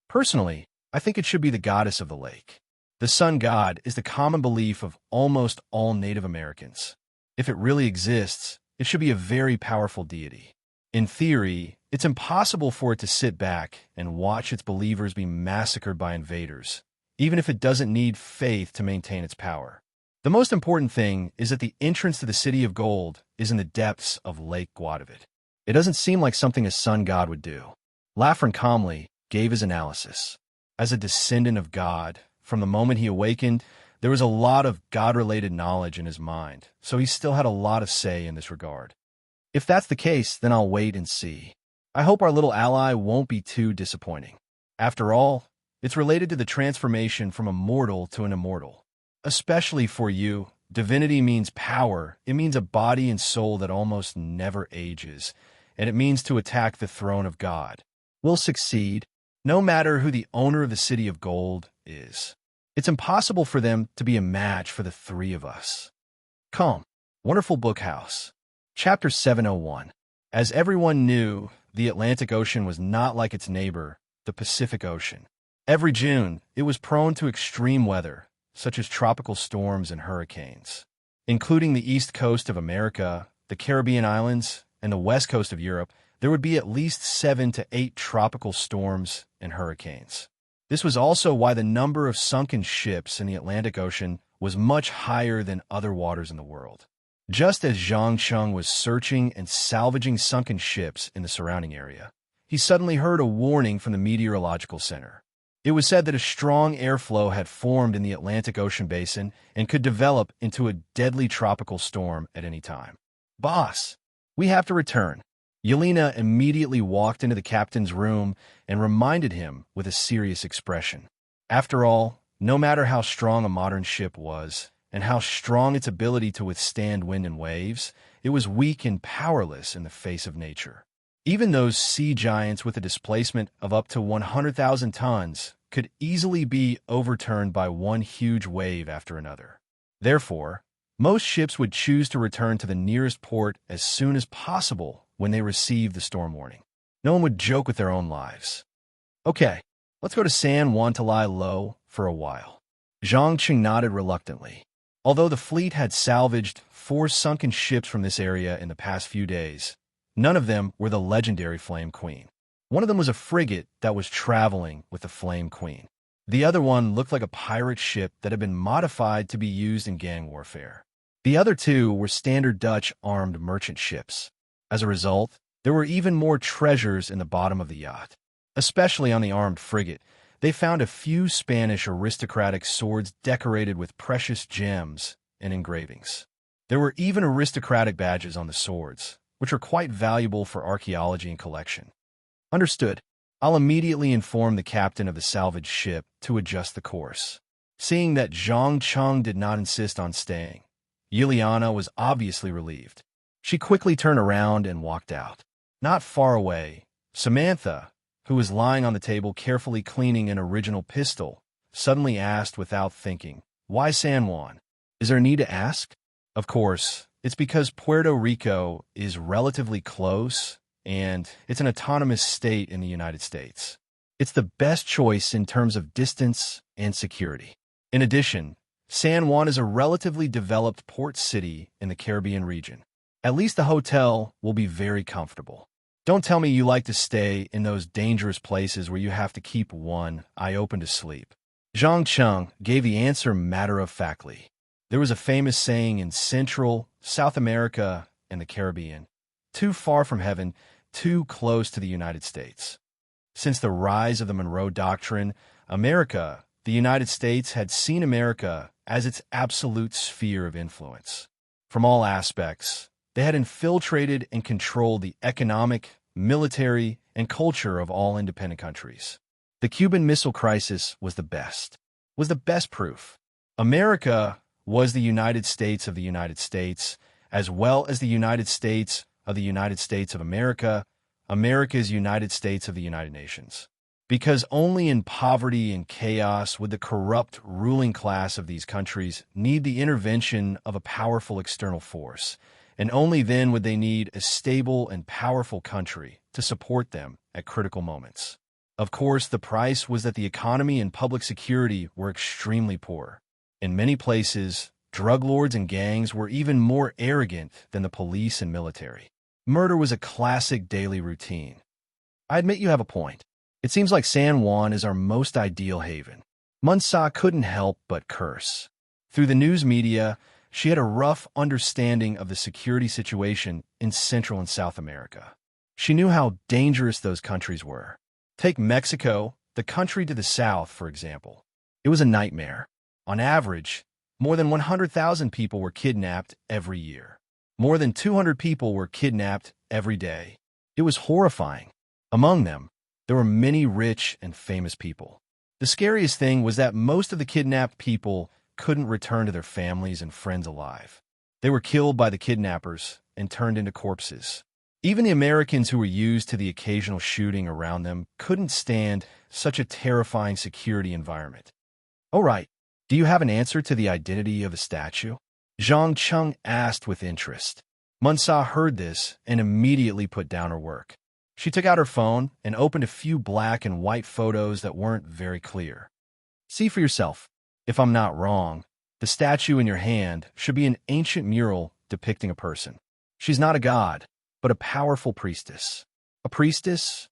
Personally, I think it should be the goddess of the lake. The sun god is the common belief of almost all Native Americans. If it really exists, it should be a very powerful deity. In theory, it's impossible for it to sit back and watch its believers be massacred by invaders, even if it doesn't need faith to maintain its power. The most important thing is that the entrance to the City of Gold is in the depths of Lake Guadavid. It doesn't seem like something a sun god would do. Lafren calmly gave his analysis. As a descendant of God, from the moment he awakened, there was a lot of God-related knowledge in his mind, so he still had a lot of say in this regard. If that's the case, then I'll wait and see. I hope our little ally won't be too disappointing. After all, it's related to the transformation from a mortal to an immortal. Especially for you, divinity means power. It means a body and soul that almost never ages, and it means to attack the throne of God. We'll succeed, no matter who the owner of the City of Gold is. It's impossible for them to be a match for the three of us. Calm. Wonderful Book House. Chapter 701. As everyone knew, the Atlantic Ocean was not like its neighbor, the Pacific Ocean. Every June, it was prone to extreme weather, such as tropical storms and hurricanes. Including the east coast of America, the Caribbean islands, and the west coast of Europe, there would be at least 7 to 8 tropical storms and hurricanes. This was also why the number of sunken ships in the Atlantic Ocean was much higher than other waters in the world. Just as Zhang Cheng was searching and salvaging sunken ships in the surrounding area, he suddenly heard a warning from the Meteorological Center. It was said that a strong airflow had formed in the Atlantic Ocean basin and could develop into a deadly tropical storm at any time. "Boss, we have to return." Yelena immediately walked into the captain's room and reminded him with a serious expression. After all, no matter how strong a modern ship was, and how strong its ability to withstand wind and waves, it was weak and powerless in the face of nature. Even those sea giants with a displacement of up to 100,000 tons could easily be overturned by one huge wave after another. Therefore, most ships would choose to return to the nearest port as soon as possible when they received the storm warning. No one would joke with their own lives. "Okay, let's go to San Juan to lie low for a while." Zhang Qing nodded reluctantly. Although the fleet had salvaged 4 sunken ships from this area in the past few days, none of them were the legendary Flame Queen. One of them was a frigate that was traveling with the Flame Queen. The other one looked like a pirate ship that had been modified to be used in gang warfare. The other 2 were standard Dutch armed merchant ships. As a result, there were even more treasures in the bottom of the yacht. Especially on the armed frigate, they found a few Spanish aristocratic swords decorated with precious gems and engravings. There were even aristocratic badges on the swords, which are quite valuable for archaeology and collection. "Understood. I'll immediately inform the captain of the salvaged ship to adjust the course." Seeing that Zhang Cheng did not insist on staying, Yuliana was obviously relieved. She quickly turned around and walked out. Not far away, Samantha, who was lying on the table carefully cleaning an original pistol, suddenly asked without thinking, "Why San Juan? Is there a need to ask?" Of course, it's because Puerto Rico is relatively close, and it's an autonomous state in the United States. It's the best choice in terms of distance and security. In addition, San Juan is a relatively developed port city in the Caribbean region. At least the hotel will be very comfortable. Don't tell me you like to stay in those dangerous places where you have to keep one eye open to sleep. Zhang Cheng gave the answer matter-of-factly. There was a famous saying in Central, South America, and the Caribbean: too far from heaven, too close to the United States. Since the rise of the Monroe Doctrine, the United States had seen America as its absolute sphere of influence. From all aspects, they had infiltrated and controlled the economic, military, and culture of all independent countries. The Cuban Missile Crisis was the best proof. America was the United States of the United States, as well as the United States of the United States of America, America's United States of the United Nations. Because only in poverty and chaos would the corrupt ruling class of these countries need the intervention of a powerful external force, and only then would they need a stable and powerful country to support them at critical moments. Of course, the price was that the economy and public security were extremely poor. In many places, drug lords and gangs were even more arrogant than the police and military. Murder was a classic daily routine. I admit you have a point. It seems like San Juan is our most ideal haven. Munsa couldn't help but curse. Through the news media, she had a rough understanding of the security situation in Central and South America. She knew how dangerous those countries were. Take Mexico, the country to the south, for example. It was a nightmare. On average, more than 100,000 people were kidnapped every year. More than 200 people were kidnapped every day. It was horrifying. Among them, there were many rich and famous people. The scariest thing was that most of the kidnapped people couldn't return to their families and friends alive. They were killed by the kidnappers and turned into corpses. Even the Americans who were used to the occasional shooting around them couldn't stand such a terrifying security environment. All right, Do you have an answer to the identity of a statue? Zhang Cheng asked with interest. Munsa heard this and immediately put down her work. She took out her phone and opened a few black and white photos that weren't very clear. See for yourself. If I'm not wrong, the statue in your hand should be an ancient mural depicting a person. She's not a god, but a powerful priestess. A priestess?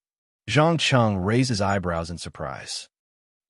Zhang Cheng raised his eyebrows in surprise.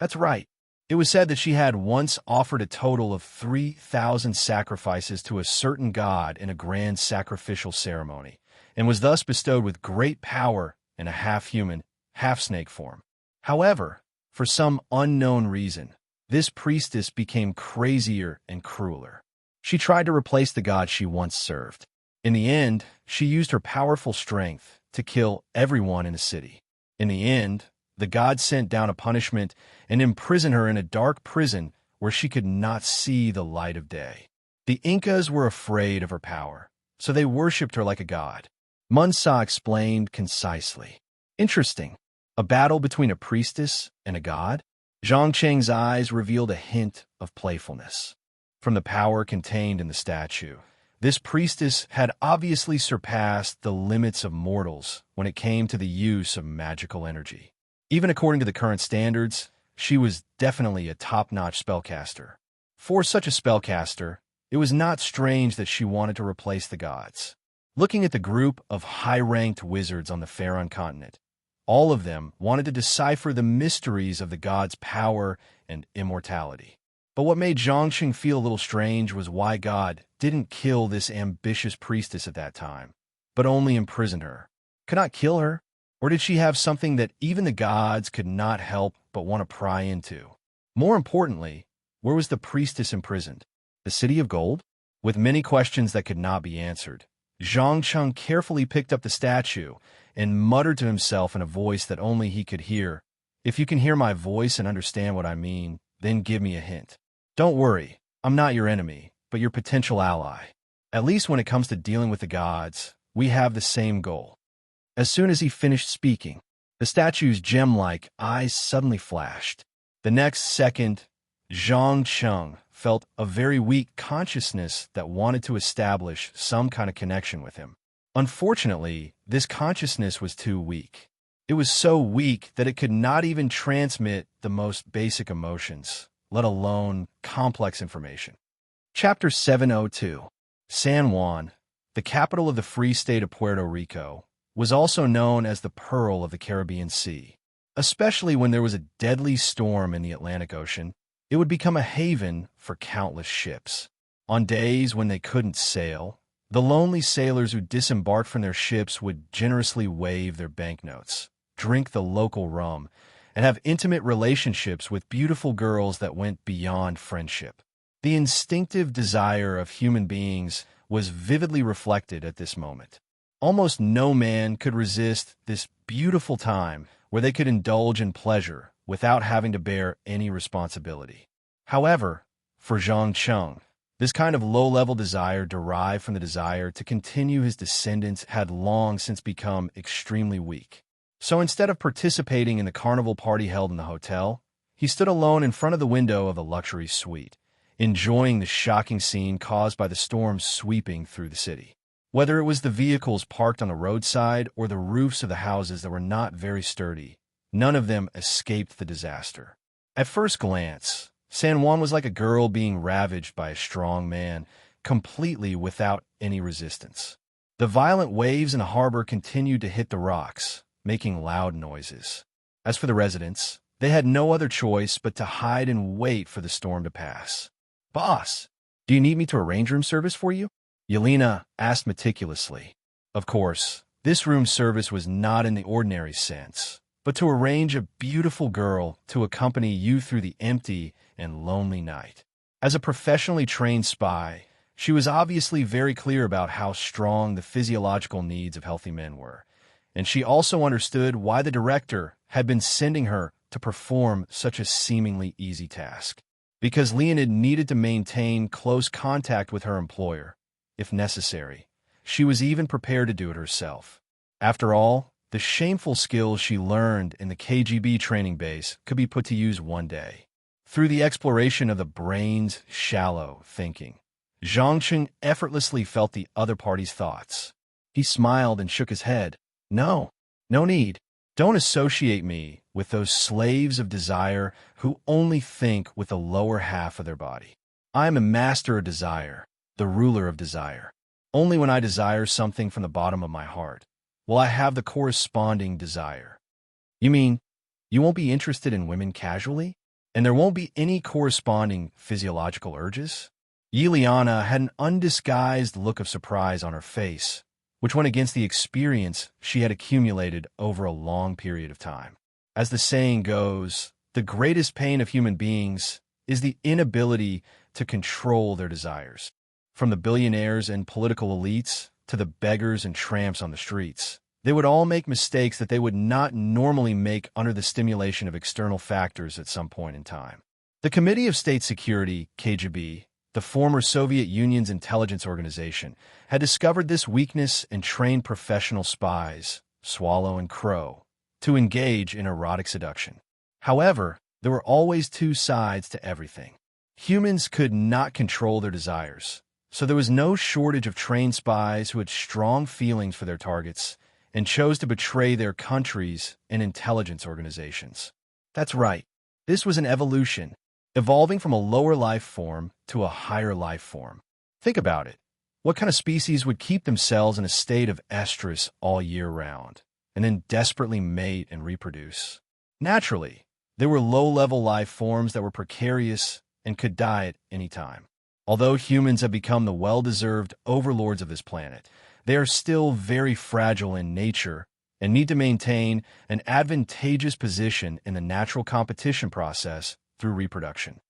That's right. It was said that she had once offered a total of 3,000 sacrifices to a certain god in a grand sacrificial ceremony, and was thus bestowed with great power in a half-human, half-snake form. However, for some unknown reason, this priestess became crazier and crueler. She tried to replace the god she once served. In the end, she used her powerful strength to kill everyone in the city. In the end, the god sent down a punishment and imprisoned her in a dark prison where she could not see the light of day. The Incas were afraid of her power, so they worshipped her like a god. Munsa explained concisely. Interesting. A battle between a priestess and a god? Zhang Cheng's eyes revealed a hint of playfulness. From the power contained in the statue, this priestess had obviously surpassed the limits of mortals when it came to the use of magical energy. Even according to the current standards, she was definitely a top-notch spellcaster. For such a spellcaster, it was not strange that she wanted to replace the gods. Looking at the group of high-ranked wizards on the Faron continent, all of them wanted to decipher the mysteries of the gods' power and immortality. But what made Zhangqing feel a little strange was why God didn't kill this ambitious priestess at that time, but only imprisoned her. Could not kill her? Or did she have something that even the gods could not help but want to pry into? More importantly, where was the priestess imprisoned? The City of Gold? With many questions that could not be answered, Zhangcheng carefully picked up the statue and muttered to himself in a voice that only he could hear, "If you can hear my voice and understand what I mean, then give me a hint. Don't worry, I'm not your enemy, but your potential ally. At least when it comes to dealing with the gods, we have the same goal." As soon as he finished speaking, the statue's gem-like eyes suddenly flashed. The next second, Zhang Cheng felt a very weak consciousness that wanted to establish some kind of connection with him. Unfortunately, this consciousness was too weak. It was so weak that it could not even transmit the most basic emotions, let alone complex information. Chapter 702. San Juan, the capital of the Free State of Puerto Rico, was also known as the Pearl of the Caribbean Sea. Especially when there was a deadly storm in the Atlantic Ocean, it would become a haven for countless ships. On days when they couldn't sail, the lonely sailors who disembarked from their ships would generously wave their banknotes, drink the local rum, and have intimate relationships with beautiful girls that went beyond friendship. The instinctive desire of human beings was vividly reflected at this moment. Almost no man could resist this beautiful time where they could indulge in pleasure without having to bear any responsibility. However, for Zhang Cheng, this kind of low-level desire derived from the desire to continue his descendants had long since become extremely weak. So instead of participating in the carnival party held in the hotel, he stood alone in front of the window of a luxury suite, enjoying the shocking scene caused by the storm sweeping through the city. Whether it was the vehicles parked on the roadside or the roofs of the houses that were not very sturdy, none of them escaped the disaster. At first glance, San Juan was like a girl being ravaged by a strong man, completely without any resistance. The violent waves in the harbor continued to hit the rocks, making loud noises. As for the residents, they had no other choice but to hide and wait for the storm to pass. "Boss, do you need me to arrange room service for you?" Yelena asked meticulously. Of course, this room service was not in the ordinary sense, but to arrange a beautiful girl to accompany you through the empty and lonely night. As a professionally trained spy, she was obviously very clear about how strong the physiological needs of healthy men were, and she also understood why the director had been sending her to perform such a seemingly easy task. Because Leonid needed to maintain close contact with her employer, if necessary. She was even prepared to do it herself. After all, the shameful skills she learned in the KGB training base could be put to use one day. Through the exploration of the brain's shallow thinking, Zhangcheng effortlessly felt the other party's thoughts. He smiled and shook his head. No, no need. Don't associate me with those slaves of desire who only think with the lower half of their body. I am a master of desire, the ruler of desire. Only when I desire something from the bottom of my heart will I have the corresponding desire. You mean you won't be interested in women casually? And there won't be any corresponding physiological urges? Yiliana had an undisguised look of surprise on her face, which went against the experience she had accumulated over a long period of time. As the saying goes, the greatest pain of human beings is the inability to control their desires. From the billionaires and political elites to the beggars and tramps on the streets, they would all make mistakes that they would not normally make under the stimulation of external factors at some point in time. The Committee of State Security, KGB, the former Soviet Union's intelligence organization, had discovered this weakness and trained professional spies, Swallow and Crow, to engage in erotic seduction. However, there were always two sides to everything. Humans could not control their desires, so there was no shortage of trained spies who had strong feelings for their targets and chose to betray their countries and intelligence organizations. That's right. This was an evolution, evolving from a lower life form to a higher life form. Think about it. What kind of species would keep themselves in a state of estrus all year round, and then desperately mate and reproduce? Naturally, there were low-level life forms that were precarious and could die at any time. Although humans have become the well-deserved overlords of this planet, they are still very fragile in nature and need to maintain an advantageous position in the natural competition process through reproduction.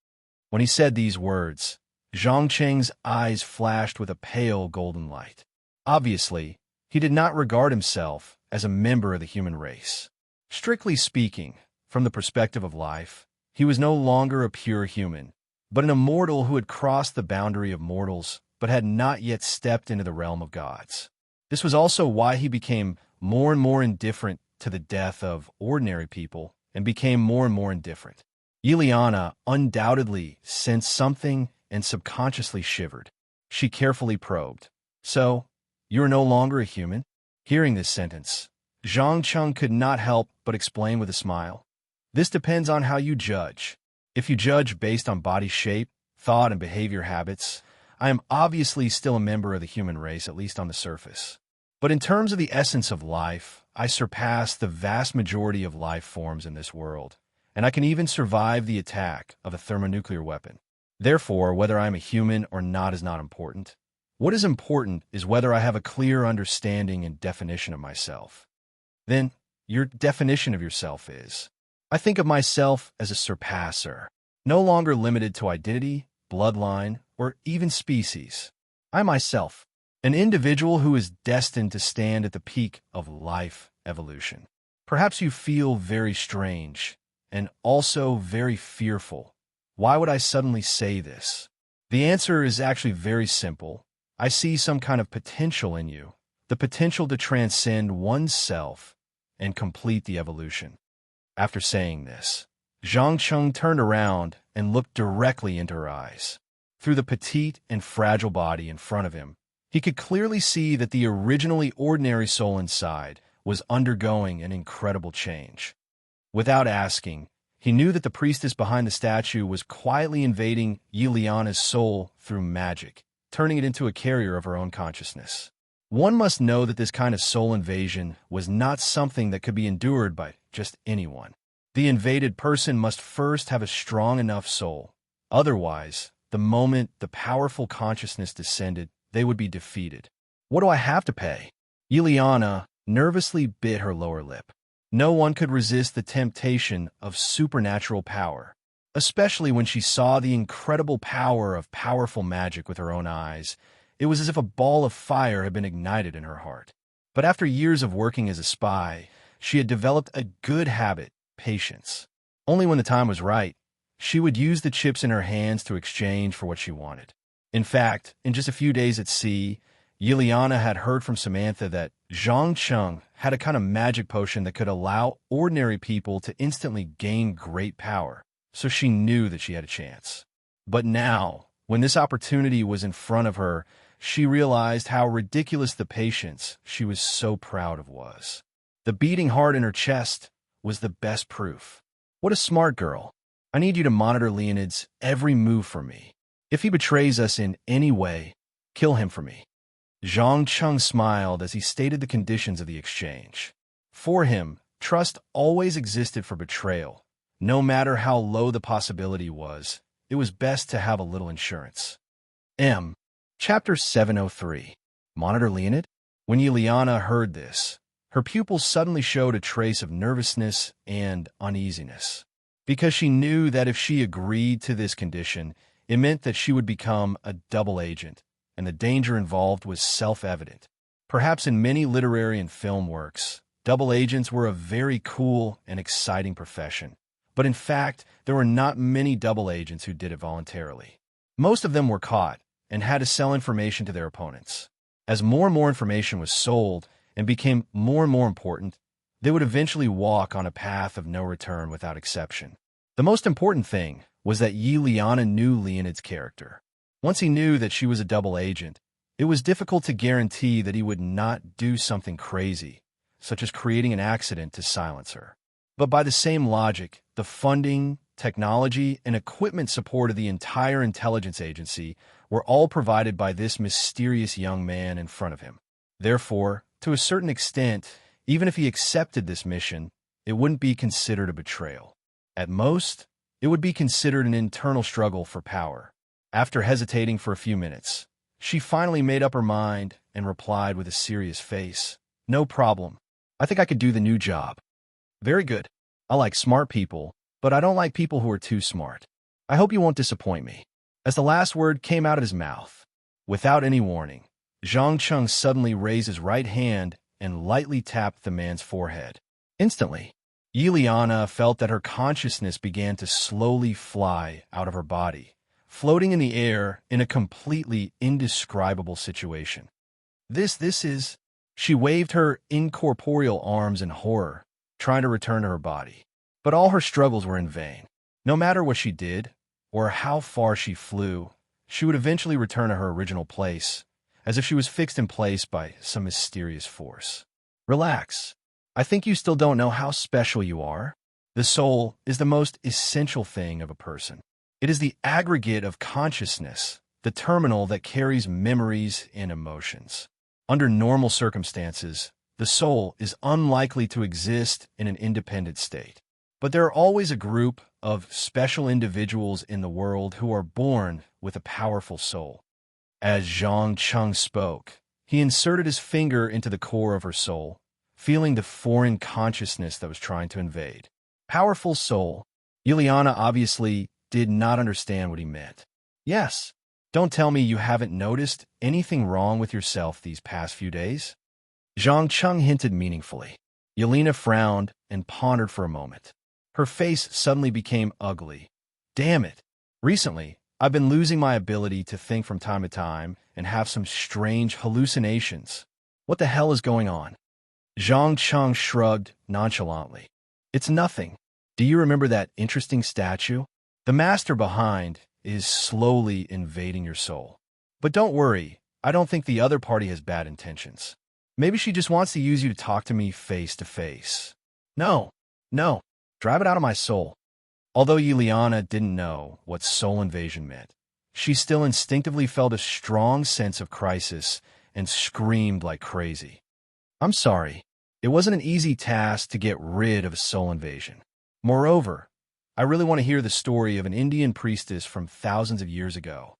When he said these words, Zhangcheng's eyes flashed with a pale golden light. Obviously, he did not regard himself as a member of the human race. Strictly speaking, from the perspective of life, he was no longer a pure human, but an immortal who had crossed the boundary of mortals but had not yet stepped into the realm of gods. This was also why he became more and more indifferent to the death of ordinary people and became more and more indifferent. Yiliana undoubtedly sensed something and subconsciously shivered. She carefully probed. So, you are no longer a human? Hearing this sentence, Zhangcheng could not help but explain with a smile. This depends on how you judge. If you judge based on body shape, thought, and behavior habits, I am obviously still a member of the human race, at least on the surface. But in terms of the essence of life, I surpass the vast majority of life forms in this world, and I can even survive the attack of a thermonuclear weapon. Therefore, whether I am a human or not is not important. What is important is whether I have a clear understanding and definition of myself. Then, your definition of yourself is: I think of myself as a surpasser, no longer limited to identity, bloodline, or even species. I myself, an individual who is destined to stand at the peak of life evolution. Perhaps you feel very strange and also very fearful. Why would I suddenly say this? The answer is actually very simple. I see some kind of potential in you, the potential to transcend oneself and complete the evolution. After saying this, Zhangcheng turned around and looked directly into her eyes. Through the petite and fragile body in front of him, he could clearly see that the originally ordinary soul inside was undergoing an incredible change. Without asking, he knew that the priestess behind the statue was quietly invading Yiliana's soul through magic, turning it into a carrier of her own consciousness. One must know that this kind of soul invasion was not something that could be endured by just anyone. The invaded person must first have a strong enough soul. Otherwise, the moment the powerful consciousness descended, they would be defeated. What do I have to pay? Yiliana nervously bit her lower lip. No one could resist the temptation of supernatural power, especially when she saw the incredible power of powerful magic with her own eyes. It was as if a ball of fire had been ignited in her heart. But after years of working as a spy, she had developed a good habit: patience. Only when the time was right, she would use the chips in her hands to exchange for what she wanted. In fact, in just a few days at sea, Yiliana had heard from Samantha that Zhangcheng had a kind of magic potion that could allow ordinary people to instantly gain great power. so she knew that she had a chance. But now, when this opportunity was in front of her, she realized how ridiculous the patience she was so proud of was. The beating heart in her chest was the best proof. What a smart girl. I need you to monitor Leonid's every move for me. If he betrays us in any way, kill him for me. Zhang Cheng smiled as he stated the conditions of the exchange. For him, trust always existed for betrayal. No matter how low the possibility was, it was best to have a little insurance. Chapter 703. Monitor Leonid? When Yuliana heard this, her pupils suddenly showed a trace of nervousness and uneasiness, because she knew that if she agreed to this condition, it meant that she would become a double agent, and the danger involved was self-evident. Perhaps in many literary and film works, double agents were a very cool and exciting profession. But in fact, there were not many double agents who did it voluntarily. Most of them were caught and had to sell information to their opponents. As more and more information was sold and became more and more important, they would eventually walk on a path of no return without exception. The most important thing was that Yi Liana knew Leonid's character. Once he knew that she was a double agent, it was difficult to guarantee that he would not do something crazy, such as creating an accident to silence her. But by the same logic, the funding, technology, and equipment support of the entire intelligence agency were all provided by this mysterious young man in front of him. Therefore, to a certain extent, even if he accepted this mission, it wouldn't be considered a betrayal. At most, it would be considered an internal struggle for power. After hesitating for a few minutes, she finally made up her mind and replied with a serious face, "No problem. I think I could do the new job." "Very good. I like smart people, but I don't like people who are too smart. I hope you won't disappoint me." As the last word came out of his mouth, without any warning, Zhang Cheng suddenly raised his right hand and lightly tapped the man's forehead. Instantly, Yuliana felt that her consciousness began to slowly fly out of her body, floating in the air in a completely indescribable situation. This is... She waved her incorporeal arms in horror, trying to return to her body. But all her struggles were in vain. No matter what she did, or how far she flew, she would eventually return to her original place, as if she was fixed in place by some mysterious force. Relax. I think you still don't know how special you are. The soul is the most essential thing of a person. It is the aggregate of consciousness, the terminal that carries memories and emotions. Under normal circumstances, the soul is unlikely to exist in an independent state. But there are always a group of special individuals in the world who are born with a powerful soul. As Zhang Cheng spoke, he inserted his finger into the core of her soul, feeling the foreign consciousness that was trying to invade. Powerful soul. Yuliana obviously did not understand what he meant. Yes, don't tell me you haven't noticed anything wrong with yourself these past few days? Zhang Cheng hinted meaningfully. Yelena frowned and pondered for a moment. Her face suddenly became ugly. Damn it. Recently, I've been losing my ability to think from time to time and have some strange hallucinations. What the hell is going on? Zhang Cheng shrugged nonchalantly. It's nothing. Do you remember that interesting statue? The master behind is slowly invading your soul. But don't worry, I don't think the other party has bad intentions. Maybe she just wants to use you to talk to me face to face. No, drive it out of my soul. Although Yuliana didn't know what soul invasion meant, she still instinctively felt a strong sense of crisis and screamed like crazy. I'm sorry, it wasn't an easy task to get rid of a soul invasion. Moreover, I really want to hear the story of an Indian priestess from thousands of years ago.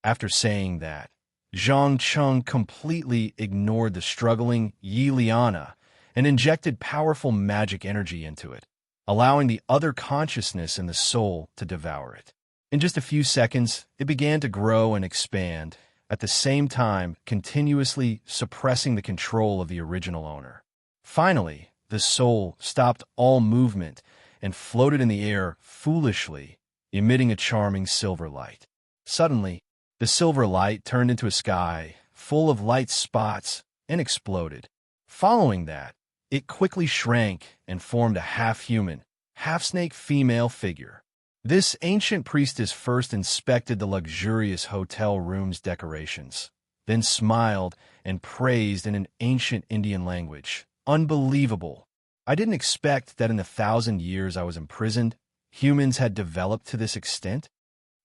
After saying that, Zhang Cheng completely ignored the struggling Yuliana and injected powerful magic energy into it, allowing the other consciousness in the soul to devour it. In just a few seconds, it began to grow and expand, at the same time continuously suppressing the control of the original owner. Finally, the soul stopped all movement and floated in the air foolishly, emitting a charming silver light. Suddenly, the silver light turned into a sky full of light spots and exploded. Following that, it quickly shrank and formed a half-human, half-snake female figure. This ancient priestess first inspected the luxurious hotel room's decorations, then smiled and praised in an ancient Indian language. Unbelievable. I didn't expect that in the 1,000 years I was imprisoned, humans had developed to this extent.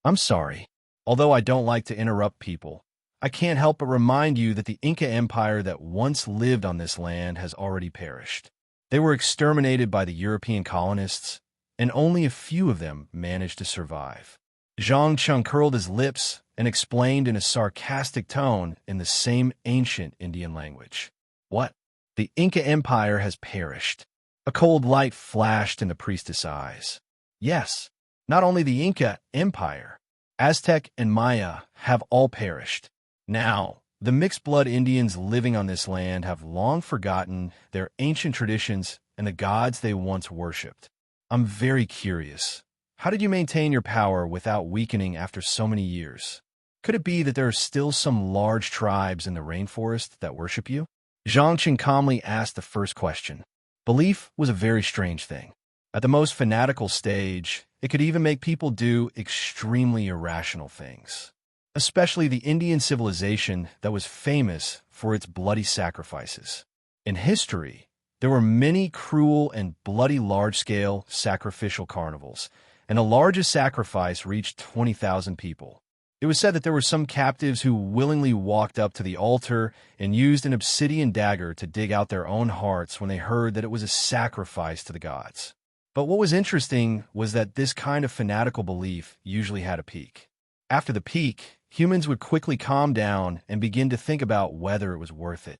I'm sorry. Although I don't like to interrupt people, I can't help but remind you that the Inca Empire that once lived on this land has already perished. They were exterminated by the European colonists, and only a few of them managed to survive. Zhang Chung curled his lips and explained in a sarcastic tone in the same ancient Indian language. What? The Inca Empire has perished. A cold light flashed in the priestess' eyes. Yes, not only the Inca Empire, Aztec and Maya have all perished. Now, the mixed-blood Indians living on this land have long forgotten their ancient traditions and the gods they once worshipped. I'm very curious. How did you maintain your power without weakening after so many years? Could it be that there are still some large tribes in the rainforest that worship you? Zhang Qin calmly asked the first question. Belief was a very strange thing. At the most fanatical stage, it could even make people do extremely irrational things. Especially the Indian civilization that was famous for its bloody sacrifices. In history, there were many cruel and bloody large-scale sacrificial carnivals, and the largest sacrifice reached 20,000 people. It was said that there were some captives who willingly walked up to the altar and used an obsidian dagger to dig out their own hearts when they heard that it was a sacrifice to the gods. But what was interesting was that this kind of fanatical belief usually had a peak. After the peak, humans would quickly calm down and begin to think about whether it was worth it.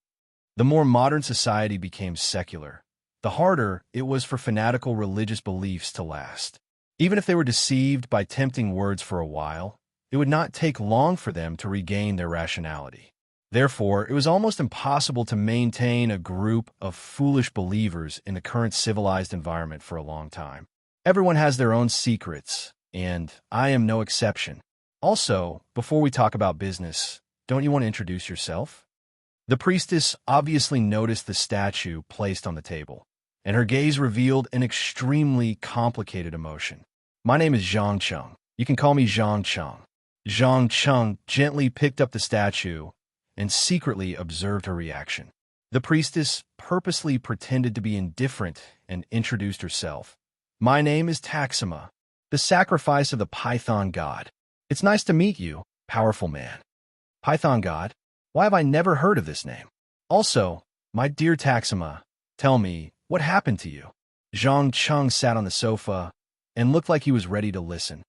The more modern society became secular, the harder it was for fanatical religious beliefs to last. Even if they were deceived by tempting words for a while, it would not take long for them to regain their rationality. Therefore, it was almost impossible to maintain a group of foolish believers in the current civilized environment for a long time. Everyone has their own secrets, and I am no exception. Also, before we talk about business, don't you want to introduce yourself? The priestess obviously noticed the statue placed on the table, and her gaze revealed an extremely complicated emotion. My name is Zhang Chung. You can call me Zhang Chung. Zhang Chung gently picked up the statue and secretly observed her reaction. The priestess purposely pretended to be indifferent and introduced herself. My name is Taxima, the sacrifice of the Python god. It's nice to meet you, powerful man. Python god? Why have I never heard of this name? Also, my dear Taxima, tell me, what happened to you? Zhang Chung sat on the sofa and looked like he was ready to listen.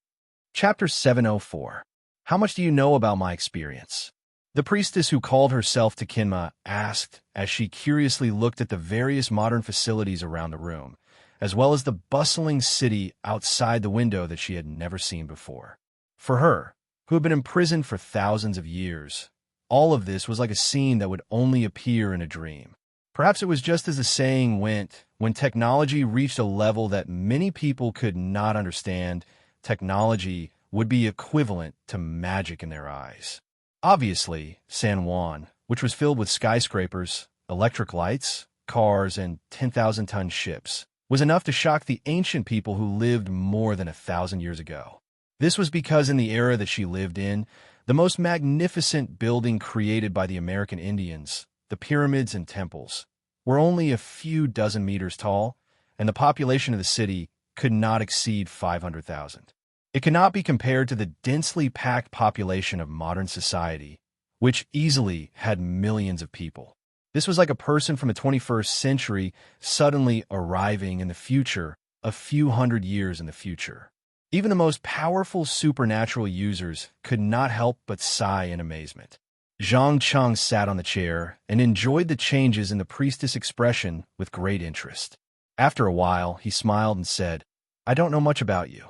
Chapter 704. How much do you know about my experience? The priestess who called herself Takinma asked as she curiously looked at the various modern facilities around the room, as well as the bustling city outside the window that she had never seen before. For her, who had been imprisoned for thousands of years, all of this was like a scene that would only appear in a dream. Perhaps it was just as the saying went, when technology reached a level that many people could not understand, technology would be equivalent to magic in their eyes. Obviously, San Juan, which was filled with skyscrapers, electric lights, cars, and 10,000-ton ships, was enough to shock the ancient people who lived more than 1,000 years ago. This was because in the era that she lived in, the most magnificent building created by the American Indians, the pyramids and temples, were only a few dozen meters tall, and the population of the city could not exceed 500,000. It cannot be compared to the densely packed population of modern society, which easily had millions of people. This was like a person from the 21st century suddenly arriving in the future, a few hundred years in the future. Even the most powerful supernatural users could not help but sigh in amazement. Zhang Chung sat on the chair and enjoyed the changes in the priestess' expression with great interest. After a while, he smiled and said, I don't know much about you.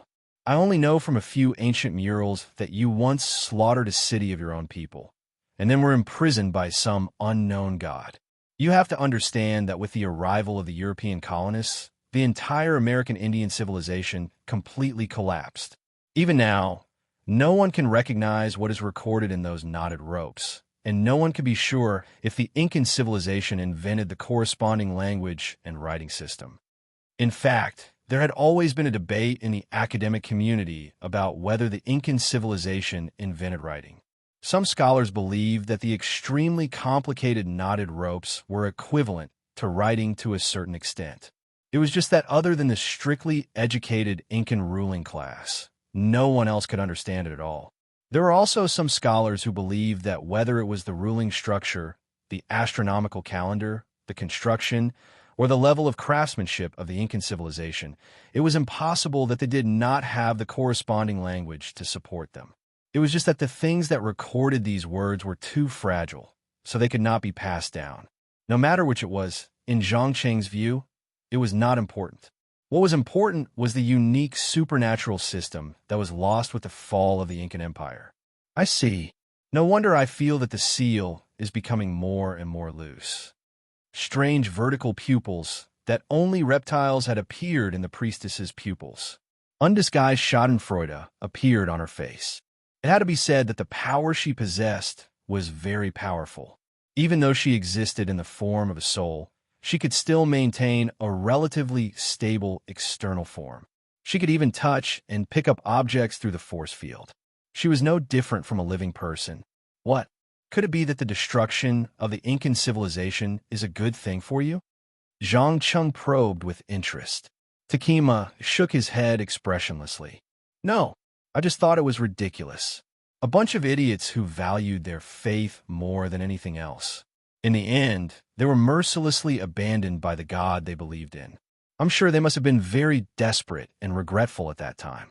I only know from a few ancient murals that you once slaughtered a city of your own people, and then were imprisoned by some unknown god. You have to understand that with the arrival of the European colonists, the entire American Indian civilization completely collapsed. Even now, no one can recognize what is recorded in those knotted ropes, and no one can be sure if the Incan civilization invented the corresponding language and writing system. In fact, There had always been a debate in the academic community about whether the Incan civilization invented writing. Some scholars believed that the extremely complicated knotted ropes were equivalent to writing to a certain extent. It was just that other than the strictly educated Incan ruling class, no one else could understand it at all. There were also some scholars who believed that whether it was the ruling structure, the astronomical calendar, the construction, or the level of craftsmanship of the Incan civilization, it was impossible that they did not have the corresponding language to support them. It was just that the things that recorded these words were too fragile, so they could not be passed down. No matter which it was, in Zhang Cheng's view, it was not important. What was important was the unique supernatural system that was lost with the fall of the Incan Empire. I see. No wonder I feel that the seal is becoming more and more loose. Strange vertical pupils that only reptiles had appeared in the priestess's pupils. Undisguised schadenfreude appeared on her face. It had to be said that the power she possessed was very powerful. Even though she existed in the form of a soul, she could still maintain a relatively stable external form. She could even touch and pick up objects through the force field. She was no different from a living person. What? Could it be that the destruction of the Incan civilization is a good thing for you? Zhang Cheng probed with interest. Takema shook his head expressionlessly. No, I just thought it was ridiculous. A bunch of idiots who valued their faith more than anything else. In the end, they were mercilessly abandoned by the god they believed in. I'm sure they must have been very desperate and regretful at that time.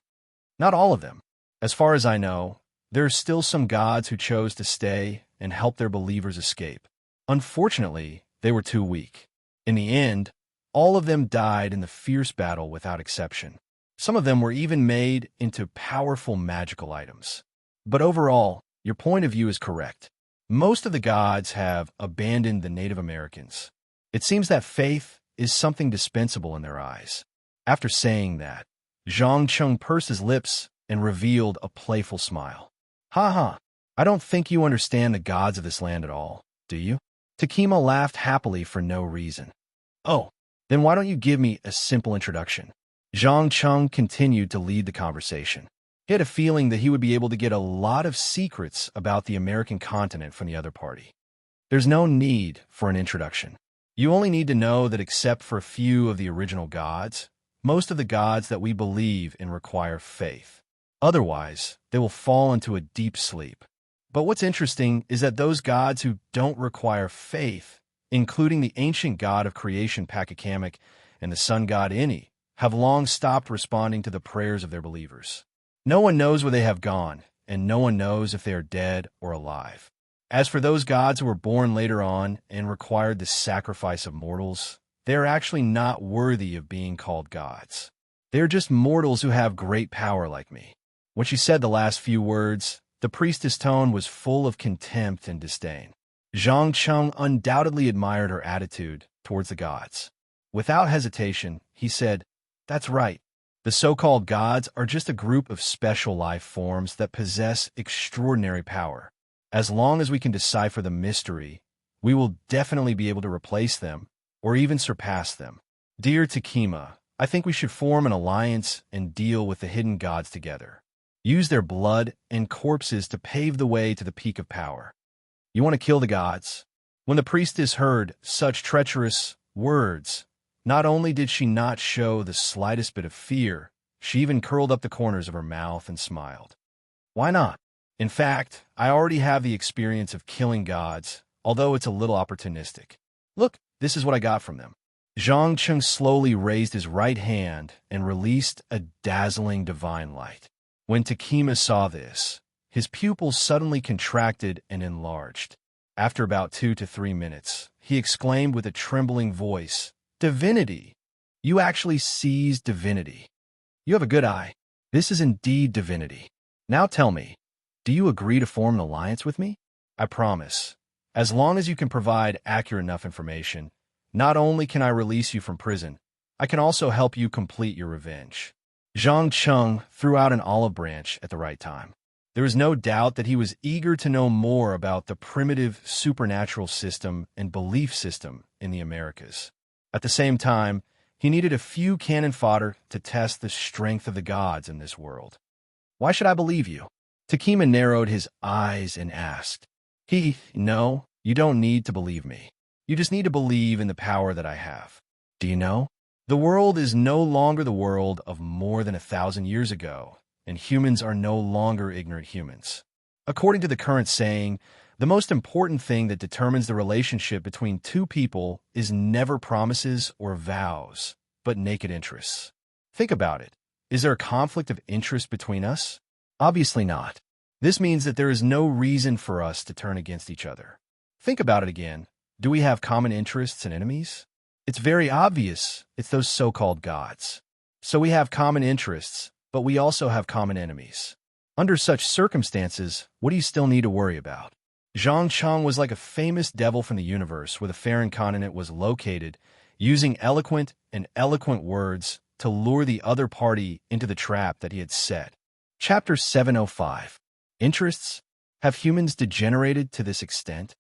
Not all of them. As far as I know, there are still some gods who chose to stay and help their believers escape. Unfortunately, they were too weak. In the end, all of them died in the fierce battle without exception. Some of them were even made into powerful magical items. But overall, your point of view is correct. Most of the gods have abandoned the Native Americans. It seems that faith is something dispensable in their eyes. After saying that, Zhang Cheng pursed his lips and revealed a playful smile. Ha ha, I don't think you understand the gods of this land at all, do you? Takema laughed happily for no reason. Oh, then why don't you give me a simple introduction? Zhang Cheng continued to lead the conversation. He had a feeling that he would be able to get a lot of secrets about the American continent from the other party. There's no need for an introduction. You only need to know that except for a few of the original gods, most of the gods that we believe in require faith. Otherwise, they will fall into a deep sleep. But what's interesting is that those gods who don't require faith, including the ancient god of creation Pakakamek and the sun god Ini, have long stopped responding to the prayers of their believers. No one knows where they have gone, and no one knows if they are dead or alive. As for those gods who were born later on and required the sacrifice of mortals, they are actually not worthy of being called gods. They are just mortals who have great power like me. When she said the last few words, the priestess' tone was full of contempt and disdain. Zhang Cheng undoubtedly admired her attitude towards the gods. Without hesitation, he said, "That's right. The so-called gods are just a group of special life forms that possess extraordinary power. As long as we can decipher the mystery, we will definitely be able to replace them or even surpass them. Dear Takema, I think we should form an alliance and deal with the hidden gods together. Use their blood and corpses to pave the way to the peak of power. You want to kill the gods?" When the priestess heard such treacherous words, not only did she not show the slightest bit of fear, she even curled up the corners of her mouth and smiled. Why not? In fact, I already have the experience of killing gods, although it's a little opportunistic. Look, this is what I got from them. Zhang Cheng slowly raised his right hand and released a dazzling divine light. When Takema saw this, his pupils suddenly contracted and enlarged. After about 2 to 3 minutes, he exclaimed with a trembling voice, "Divinity! You actually seized divinity. You have a good eye. This is indeed divinity. Now tell me, do you agree to form an alliance with me? I promise. As long as you can provide accurate enough information, not only can I release you from prison, I can also help you complete your revenge." Zhang Cheng threw out an olive branch at the right time. There was no doubt that he was eager to know more about the primitive supernatural system and belief system in the Americas. At the same time, He needed a few cannon fodder to test the strength of the gods in this world. Why should I believe you? Takema narrowed his eyes and asked. No, you don't need to believe me. You just need to believe in the power that I have. Do you know? The world is no longer the world of more than 1,000 years ago, and humans are no longer ignorant humans. According to the current saying, the most important thing that determines the relationship between two people is never promises or vows, but naked interests. Think about it. Is there a conflict of interest between us? Obviously not. This means that there is no reason for us to turn against each other. Think about it again. Do we have common interests and enemies? It's very obvious. It's those so-called gods. So we have common interests, but we also have common enemies. Under such circumstances, what do you still need to worry about? Zhang Chang was like a famous devil from the universe where the foreign continent was located, using eloquent and eloquent words to lure the other party into the trap that he had set. Chapter 705. Interests? Have humans degenerated to this extent?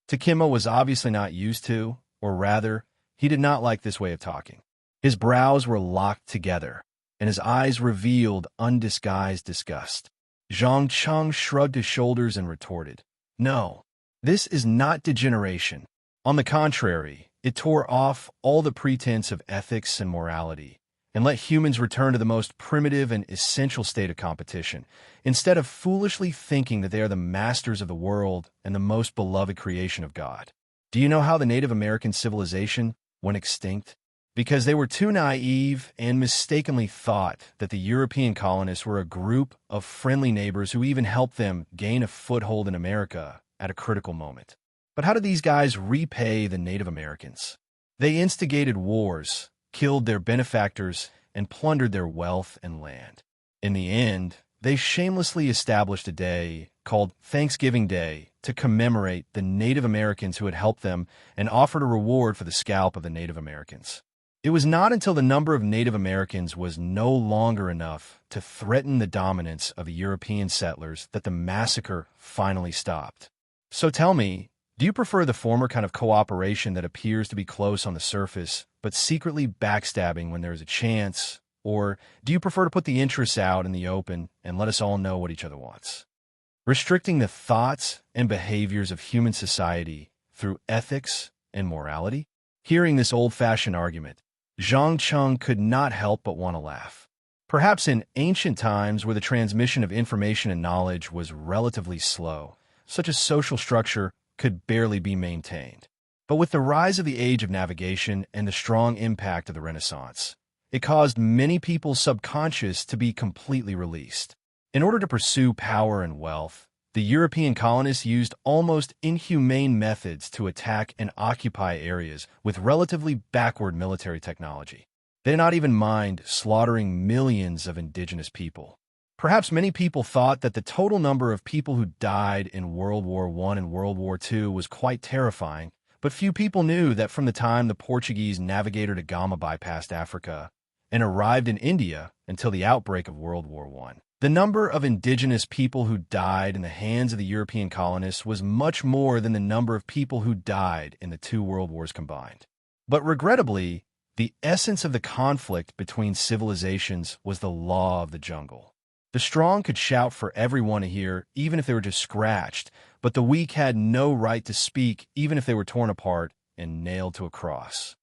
Takema was obviously not used to, or rather, he did not like this way of talking. His brows were locked together, and his eyes revealed undisguised disgust. Zhang Chang shrugged his shoulders and retorted, "No, this is not degeneration. On the contrary, it tore off all the pretense of ethics and morality, and let humans return to the most primitive and essential state of competition, instead of foolishly thinking that they are the masters of the world and the most beloved creation of God. Do you know how the Native American civilization went extinct? Because they were too naive and mistakenly thought that the European colonists were a group of friendly neighbors who even helped them gain a foothold in America at a critical moment. But how did these guys repay the Native Americans? They instigated wars, killed their benefactors, and plundered their wealth and land. In the end, they shamelessly established a day called Thanksgiving Day to commemorate the Native Americans who had helped them and offered a reward for the scalp of the Native Americans. It was not until the number of Native Americans was no longer enough to threaten the dominance of the European settlers that the massacre finally stopped. So tell me, do you prefer the former kind of cooperation that appears to be close on the surface, but secretly backstabbing when there is a chance? Or do you prefer to put the interests out in the open and let us all know what each other wants? Restricting the thoughts and behaviors of human society through ethics and morality? Hearing this old-fashioned argument, Zhang Cheng could not help but want to laugh. Perhaps in ancient times where the transmission of information and knowledge was relatively slow, such a social structure could barely be maintained. But with the rise of the age of navigation and the strong impact of the Renaissance, it caused many people's subconscious to be completely released. In order to pursue power and wealth, the European colonists used almost inhumane methods to attack and occupy areas with relatively backward military technology. They did not even mind slaughtering millions of indigenous people. Perhaps many people thought that the total number of people who died in World War I and World War II was quite terrifying, but few people knew that from the time the Portuguese navigator da Gama bypassed Africa and arrived in India until the outbreak of World War I, the number of indigenous people who died in the hands of the European colonists was much more than the number of people who died in the two world wars combined. But regrettably, the essence of the conflict between civilizations was the law of the jungle. The strong could shout for everyone to hear, even if they were just scratched, but the weak had no right to speak, even if they were torn apart and nailed to a cross.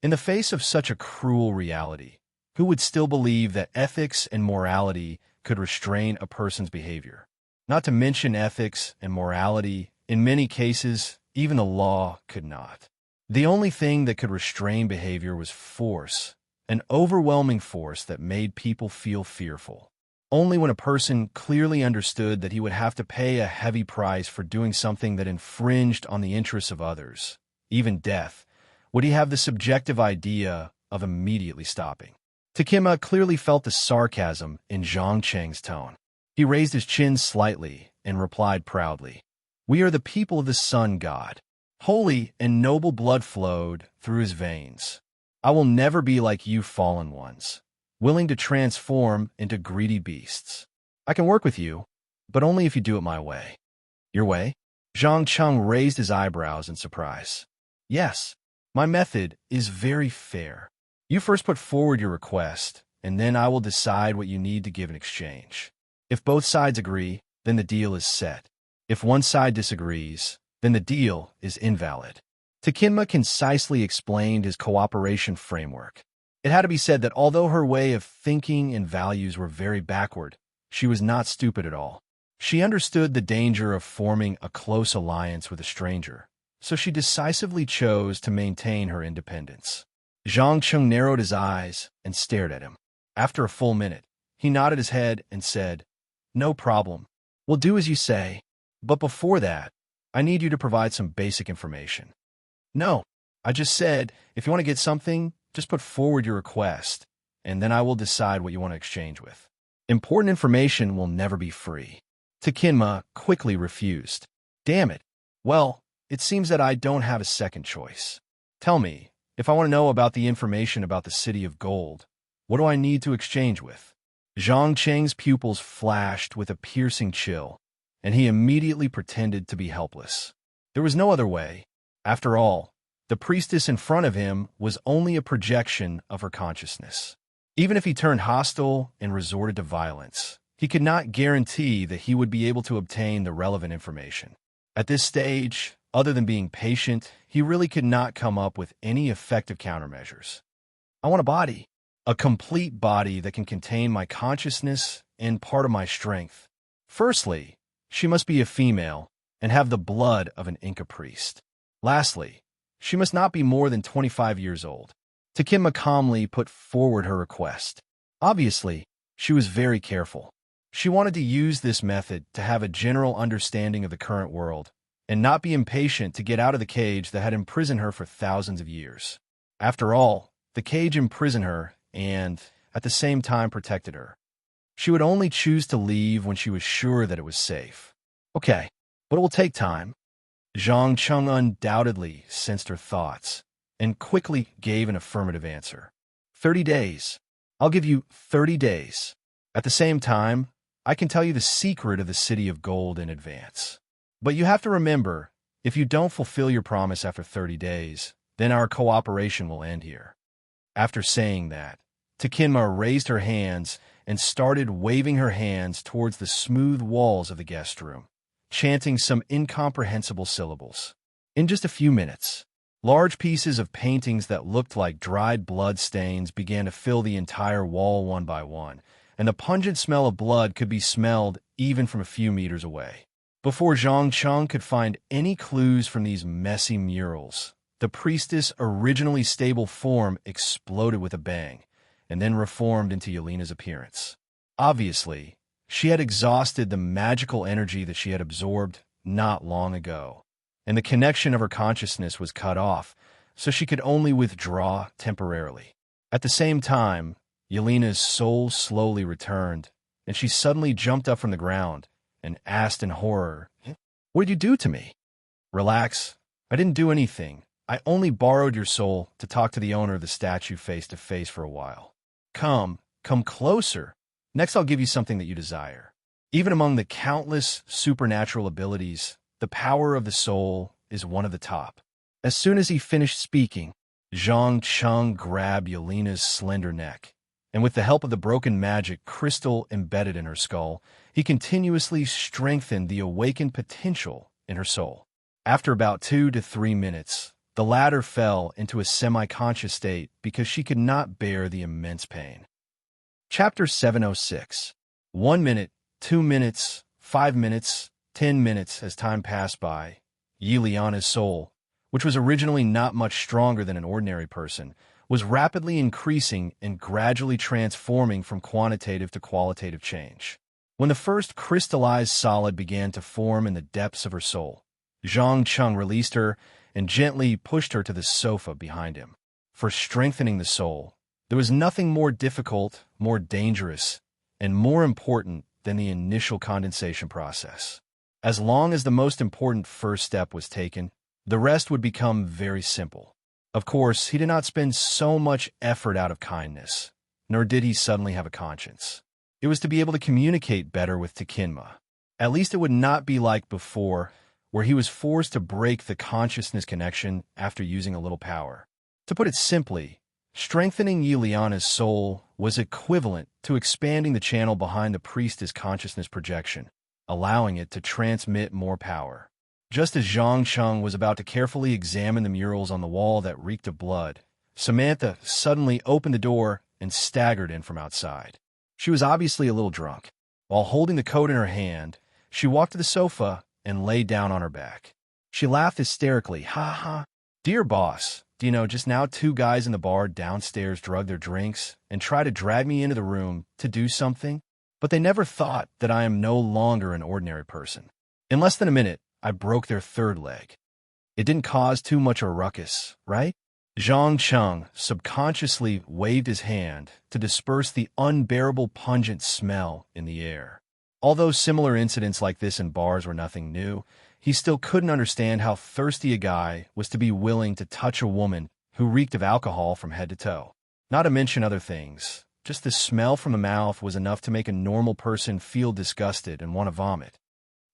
In the face of such a cruel reality, who would still believe that ethics and morality could restrain a person's behavior? Not to mention ethics and morality, in many cases, even the law could not. The only thing that could restrain behavior was force, an overwhelming force that made people feel fearful. Only when a person clearly understood that he would have to pay a heavy price for doing something that infringed on the interests of others, even death, would he have the subjective idea of immediately stopping. Takema clearly felt the sarcasm in Zhang Cheng's tone. He raised his chin slightly and replied proudly, "We are the people of the sun god. Holy and noble blood flowed through his veins. I will never be like you fallen ones, willing to transform into greedy beasts. I can work with you, but only if you do it my way." "Your way?" Zhang Cheng raised his eyebrows in surprise. "Yes, my method is very fair. You first put forward your request, and then I will decide what you need to give in exchange. If both sides agree, then the deal is set. If one side disagrees, then the deal is invalid. Takinma concisely explained his cooperation framework. It had to be said that although her way of thinking and values were very backward, she was not stupid at all. She understood the danger of forming a close alliance with a stranger, so she decisively chose to maintain her independence. Zhang Cheng narrowed his eyes and stared at him. After a full minute, he nodded his head and said, "No problem. We'll do as you say. But before that, I need you to provide some basic information." "No, I just said, if you want to get something, just put forward your request, and then I will decide what you want to exchange with. Important information will never be free." Takinma quickly refused. "Damn it. Well, it seems that I don't have a second choice. Tell me, if I want to know about the information about the City of Gold, what do I need to exchange with?" Zhang Cheng's pupils flashed with a piercing chill, and he immediately pretended to be helpless. There was no other way. After all, the priestess in front of him was only a projection of her consciousness. Even if he turned hostile and resorted to violence, he could not guarantee that he would be able to obtain the relevant information. At this stage, other than being patient, he really could not come up with any effective countermeasures. "I want a body. A complete body that can contain my consciousness and part of my strength. Firstly, she must be a female and have the blood of an Inca priest. Lastly, she must not be more than 25 years old." Takinma calmly put forward her request. Obviously, she was very careful. She wanted to use this method to have a general understanding of the current world and not be impatient to get out of the cage that had imprisoned her for thousands of years. After all, the cage imprisoned her and, at the same time, protected her. She would only choose to leave when she was sure that it was safe. "Okay, but it will take time." Zhang Cheng undoubtedly sensed her thoughts and quickly gave an affirmative answer. 30 days. I'll give you 30 days. At the same time, I can tell you the secret of the City of Gold in advance. But you have to remember, if you don't fulfill your promise after 30 days, then our cooperation will end here. After saying that, Takinma raised her hands and started waving her hands towards the smooth walls of the guest room, chanting some incomprehensible syllables. In just a few minutes, large pieces of paintings that looked like dried blood stains began to fill the entire wall one by one, and the pungent smell of blood could be smelled even from a few meters away. Before Zhang Cheng could find any clues from these messy murals, the priestess' originally stable form exploded with a bang, and then reformed into Yelena's appearance. Obviously, she had exhausted the magical energy that she had absorbed not long ago, and the connection of her consciousness was cut off, so she could only withdraw temporarily. At the same time, Yelena's soul slowly returned, and she suddenly jumped up from the ground and asked in horror, "What did you do to me?" "Relax. I didn't do anything. I only borrowed your soul to talk to the owner of the statue face to face for a while. Come closer. Next I'll give you something that you desire." Even among the countless supernatural abilities, the power of the soul is one of the top. As soon as he finished speaking, Zhang Cheng grabbed Yelena's slender neck, and with the help of the broken magic crystal embedded in her skull, he continuously strengthened the awakened potential in her soul. After about 2 to 3 minutes, the latter fell into a semi-conscious state because she could not bear the immense pain. Chapter 706. 1 minute, 2 minutes, 5 minutes, 10 minutes as time passed by. Yelena's soul, which was originally not much stronger than an ordinary person, was rapidly increasing and gradually transforming from quantitative to qualitative change. When the first crystallized solid began to form in the depths of her soul, Zhang Cheng released her and gently pushed her to the sofa behind him. For strengthening the soul, there was nothing more difficult, more dangerous, and more important than the initial condensation process. As long as the most important first step was taken, the rest would become very simple. Of course, he did not spend so much effort out of kindness, nor did he suddenly have a conscience. It was to be able to communicate better with Takinma. At least it would not be like before, where he was forced to break the consciousness connection after using a little power. To put it simply, Strengthening Yuliana's soul was equivalent to expanding the channel behind the priestess consciousness projection, allowing it to transmit more power. Just as Zhang Cheng was about to carefully examine the murals on the wall that reeked of blood, Samantha suddenly opened the door and staggered in from outside. She was obviously a little drunk. While holding the coat in her hand, she walked to the sofa and lay down on her back. She laughed hysterically. Ha ha. Dear boss, do you know, just now 2 guys in the bar downstairs drugged their drinks and tried to drag me into the room to do something, but they never thought that I am no longer an ordinary person. In less than a minute, I broke their 3rd leg. It didn't cause too much of a ruckus, right? Zhang Cheng subconsciously waved his hand to disperse the unbearable pungent smell in the air. Although similar incidents like this in bars were nothing new, he still couldn't understand how thirsty a guy was to be willing to touch a woman who reeked of alcohol from head to toe. Not to mention other things, just the smell from the mouth was enough to make a normal person feel disgusted and want to vomit.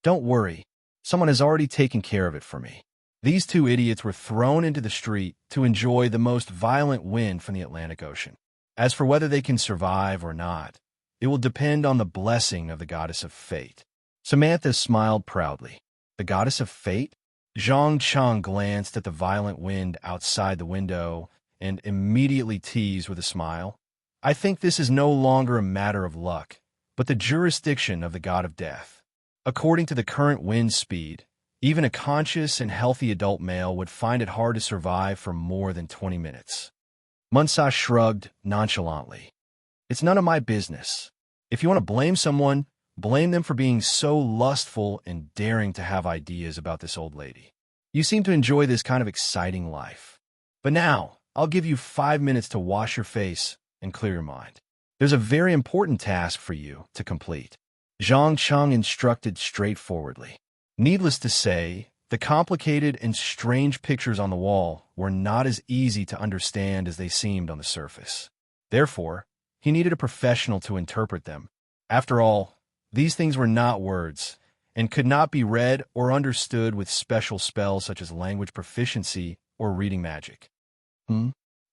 Don't worry, someone has already taken care of it for me. These 2 idiots were thrown into the street to enjoy the most violent wind from the Atlantic Ocean. As for whether they can survive or not, it will depend on the blessing of the goddess of fate. Samantha smiled proudly. The goddess of fate? Zhang Cheng glanced at the violent wind outside the window and immediately teased with a smile. I think this is no longer a matter of luck, but the jurisdiction of the god of death. According to the current wind speed, even a conscious and healthy adult male would find it hard to survive for more than 20 minutes. Munsa shrugged nonchalantly. It's none of my business. If you want to blame someone, blame them for being so lustful and daring to have ideas about this old lady. You seem to enjoy this kind of exciting life. But now, I'll give you 5 minutes to wash your face and clear your mind. There's a very important task for you to complete. Zhang Cheng instructed straightforwardly. Needless to say, the complicated and strange pictures on the wall were not as easy to understand as they seemed on the surface. Therefore, he needed a professional to interpret them. After all, these things were not words, and could not be read or understood with special spells such as language proficiency or reading magic.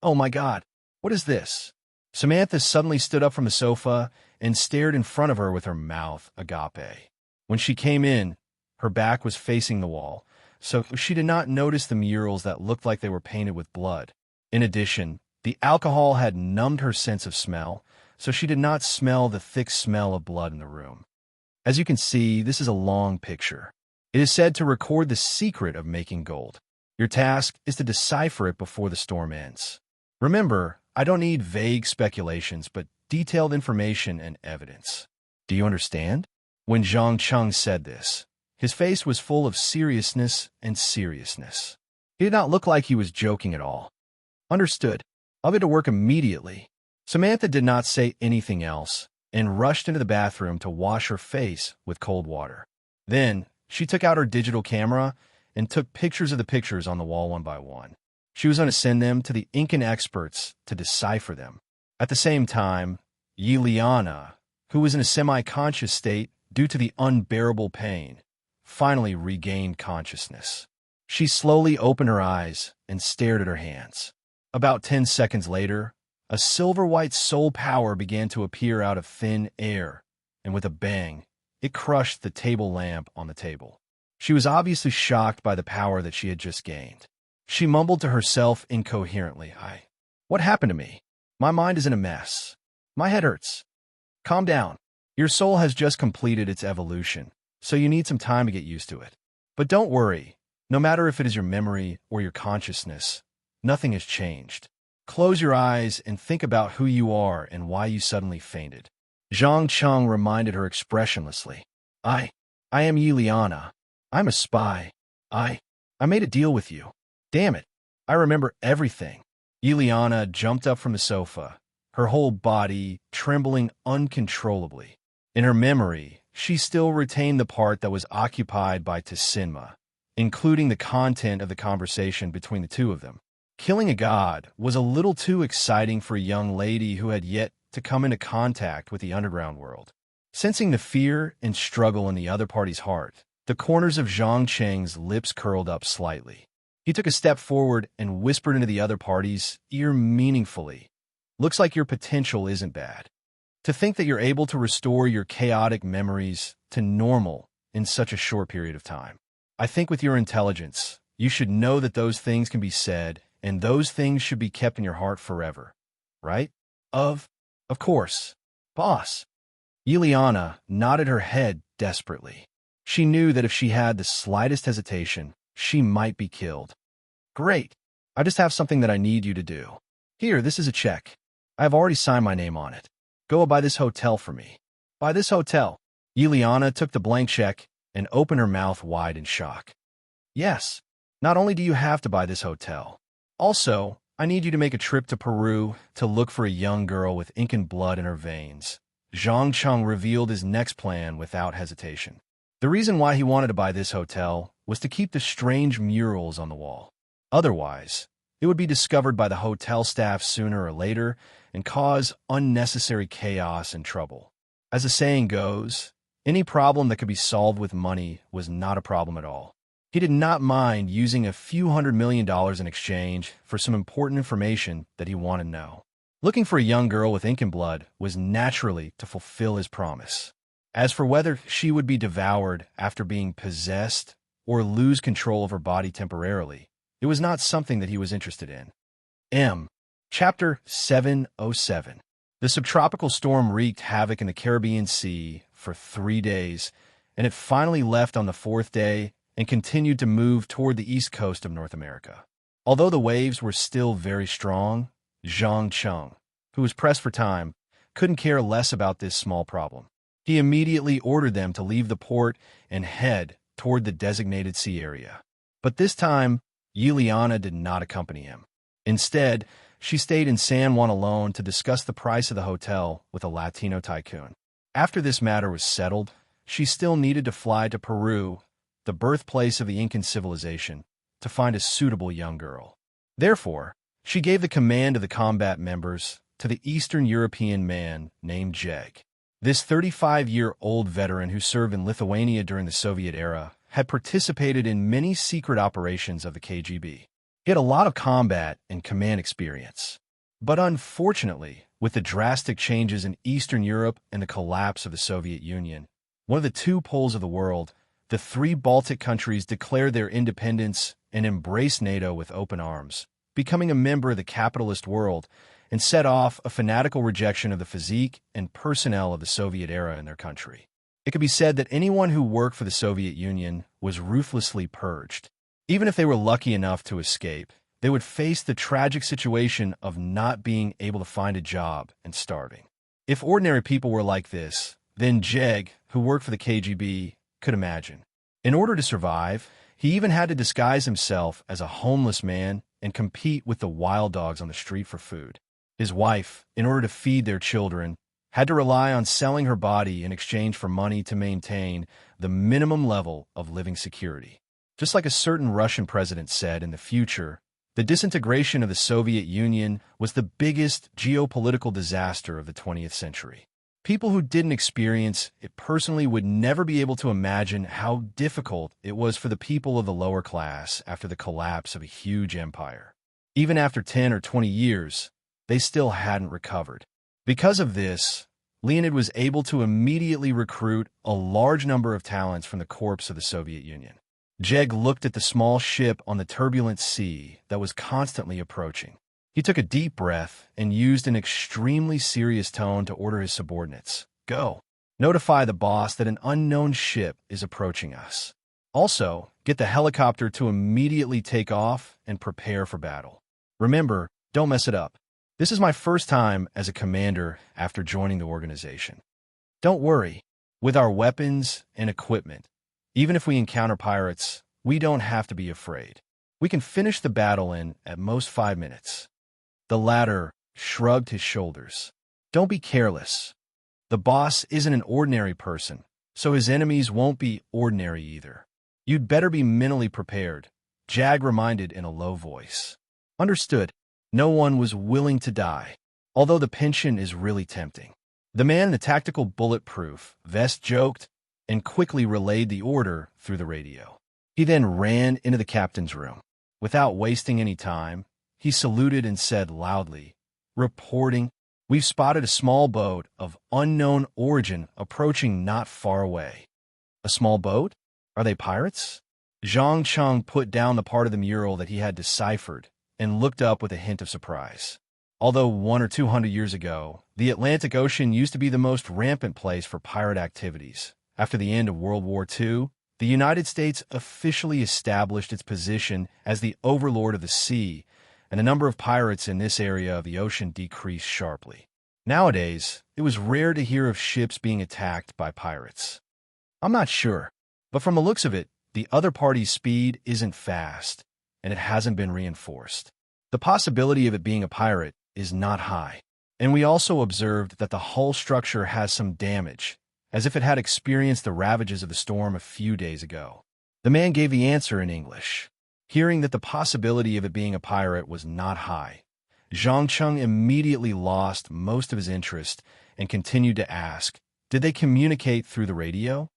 Oh my God, what is this? Samantha suddenly stood up from the sofa and stared in front of her with her mouth agape. When she came in, her back was facing the wall, so she did not notice the murals that looked like they were painted with blood. In addition, the alcohol had numbed her sense of smell, so she did not smell the thick smell of blood in the room. As you can see, this is a long picture. It is said to record the secret of making gold. Your task is to decipher it before the storm ends. Remember, I don't need vague speculations, but detailed information and evidence. Do you understand? When Zhang Cheng said this, his face was full of seriousness and seriousness. He did not look like he was joking at all. Understood. I'll get to work immediately. Samantha did not say anything else and rushed into the bathroom to wash her face with cold water. Then, she took out her digital camera and took pictures of the pictures on the wall one by one. She was going to send them to the Incan experts to decipher them. At the same time, Yuliana, who was in a semi-conscious state due to the unbearable pain, finally regained consciousness. She slowly opened her eyes and stared at her hands. About 10 seconds later, a silver-white soul power began to appear out of thin air, and with a bang, it crushed the table lamp on the table. She was obviously shocked by the power that she had just gained. She mumbled to herself incoherently, What happened to me? My mind is in a mess. My head hurts. Calm down. Your soul has just completed its evolution, so you need some time to get used to it. But don't worry, no matter if it is your memory or your consciousness, nothing has changed. Close your eyes and think about who you are and why you suddenly fainted. Zhang Cheng reminded her expressionlessly. I am Yuliana. I'm a spy. I made a deal with you. Damn it, I remember everything. Yuliana jumped up from the sofa, her whole body trembling uncontrollably. In her memory, she still retained the part that was occupied by Tsinma, including the content of the conversation between the two of them. Killing a god was a little too exciting for a young lady who had yet to come into contact with the underground world. Sensing the fear and struggle in the other party's heart, the corners of Zhang Cheng's lips curled up slightly. He took a step forward and whispered into the other party's ear meaningfully. Looks like your potential isn't bad. To think that you're able to restore your chaotic memories to normal in such a short period of time. I think with your intelligence, you should know that those things can be said, and those things should be kept in your heart forever. Right? Of course. Boss. Yuliana nodded her head desperately. She knew that if she had the slightest hesitation, she might be killed. Great. I just have something that I need you to do. Here, this is a check. I have already signed my name on it. Go buy this hotel for me. Buy this hotel. Yuliana took the blank check and opened her mouth wide in shock. Yes. Not only do you have to buy this hotel, also, I need you to make a trip to Peru to look for a young girl with Incan blood in her veins. Zhang Cheng revealed his next plan without hesitation. The reason why he wanted to buy this hotel was to keep the strange murals on the wall. Otherwise, it would be discovered by the hotel staff sooner or later and cause unnecessary chaos and trouble. As the saying goes, any problem that could be solved with money was not a problem at all. He did not mind using a few $100 million in exchange for some important information that he wanted to know. Looking for a young girl with Incan blood was naturally to fulfill his promise. As for whether she would be devoured after being possessed or lose control of her body temporarily, it was not something that he was interested in. Chapter 707. The subtropical storm wreaked havoc in the Caribbean Sea for 3 days, and it finally left on the 4th day and continued to move toward the east coast of North America. Although the waves were still very strong, Zhang Cheng, who was pressed for time, couldn't care less about this small problem. He immediately ordered them to leave the port and head toward the designated sea area. But this time, Yuliana did not accompany him. Instead, she stayed in San Juan alone to discuss the price of the hotel with a Latino tycoon. After this matter was settled, she still needed to fly to Peru, the birthplace of the Incan civilization, to find a suitable young girl. Therefore, she gave the command of the combat members to the Eastern European man named Jeg. This 35-year-old veteran who served in Lithuania during the Soviet era had participated in many secret operations of the KGB. He had a lot of combat and command experience. But unfortunately, with the drastic changes in Eastern Europe and the collapse of the Soviet Union, one of the two poles of the world, the 3 Baltic countries declared their independence and embraced NATO with open arms, becoming a member of the capitalist world, and set off a fanatical rejection of the physique and personnel of the Soviet era in their country. It could be said that anyone who worked for the Soviet Union was ruthlessly purged. Even if they were lucky enough to escape, they would face the tragic situation of not being able to find a job and starving. If ordinary people were like this, then Jeg, who worked for the KGB, could imagine. In order to survive, he even had to disguise himself as a homeless man and compete with the wild dogs on the street for food. His wife, in order to feed their children, had to rely on selling her body in exchange for money to maintain the minimum level of living security. Just like a certain Russian president said in the future, the disintegration of the Soviet Union was the biggest geopolitical disaster of the 20th century. People who didn't experience it personally would never be able to imagine how difficult it was for the people of the lower class after the collapse of a huge empire. Even after 10 or 20 years, they still hadn't recovered. Because of this, Leonid was able to immediately recruit a large number of talents from the corps of the Soviet Union. Jeg looked at the small ship on the turbulent sea that was constantly approaching. He took a deep breath and used an extremely serious tone to order his subordinates. Go. Notify the boss that an unknown ship is approaching us. Also, get the helicopter to immediately take off and prepare for battle. Remember, don't mess it up. This is my first time as a commander after joining the organization. Don't worry. With our weapons and equipment, even if we encounter pirates, we don't have to be afraid. We can finish the battle in, at most, 5 minutes. The latter shrugged his shoulders. Don't be careless. The boss isn't an ordinary person, so his enemies won't be ordinary either. You'd better be mentally prepared, Jag reminded in a low voice. Understood. No one was willing to die, although the pension is really tempting. The man in the tactical bulletproof vest joked and quickly relayed the order through the radio. He then ran into the captain's room. Without wasting any time, he saluted and said loudly, "Reporting, we've spotted a small boat of unknown origin approaching not far away." A small boat? Are they pirates? Zhang Cheng put down the part of the mural that he had deciphered and looked up with a hint of surprise. Although 100 or 200 years ago, the Atlantic Ocean used to be the most rampant place for pirate activities. After the end of World War II, the United States officially established its position as the overlord of the sea, and the number of pirates in this area of the ocean decreased sharply. Nowadays, it was rare to hear of ships being attacked by pirates. I'm not sure, but from the looks of it, the other party's speed isn't fast, and it hasn't been reinforced. The possibility of it being a pirate is not high, and we also observed that the hull structure has some damage, as if it had experienced the ravages of the storm a few days ago. The man gave the answer in English. Hearing that the possibility of it being a pirate was not high, Zhang Cheng immediately lost most of his interest and continued to ask, did they communicate through the radio?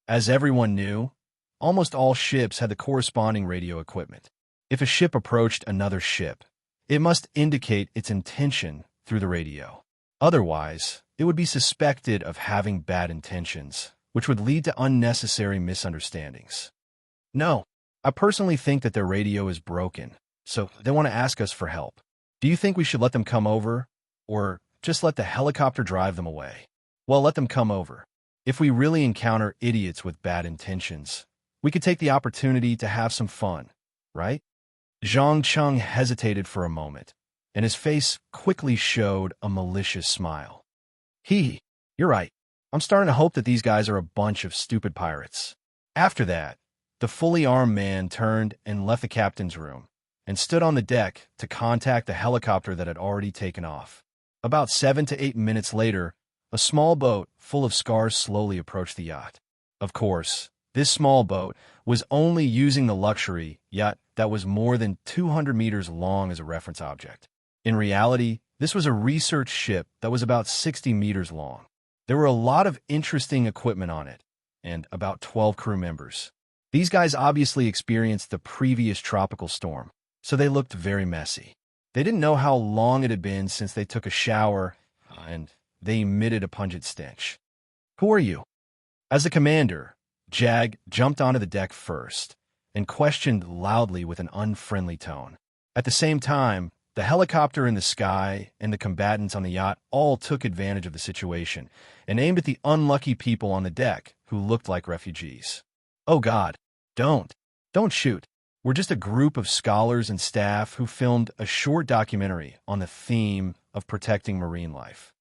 As everyone knew, almost all ships had the corresponding radio equipment. If a ship approached another ship, it must indicate its intention through the radio. Otherwise, it would be suspected of having bad intentions, which would lead to unnecessary misunderstandings. No, I personally think that their radio is broken, so they want to ask us for help. Do you think we should let them come over, or just let the helicopter drive them away? Well, let them come over. If we really encounter idiots with bad intentions, we could take the opportunity to have some fun, right? Zhang Cheng hesitated for a moment, and his face quickly showed a malicious smile. You're right. I'm starting to hope that these guys are a bunch of stupid pirates. After that, the fully armed man turned and left the captain's room, and stood on the deck to contact the helicopter that had already taken off. About 7 to 8 minutes later, a small boat full of scars slowly approached the yacht. Of course, this small boat was only using the luxury yacht that was more than 200 meters long as a reference object. In reality, this was a research ship that was about 60 meters long. There were a lot of interesting equipment on it, and about 12 crew members. These guys obviously experienced the previous tropical storm, so they looked very messy. They didn't know how long it had been since they took a shower, and they emitted a pungent stench. Who are you? As the commander, Jag jumped onto the deck first and questioned loudly with an unfriendly tone. At the same time, the helicopter in the sky and the combatants on the yacht all took advantage of the situation and aimed at the unlucky people on the deck who looked like refugees. Oh God, don't shoot. We're just a group of scholars and staff who filmed a short documentary on the theme of protecting marine life.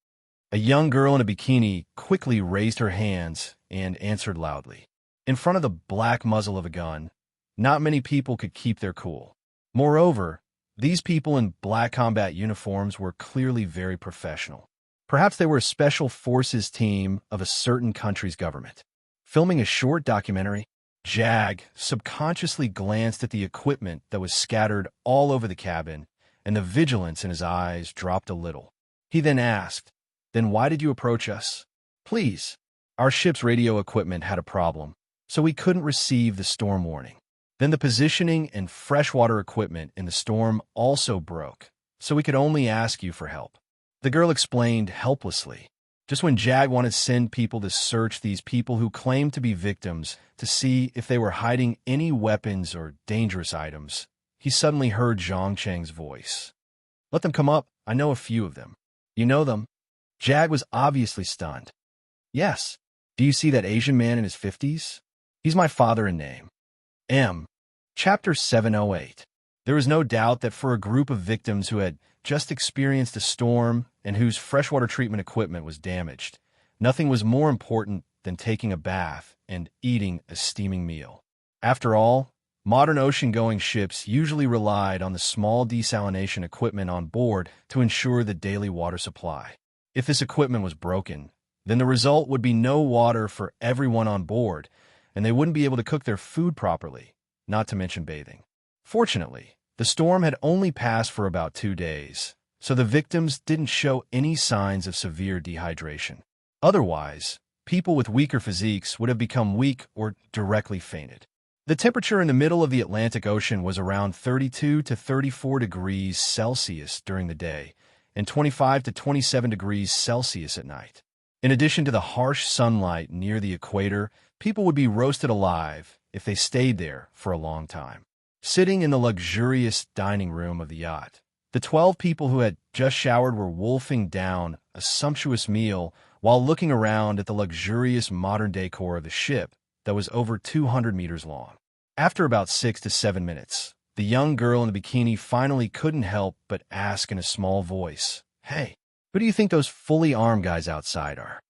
A young girl in a bikini quickly raised her hands and answered loudly. In front of the black muzzle of a gun, not many people could keep their cool. Moreover, these people in black combat uniforms were clearly very professional. Perhaps they were a special forces team of a certain country's government. Filming a short documentary, Jag subconsciously glanced at the equipment that was scattered all over the cabin, and the vigilance in his eyes dropped a little. He then asked, "Then why did you approach us?" "Please, our ship's radio equipment had a problem, so we couldn't receive the storm warning. Then the positioning and freshwater equipment in the storm also broke, so we could only ask you for help." The girl explained helplessly. Just when Jag wanted to send people to search these people who claimed to be victims to see if they were hiding any weapons or dangerous items, he suddenly heard Zhang Cheng's voice. "Let them come up. I know a few of them." "You know them?" Jag was obviously stunned. "Yes. Do you see that Asian man in his 50s? He's my father in name." Chapter 708. There is no doubt that for a group of victims who had just experienced a storm and whose freshwater treatment equipment was damaged, nothing was more important than taking a bath and eating a steaming meal. After all, modern ocean-going ships usually relied on the small desalination equipment on board to ensure the daily water supply. If this equipment was broken, then the result would be no water for everyone on board, and they wouldn't be able to cook their food properly, not to mention bathing. Fortunately, the storm had only passed for about 2 days, so the victims didn't show any signs of severe dehydration. Otherwise, people with weaker physiques would have become weak or directly fainted. The temperature in the middle of the Atlantic Ocean was around 32 to 34 degrees Celsius during the day and 25 to 27 degrees Celsius at night. In addition to the harsh sunlight near the equator, people would be roasted alive if they stayed there for a long time. Sitting in the luxurious dining room of the yacht, the 12 people who had just showered were wolfing down a sumptuous meal while looking around at the luxurious modern decor of the ship that was over 200 meters long. After about 6 to 7 minutes, the young girl in the bikini finally couldn't help but ask in a small voice, "Hey, who do you think those fully armed guys outside are?"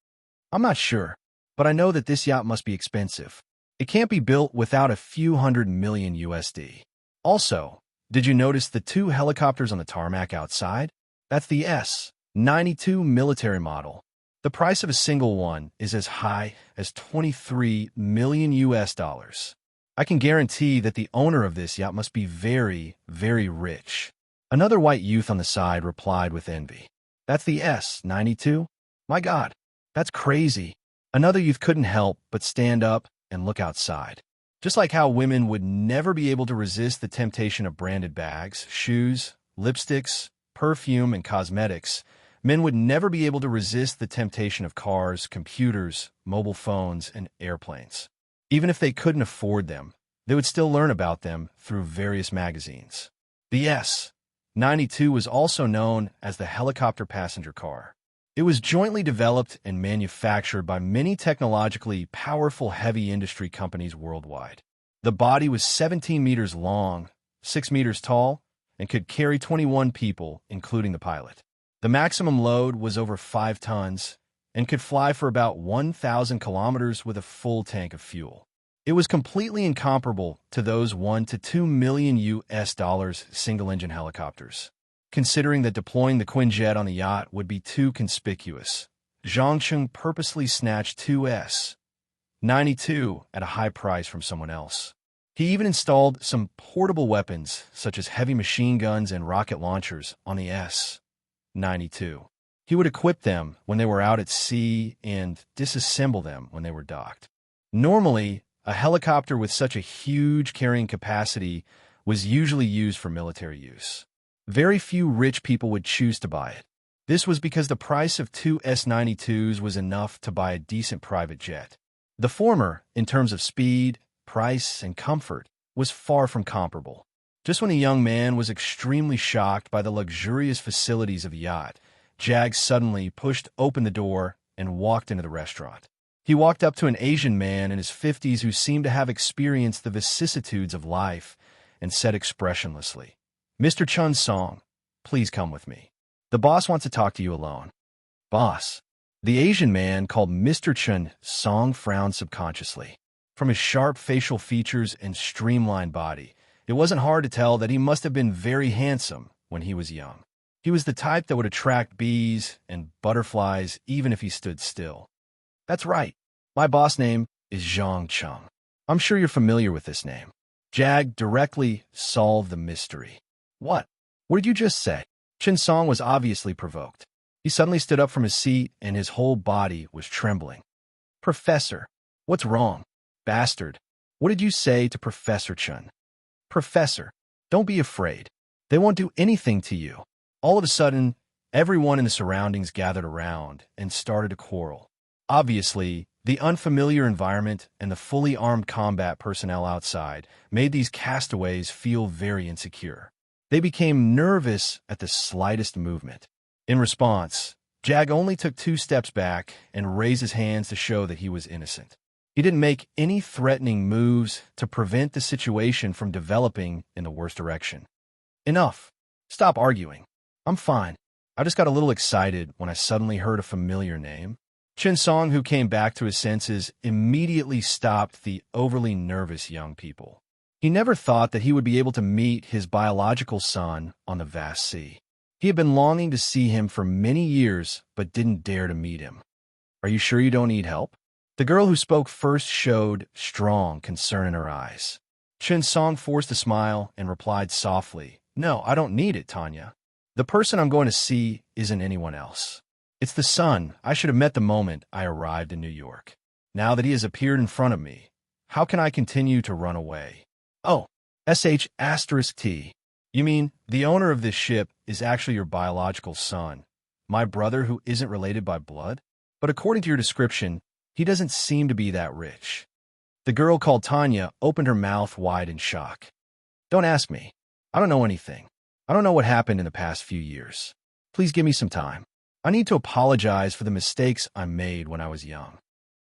"I'm not sure, but I know that this yacht must be expensive. It can't be built without a few hundred million USD. Also, did you notice the 2 helicopters on the tarmac outside? That's the S-92 military model. The price of a single one is as high as 23 million US dollars. I can guarantee that the owner of this yacht must be very, very rich." Another white youth on the side replied with envy, "That's the S-92? My God, that's crazy." Another youth couldn't help but stand up and look outside. Just like how women would never be able to resist the temptation of branded bags, shoes, lipsticks, perfume, and cosmetics, men would never be able to resist the temptation of cars, computers, mobile phones, and airplanes. Even if they couldn't afford them, they would still learn about them through various magazines. The S-92 was also known as the helicopter passenger car. It was jointly developed and manufactured by many technologically powerful heavy industry companies worldwide. The body was 17 meters long, 6 meters tall, and could carry 21 people, including the pilot. The maximum load was over 5 tons and could fly for about 1,000 kilometers with a full tank of fuel. It was completely incomparable to those 1 to 2 million US dollars single-engine helicopters. Considering that deploying the Quinjet on the yacht would be too conspicuous, Zhang Cheng purposely snatched 2 S-92 at a high price from someone else. He even installed some portable weapons, such as heavy machine guns and rocket launchers, on the S-92. He would equip them when they were out at sea and disassemble them when they were docked. Normally, a helicopter with such a huge carrying capacity was usually used for military use. Very few rich people would choose to buy it. This was because the price of 2 S-92s was enough to buy a decent private jet. The former, in terms of speed, price, and comfort, was far from comparable. Just when the young man was extremely shocked by the luxurious facilities of the yacht, Jag suddenly pushed open the door and walked into the restaurant. He walked up to an Asian man in his 50s who seemed to have experienced the vicissitudes of life and said expressionlessly, "Mr. Chun Song, please come with me. The boss wants to talk to you alone." "Boss?" The Asian man called Mr. Chun Song frowned subconsciously. From his sharp facial features and streamlined body, it wasn't hard to tell that he must have been very handsome when he was young. He was the type that would attract bees and butterflies even if he stood still. "That's right. My boss name is Zhang Cheng. I'm sure you're familiar with this name." Jag directly solved the mystery. "What? What did you just say?" Chen Song was obviously provoked. He suddenly stood up from his seat and his whole body was trembling. "Professor, what's wrong? Bastard, what did you say to Professor Chen?" "Professor, don't be afraid. They won't do anything to you." All of a sudden, everyone in the surroundings gathered around and started to quarrel. Obviously, the unfamiliar environment and the fully armed combat personnel outside made these castaways feel very insecure. They became nervous at the slightest movement. In response, Jag only took 2 steps back and raised his hands to show that he was innocent. He didn't make any threatening moves to prevent the situation from developing in the worst direction. "Enough. Stop arguing. I'm fine. I just got a little excited when I suddenly heard a familiar name." Chen Song, who came back to his senses, immediately stopped the overly nervous young people. He never thought that he would be able to meet his biological son on the vast sea. He had been longing to see him for many years, but didn't dare to meet him. "Are you sure you don't need help?" The girl who spoke first showed strong concern in her eyes. Chen Song forced a smile and replied softly, "No, I don't need it, Tanya. The person I'm going to see isn't anyone else. It's the son I should have met the moment I arrived in New York. Now that he has appeared in front of me, How can I continue to run away? Oh, sh*T. You mean the owner of this ship is actually your biological son, my brother who isn't related by blood? But according to your description, he doesn't seem to be that rich. The girl called Tanya opened her mouth wide in shock. Don't ask me. I don't know anything. I don't know what happened in the past few years. Please give me some time. I need to apologize for the mistakes I made when I was young.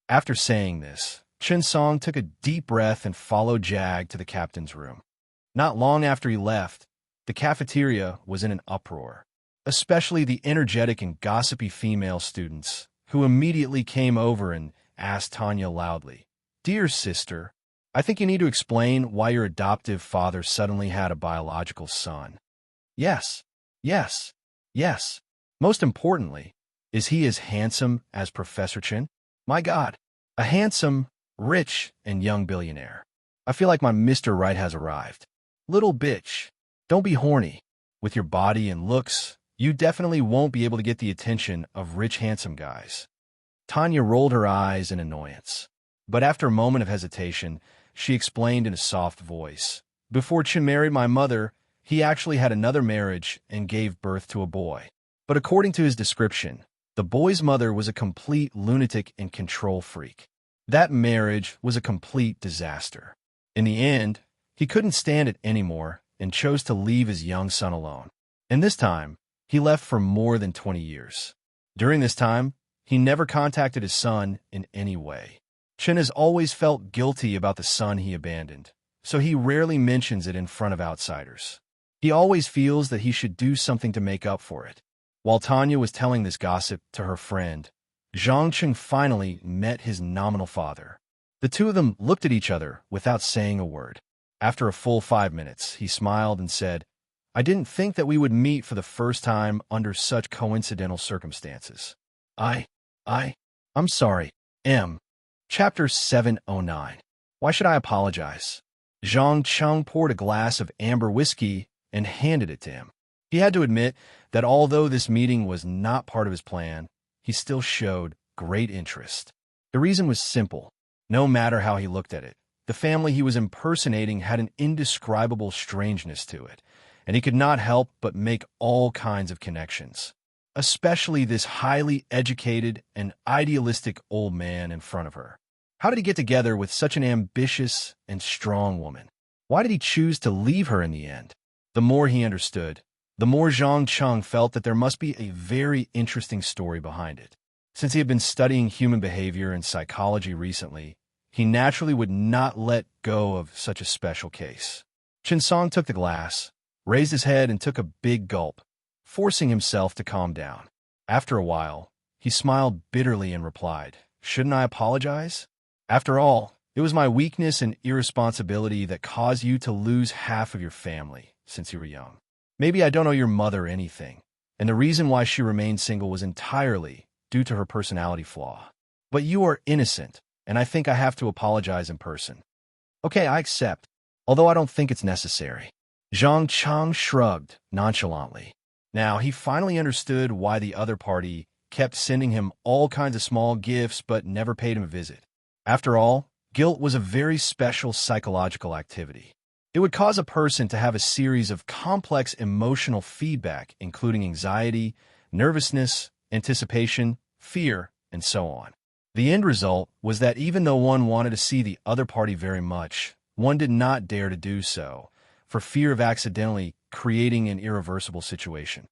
After saying this, Chen Song took a deep breath and followed Jag to the captain's room. Not long after he left, the cafeteria was in an uproar, especially the energetic and gossipy female students, who immediately came over and asked Tanya loudly, "Dear sister, I think you need to explain why your adoptive father suddenly had a biological son." Yes, yes, yes. Most importantly, is he as handsome as Professor Chen? My God, a handsome, rich, and young billionaire. I feel like my Mr. Right has arrived. Little bitch, don't be horny. With your body and looks, you definitely won't be able to get the attention of rich, handsome guys. Tanya rolled her eyes in annoyance. But after a moment of hesitation, she explained in a soft voice, "Before Chen married my mother, he actually had another marriage and gave birth to a boy. But according to his description, the boy's mother was a complete lunatic and control freak. That marriage was a complete disaster. In the end, he couldn't stand it anymore and chose to leave his young son alone. And this time, he left for more than 20 years. During this time, he never contacted his son in any way. Chen has always felt guilty about the son he abandoned, so he rarely mentions it in front of outsiders. He always feels that he should do something to make up for it." While Tanya was telling this gossip to her friend, Zhang Cheng finally met his nominal father. The two of them looked at each other without saying a word. After a full 5 minutes, he smiled and said, "I didn't think that we would meet for the first time under such coincidental circumstances. I'm sorry, M. Chapter 709. Why should I apologize?" Zhang Cheng poured a glass of amber whiskey and handed it to him. He had to admit that although this meeting was not part of his plan, he still showed great interest. The reason was simple. No matter how he looked at it, the family he was impersonating had an indescribable strangeness to it, and he could not help but make all kinds of connections, especially this highly educated and idealistic old man in front of her. How did he get together with such an ambitious and strong woman? Why did he choose to leave her in the end? The more he understood, the more Zhang Cheng felt that there must be a very interesting story behind it. Since he had been studying human behavior and psychology recently, he naturally would not let go of such a special case. Chen Song took the glass, raised his head, and took a big gulp, forcing himself to calm down. After a while, he smiled bitterly and replied, "Shouldn't I apologize? After all, it was my weakness and irresponsibility that caused you to lose half of your family since you were young. Maybe I don't owe your mother anything, and the reason why she remained single was entirely due to her personality flaw. But you are innocent, and I think I have to apologize in person." "Okay, I accept, although I don't think it's necessary." Zhang Cheng shrugged nonchalantly. Now, he finally understood why the other party kept sending him all kinds of small gifts but never paid him a visit. After all, guilt was a very special psychological activity. It would cause a person to have a series of complex emotional feedback, including anxiety, nervousness, anticipation, fear, and so on. The end result was that even though one wanted to see the other party very much, one did not dare to do so, for fear of accidentally creating an irreversible situation.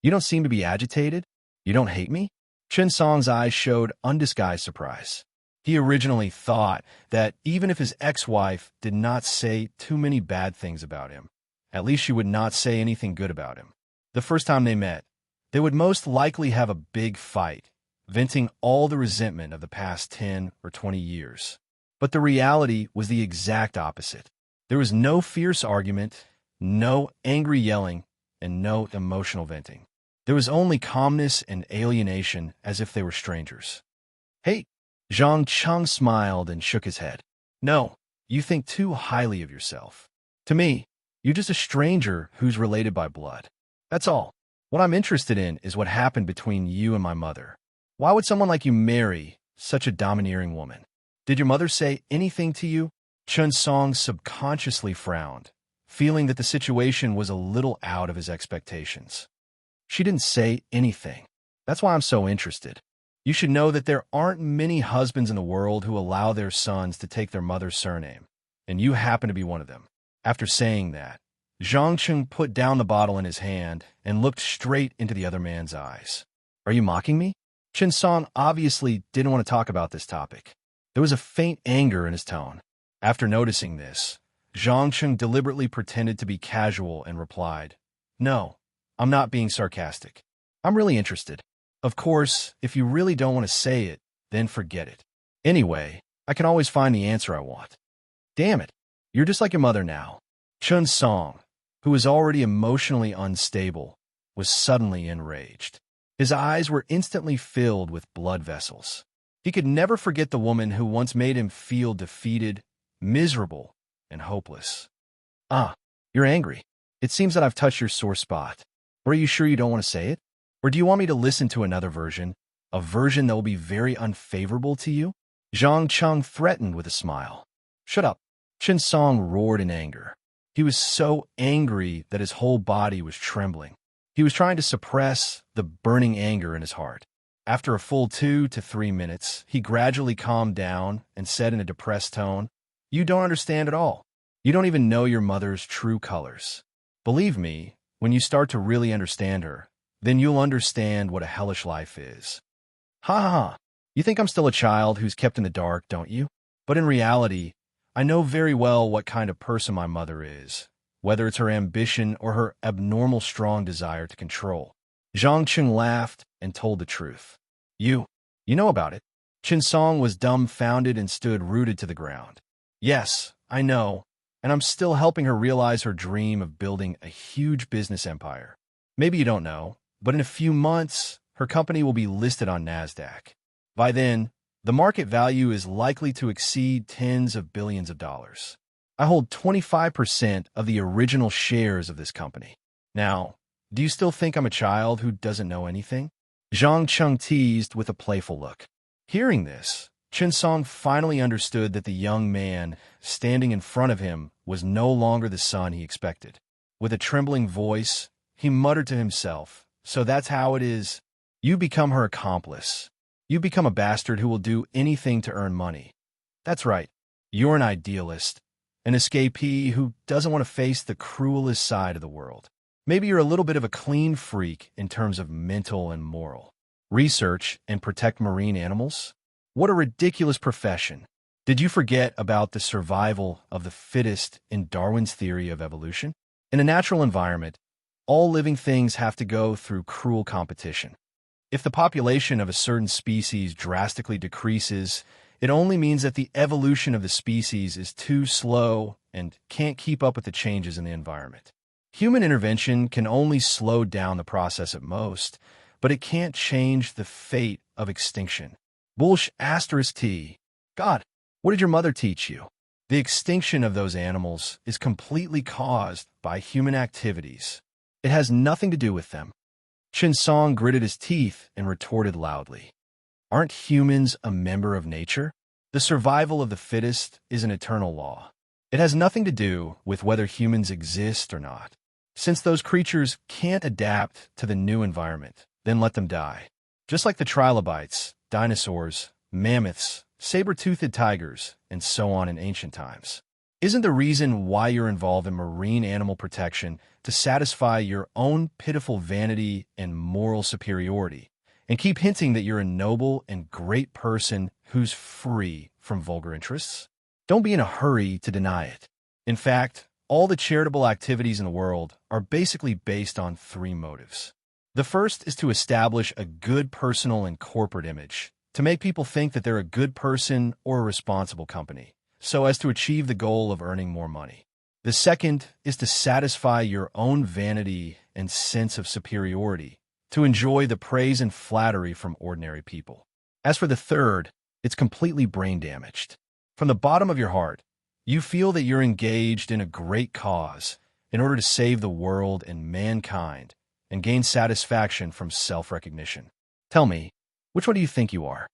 "You don't seem to be agitated? You don't hate me?" Chen Song's eyes showed undisguised surprise. He originally thought that even if his ex-wife did not say too many bad things about him, at least she would not say anything good about him. The first time they met, they would most likely have a big fight, venting all the resentment of the past 10 or 20 years. But the reality was the exact opposite. There was no fierce argument, no angry yelling, and no emotional venting. There was only calmness and alienation, as if they were strangers. "Hey," Zhang Cheng smiled and shook his head. "No, you think too highly of yourself. To me, you're just a stranger who's related by blood. That's all. What I'm interested in is what happened between you and my mother. Why would someone like you marry such a domineering woman? Did your mother say anything to you? Chun Song subconsciously frowned, feeling that the situation was a little out of his expectations. She didn't say anything. That's why I'm so interested. You should know that there aren't many husbands in the world who allow their sons to take their mother's surname, and you happen to be one of them. After saying that, Zhang Cheng put down the bottle in his hand and looked straight into the other man's eyes. Are you mocking me? Chen Song obviously didn't want to talk about this topic. There was a faint anger in his tone. After noticing this, Zhang Cheng deliberately pretended to be casual and replied, "No, I'm not being sarcastic. I'm really interested. Of course, if you really don't want to say it, then forget it. Anyway, I can always find the answer I want." Damn it, you're just like your mother now. Chun Song, who was already emotionally unstable, was suddenly enraged. His eyes were instantly filled with blood vessels. He could never forget the woman who once made him feel defeated, miserable, and hopeless. Ah, you're angry. It seems that I've touched your sore spot. Or are you sure you don't want to say it? Or do you want me to listen to another version, a version that will be very unfavorable to you? Zhang Cheng threatened with a smile. Shut up. Chen Song roared in anger. He was so angry that his whole body was trembling. He was trying to suppress the burning anger in his heart. After a full 2 to 3 minutes, he gradually calmed down and said in a depressed tone, "You don't understand at all. You don't even know your mother's true colors. Believe me, when you start to really understand her, then you'll understand what a hellish life is." Ha ha ha. You think I'm still a child who's kept in the dark, don't you? But in reality, I know very well what kind of person my mother is, whether it's her ambition or her abnormal strong desire to control. Zhang Cheng laughed and told the truth. You know about it. Chen Song was dumbfounded and stood rooted to the ground. Yes, I know, and I'm still helping her realize her dream of building a huge business empire. Maybe you don't know, but in a few months, her company will be listed on NASDAQ. By then, the market value is likely to exceed tens of billions of dollars. I hold 25% of the original shares of this company. Now, do you still think I'm a child who doesn't know anything? Zhang Cheng teased with a playful look. Hearing this, Chen Song finally understood that the young man standing in front of him was no longer the son he expected. With a trembling voice, he muttered to himself, "So that's how it is. You become her accomplice. You become a bastard who will do anything to earn money. That's right. You're an idealist, an escapee who doesn't want to face the cruelest side of the world. Maybe you're a little bit of a clean freak in terms of mental and moral. Research and protect marine animals? What a ridiculous profession. Did you forget about the survival of the fittest in Darwin's theory of evolution? In a natural environment, all living things have to go through cruel competition. If the population of a certain species drastically decreases, it only means that the evolution of the species is too slow and can't keep up with the changes in the environment. Human intervention can only slow down the process at most, but it can't change the fate of extinction. Bullsh asterisk T. God, what did your mother teach you? The extinction of those animals is completely caused by human activities. It has nothing to do with them. Chen Song gritted his teeth and retorted loudly. Aren't humans a member of nature? The survival of the fittest is an eternal law. It has nothing to do with whether humans exist or not. Since those creatures can't adapt to the new environment, then let them die. Just like the trilobites, dinosaurs, mammoths, saber-toothed tigers, and so on in ancient times. Isn't the reason why you're involved in marine animal protection to satisfy your own pitiful vanity and moral superiority, and keep hinting that you're a noble and great person who's free from vulgar interests? Don't be in a hurry to deny it. In fact, all the charitable activities in the world are basically based on 3 motives. The first is to establish a good personal and corporate image, to make people think that they're a good person or a responsible company, so as to achieve the goal of earning more money. The second is to satisfy your own vanity and sense of superiority, to enjoy the praise and flattery from ordinary people. As for the third, it's completely brain damaged. From the bottom of your heart, you feel that you're engaged in a great cause in order to save the world and mankind and gain satisfaction from self-recognition. Tell me, which one do you think you are?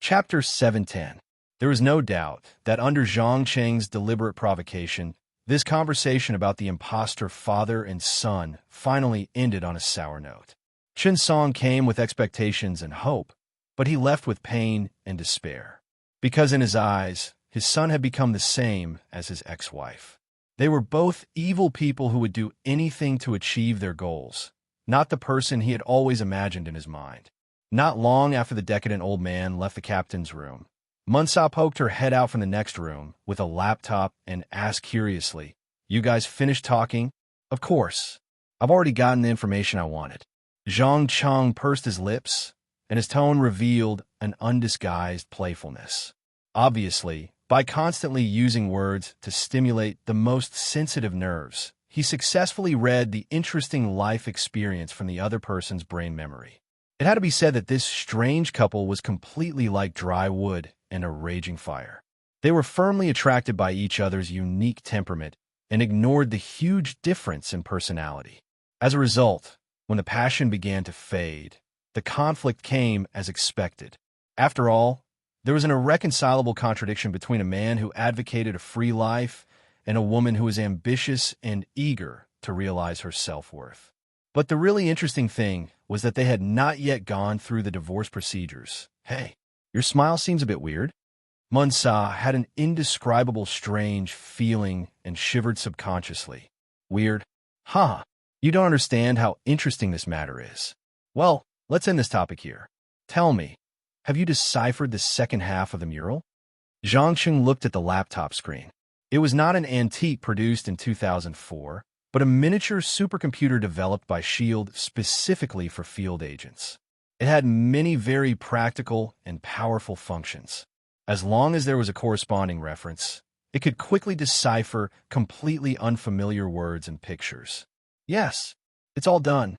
Chapter 710. There was no doubt that under Zhang Cheng's deliberate provocation, this conversation about the imposter father and son finally ended on a sour note. Chen Song came with expectations and hope, but he left with pain and despair. Because in his eyes, his son had become the same as his ex-wife. They were both evil people who would do anything to achieve their goals, not the person he had always imagined in his mind. Not long after the decadent old man left the captain's room, Munsa poked her head out from the next room with a laptop and asked curiously, "You guys finished talking?" "Of course. I've already gotten the information I wanted." Zhang Cheng pursed his lips, and his tone revealed an undisguised playfulness. Obviously, by constantly using words to stimulate the most sensitive nerves, he successfully read the interesting life experience from the other person's brain memory. It had to be said that this strange couple was completely like dry wood and a raging fire. They were firmly attracted by each other's unique temperament and ignored the huge difference in personality. As a result, when the passion began to fade, the conflict came as expected. After all, there was an irreconcilable contradiction between a man who advocated a free life and a woman who was ambitious and eager to realize her self-worth. But the really interesting thing was that they had not yet gone through the divorce procedures. "Hey, your smile seems a bit weird." Munsa had an indescribable strange feeling and shivered subconsciously. "Weird? Huh. You don't understand how interesting this matter is. Well, let's end this topic here. Tell me, have you deciphered the second half of the mural?" Zhang Cheng looked at the laptop screen. It was not an antique produced in 2004, but a miniature supercomputer developed by SHIELD specifically for field agents. It had many very practical and powerful functions. As long as there was a corresponding reference, it could quickly decipher completely unfamiliar words and pictures. "Yes, it's all done."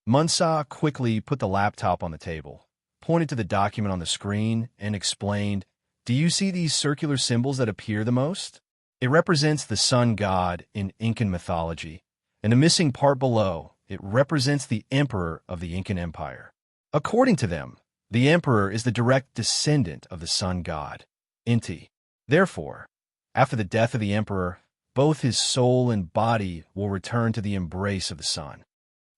Munsa quickly put the laptop on the table, pointed to the document on the screen, and explained, "Do you see these circular symbols that appear the most? It represents the sun god in Incan mythology, and the missing part below, it represents the emperor of the Incan Empire. According to them, the emperor is the direct descendant of the sun god, Inti. Therefore, after the death of the emperor, both his soul and body will return to the embrace of the sun."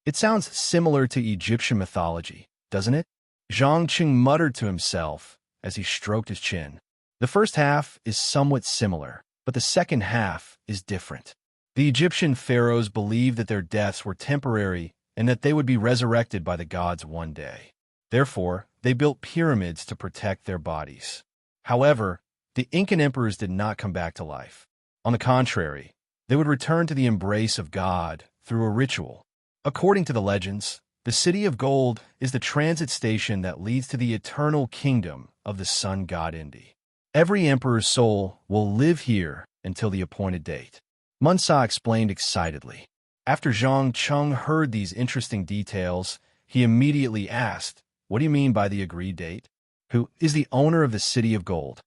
It sounds similar to Egyptian mythology, doesn't it? Zhang Cheng muttered to himself as he stroked his chin. The first half is somewhat similar, but the second half is different. The Egyptian pharaohs believed that their deaths were temporary and that they would be resurrected by the gods one day. Therefore, they built pyramids to protect their bodies. However, the Incan emperors did not come back to life. On the contrary, they would return to the embrace of God through a ritual. According to the legends, the City of Gold is the transit station that leads to the eternal kingdom of the sun god Indi. Every emperor's soul will live here until the appointed date. Munsa explained excitedly. After Zhang Cheng heard these interesting details, he immediately asked, "What do you mean by the agreed date? Who is the owner of the City of Gold?"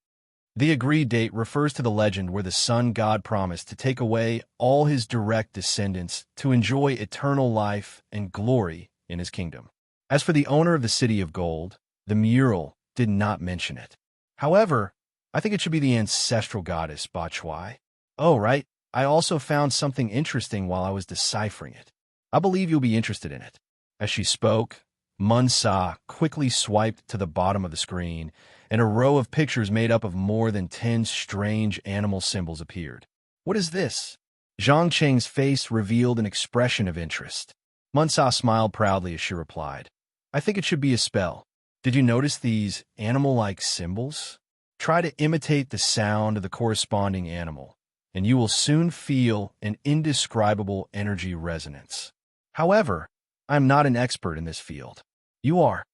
The agreed date refers to the legend where the sun god promised to take away all his direct descendants to enjoy eternal life and glory in his kingdom. As for the owner of the City of Gold, the mural did not mention it. However, I think it should be the ancestral goddess Ba Chuai. Oh, right. I also found something interesting while I was deciphering it. I believe you'll be interested in it. As she spoke, Munsa quickly swiped to the bottom of the screen, and a row of pictures made up of more than 10 strange animal symbols appeared. "What is this?" Zhang Cheng's face revealed an expression of interest. Munsa smiled proudly as she replied, "I think it should be a spell. Did you notice these animal-like symbols? Try to imitate the sound of the corresponding animal, and you will soon feel an indescribable energy resonance. However, I am not an expert in this field. You are.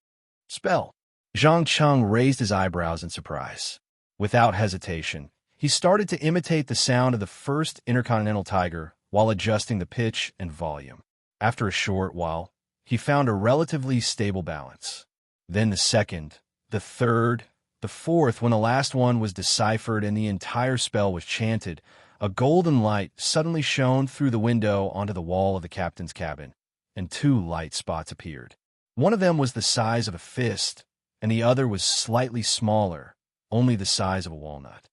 Spell." Zhang Cheng raised his eyebrows in surprise. Without hesitation, he started to imitate the sound of the first intercontinental tiger while adjusting the pitch and volume. After a short while, he found a relatively stable balance. Then the second, the third, the fourth, when the last one was deciphered and the entire spell was chanted, a golden light suddenly shone through the window onto the wall of the captain's cabin, and 2 light spots appeared. One of them was the size of a fist, and the other was slightly smaller, only the size of a walnut.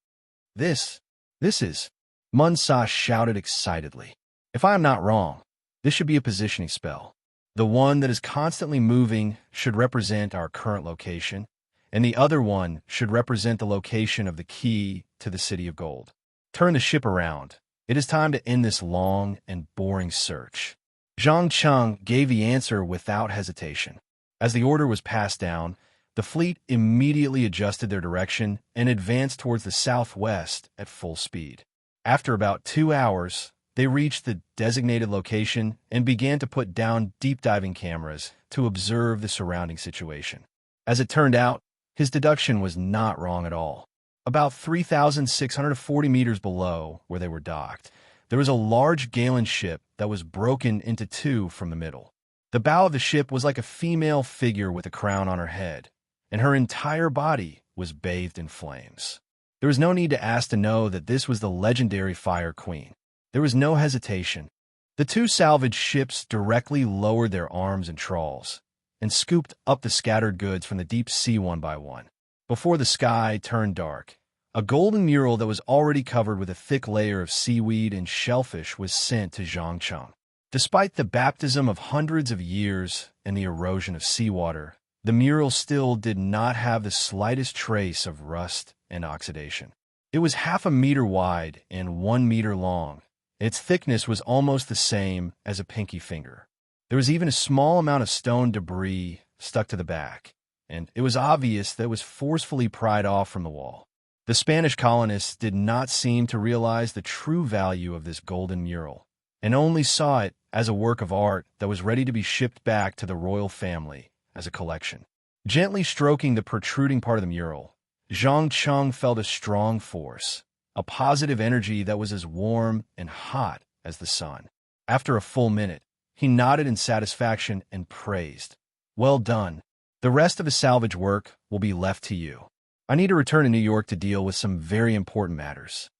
This is, Munsa shouted excitedly. If I am not wrong, this should be a positioning spell. The one that is constantly moving should represent our current location, and the other one should represent the location of the key to the City of Gold. Turn the ship around. It is time to end this long and boring search. Zhang Cheng gave the answer without hesitation. As the order was passed down, the fleet immediately adjusted their direction and advanced towards the southwest at full speed. After about 2 hours, they reached the designated location and began to put down deep-diving cameras to observe the surrounding situation. As it turned out, his deduction was not wrong at all. About 3,640 meters below where they were docked, there was a large Galen ship that was broken into two from the middle. The bow of the ship was like a female figure with a crown on her head, and her entire body was bathed in flames. There was no need to ask to know that this was the legendary Fire Queen. There was no hesitation. The two salvage ships directly lowered their arms and trawls and scooped up the scattered goods from the deep sea one by one. Before the sky turned dark, a golden mural that was already covered with a thick layer of seaweed and shellfish was sent to Zhangcheng. Despite the baptism of hundreds of years and the erosion of seawater, the mural still did not have the slightest trace of rust and oxidation. It was 0.5 meter wide and 1 meter long. Its thickness was almost the same as a pinky finger. There was even a small amount of stone debris stuck to the back, and it was obvious that it was forcefully pried off from the wall. The Spanish colonists did not seem to realize the true value of this golden mural, and only saw it as a work of art that was ready to be shipped back to the royal family as a collection. Gently stroking the protruding part of the mural, Zhang Cheng felt a strong force, a positive energy that was as warm and hot as the sun. After a full minute, he nodded in satisfaction and praised. "Well done. The rest of the salvage work will be left to you. I need to return to New York to deal with some very important matters."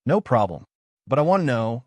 "No problem. But I want to know,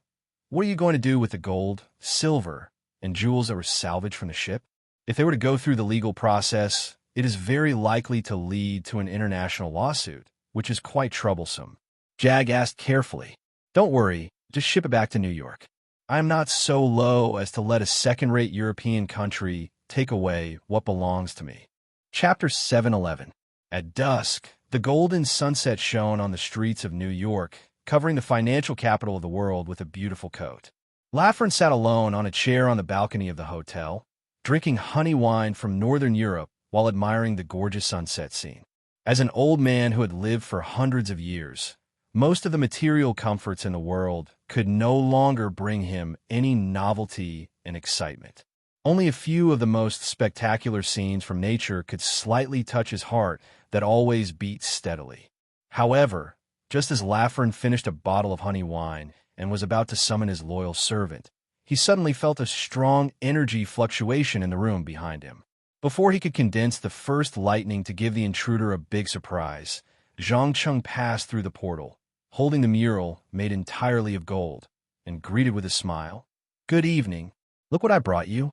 what are you going to do with the gold, silver, and jewels that were salvaged from the ship? If they were to go through the legal process, it is very likely to lead to an international lawsuit, which is quite troublesome." Jag asked carefully. "Don't worry, just ship it back to New York. I am not so low as to let a second-rate European country take away what belongs to me." Chapter 711. At dusk, the golden sunset shone on the streets of New York, covering the financial capital of the world with a beautiful coat. Lafren sat alone on a chair on the balcony of the hotel, drinking honey wine from Northern Europe while admiring the gorgeous sunset scene. As an old man who had lived for hundreds of years, most of the material comforts in the world could no longer bring him any novelty and excitement. Only a few of the most spectacular scenes from nature could slightly touch his heart that always beat steadily. However, just as Lafren finished a bottle of honey wine and was about to summon his loyal servant, he suddenly felt a strong energy fluctuation in the room behind him. Before he could condense the first lightning to give the intruder a big surprise, Zhang Cheng passed through the portal, holding the mural made entirely of gold, and greeted with a smile. "Good evening. Look what I brought you.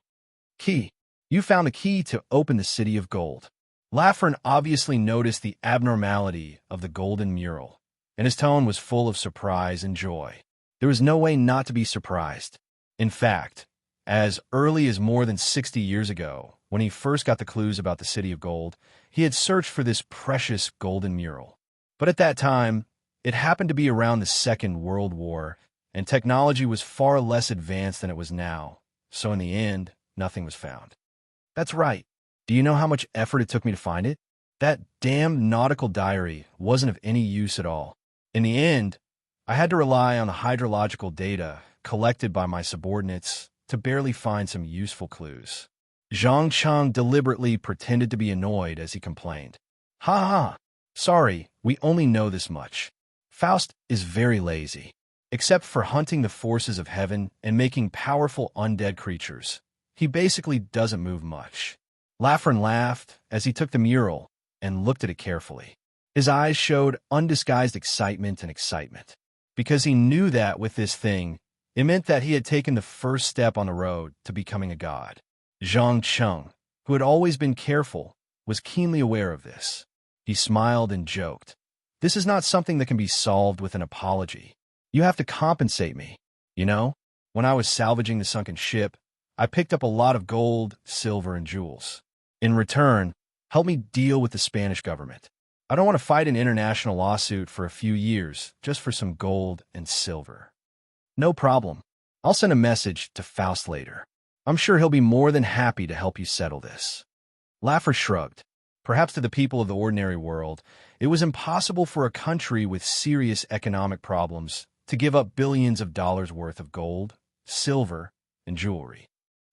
Key. You found the key to open the City of Gold." Lafren obviously noticed the abnormality of the golden mural, and his tone was full of surprise and joy. There was no way not to be surprised. In fact, as early as more than 60 years ago, when he first got the clues about the City of Gold, he had searched for this precious golden mural. But at that time, it happened to be around the Second World War, and technology was far less advanced than it was now, so in the end, nothing was found. "That's right. Do you know how much effort it took me to find it? That damned nautical diary wasn't of any use at all. In the end, I had to rely on the hydrological data collected by my subordinates to barely find some useful clues." Zhang Cheng deliberately pretended to be annoyed as he complained. "Ha ha! Sorry, we only know this much. Faust is very lazy. Except for hunting the forces of heaven and making powerful undead creatures, he basically doesn't move much." Lafren laughed as he took the mural and looked at it carefully. His eyes showed undisguised excitement, because he knew that with this thing, it meant that he had taken the first step on the road to becoming a god. Zhang Cheng, who had always been careful, was keenly aware of this. He smiled and joked. This is not something that can be solved with an apology. You have to compensate me. You know, when I was salvaging the sunken ship, I picked up a lot of gold, silver, and jewels. In return, help me deal with the Spanish government. I don't want to fight an international lawsuit for a few years just for some gold and silver. No problem. I'll send a message to Faust later. I'm sure he'll be more than happy to help you settle this. Laffer shrugged. Perhaps to the people of the ordinary world, it was impossible for a country with serious economic problems to give up billions of dollars worth of gold, silver, and jewelry.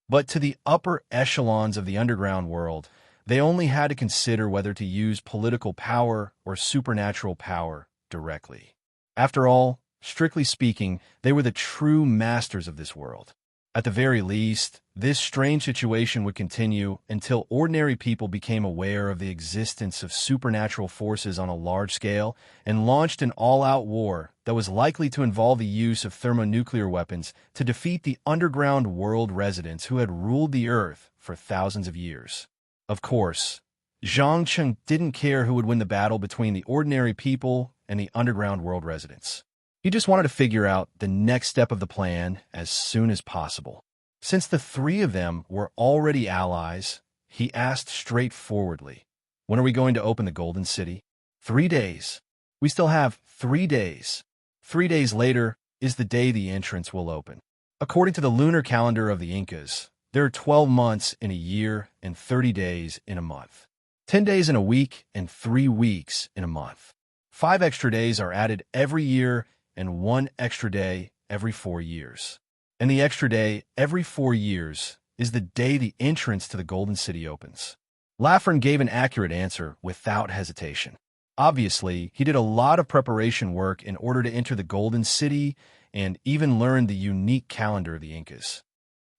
But to the upper echelons of the underground world, they only had to consider whether to use political power or supernatural power directly. After all, strictly speaking, they were the true masters of this world. At the very least, this strange situation would continue until ordinary people became aware of the existence of supernatural forces on a large scale and launched an all-out war that was likely to involve the use of thermonuclear weapons to defeat the underground world residents who had ruled the Earth for thousands of years. Of course, Zhang Cheng didn't care who would win the battle between the ordinary people and the underground world residents. He just wanted to figure out the next step of the plan as soon as possible. Since the three of them were already allies, he asked straightforwardly, "When are we going to open the Golden City?" 3 days. We still have 3 days. 3 days later is the day the entrance will open. According to the lunar calendar of the Incas, there are 12 months in a year and 30 days in a month. 10 days in a week and 3 weeks in a month. 5 extra days are added every year and 1 extra day every 4 years. And the extra day every 4 years is the day the entrance to the Golden City opens. Lafren gave an accurate answer without hesitation. Obviously, he did a lot of preparation work in order to enter the Golden City and even learned the unique calendar of the Incas.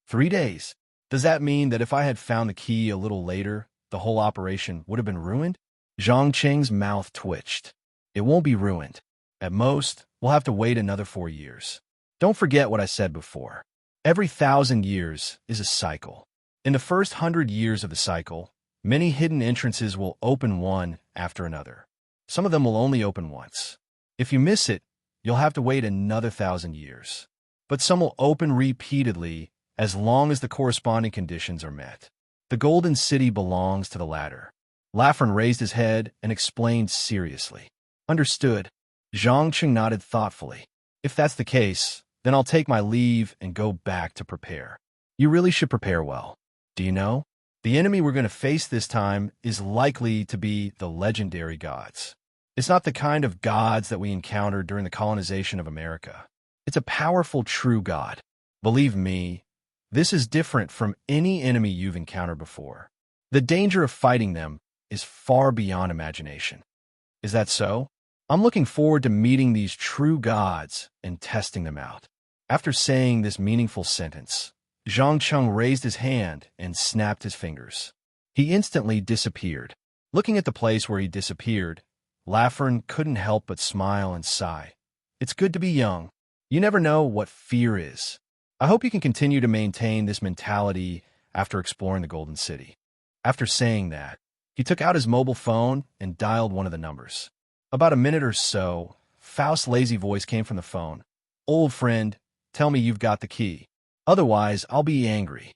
3 days. Does that mean that if I had found the key a little later, the whole operation would have been ruined? Zhang Cheng's mouth twitched. It won't be ruined. At most, we'll have to wait another 4 years. Don't forget what I said before. Every 1,000 years is a cycle. In the first 100 years of the cycle, many hidden entrances will open one after another. Some of them will only open once. If you miss it, you'll have to wait another 1,000 years. But some will open repeatedly as long as the corresponding conditions are met. The Golden City belongs to the latter. Lafren raised his head and explained seriously. Understood. Zhang Cheng nodded thoughtfully. If that's the case, then I'll take my leave and go back to prepare. You really should prepare well. Do you know? The enemy we're going to face this time is likely to be the legendary gods. It's not the kind of gods that we encountered during the colonization of America. It's a powerful, true god. Believe me, this is different from any enemy you've encountered before. The danger of fighting them is far beyond imagination. Is that so? I'm looking forward to meeting these true gods and testing them out. After saying this meaningful sentence, Zhang Cheng raised his hand and snapped his fingers. He instantly disappeared. Looking at the place where he disappeared, Lafren couldn't help but smile and sigh. It's good to be young. You never know what fear is. I hope you can continue to maintain this mentality after exploring the Golden City. After saying that, he took out his mobile phone and dialed one of the numbers. About a minute or so, Faust's lazy voice came from the phone. "Old friend, tell me you've got the key. Otherwise, I'll be angry."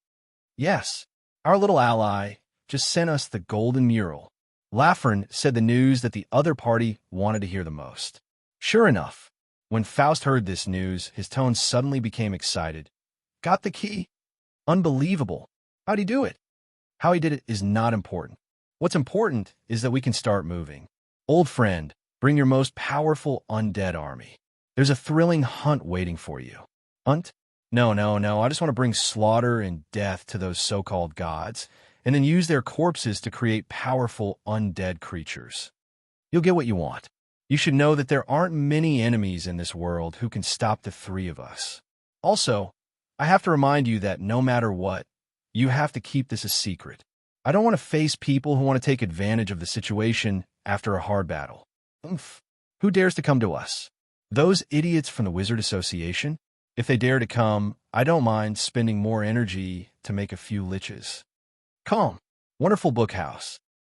"Yes, our little ally just sent us the golden mural." Lafren said the news that the other party wanted to hear the most. Sure enough, when Faust heard this news, his tone suddenly became excited. "Got the key? Unbelievable. How'd he do it?" How he did it is not important. What's important is that we can start moving. Old friend, bring your most powerful undead army. There's a thrilling hunt waiting for you. Hunt? No. I just want to bring slaughter and death to those so-called gods, and then use their corpses to create powerful undead creatures. You'll get what you want. You should know that there aren't many enemies in this world who can stop the three of us. Also, I have to remind you that no matter what, you have to keep this a secret. I don't want to face people who want to take advantage of the situation after a hard battle. Oomph. Who dares to come to us? Those idiots from the Wizard Association? If they dare to come, I don't mind spending more energy to make a few liches. Calm. Wonderful book house.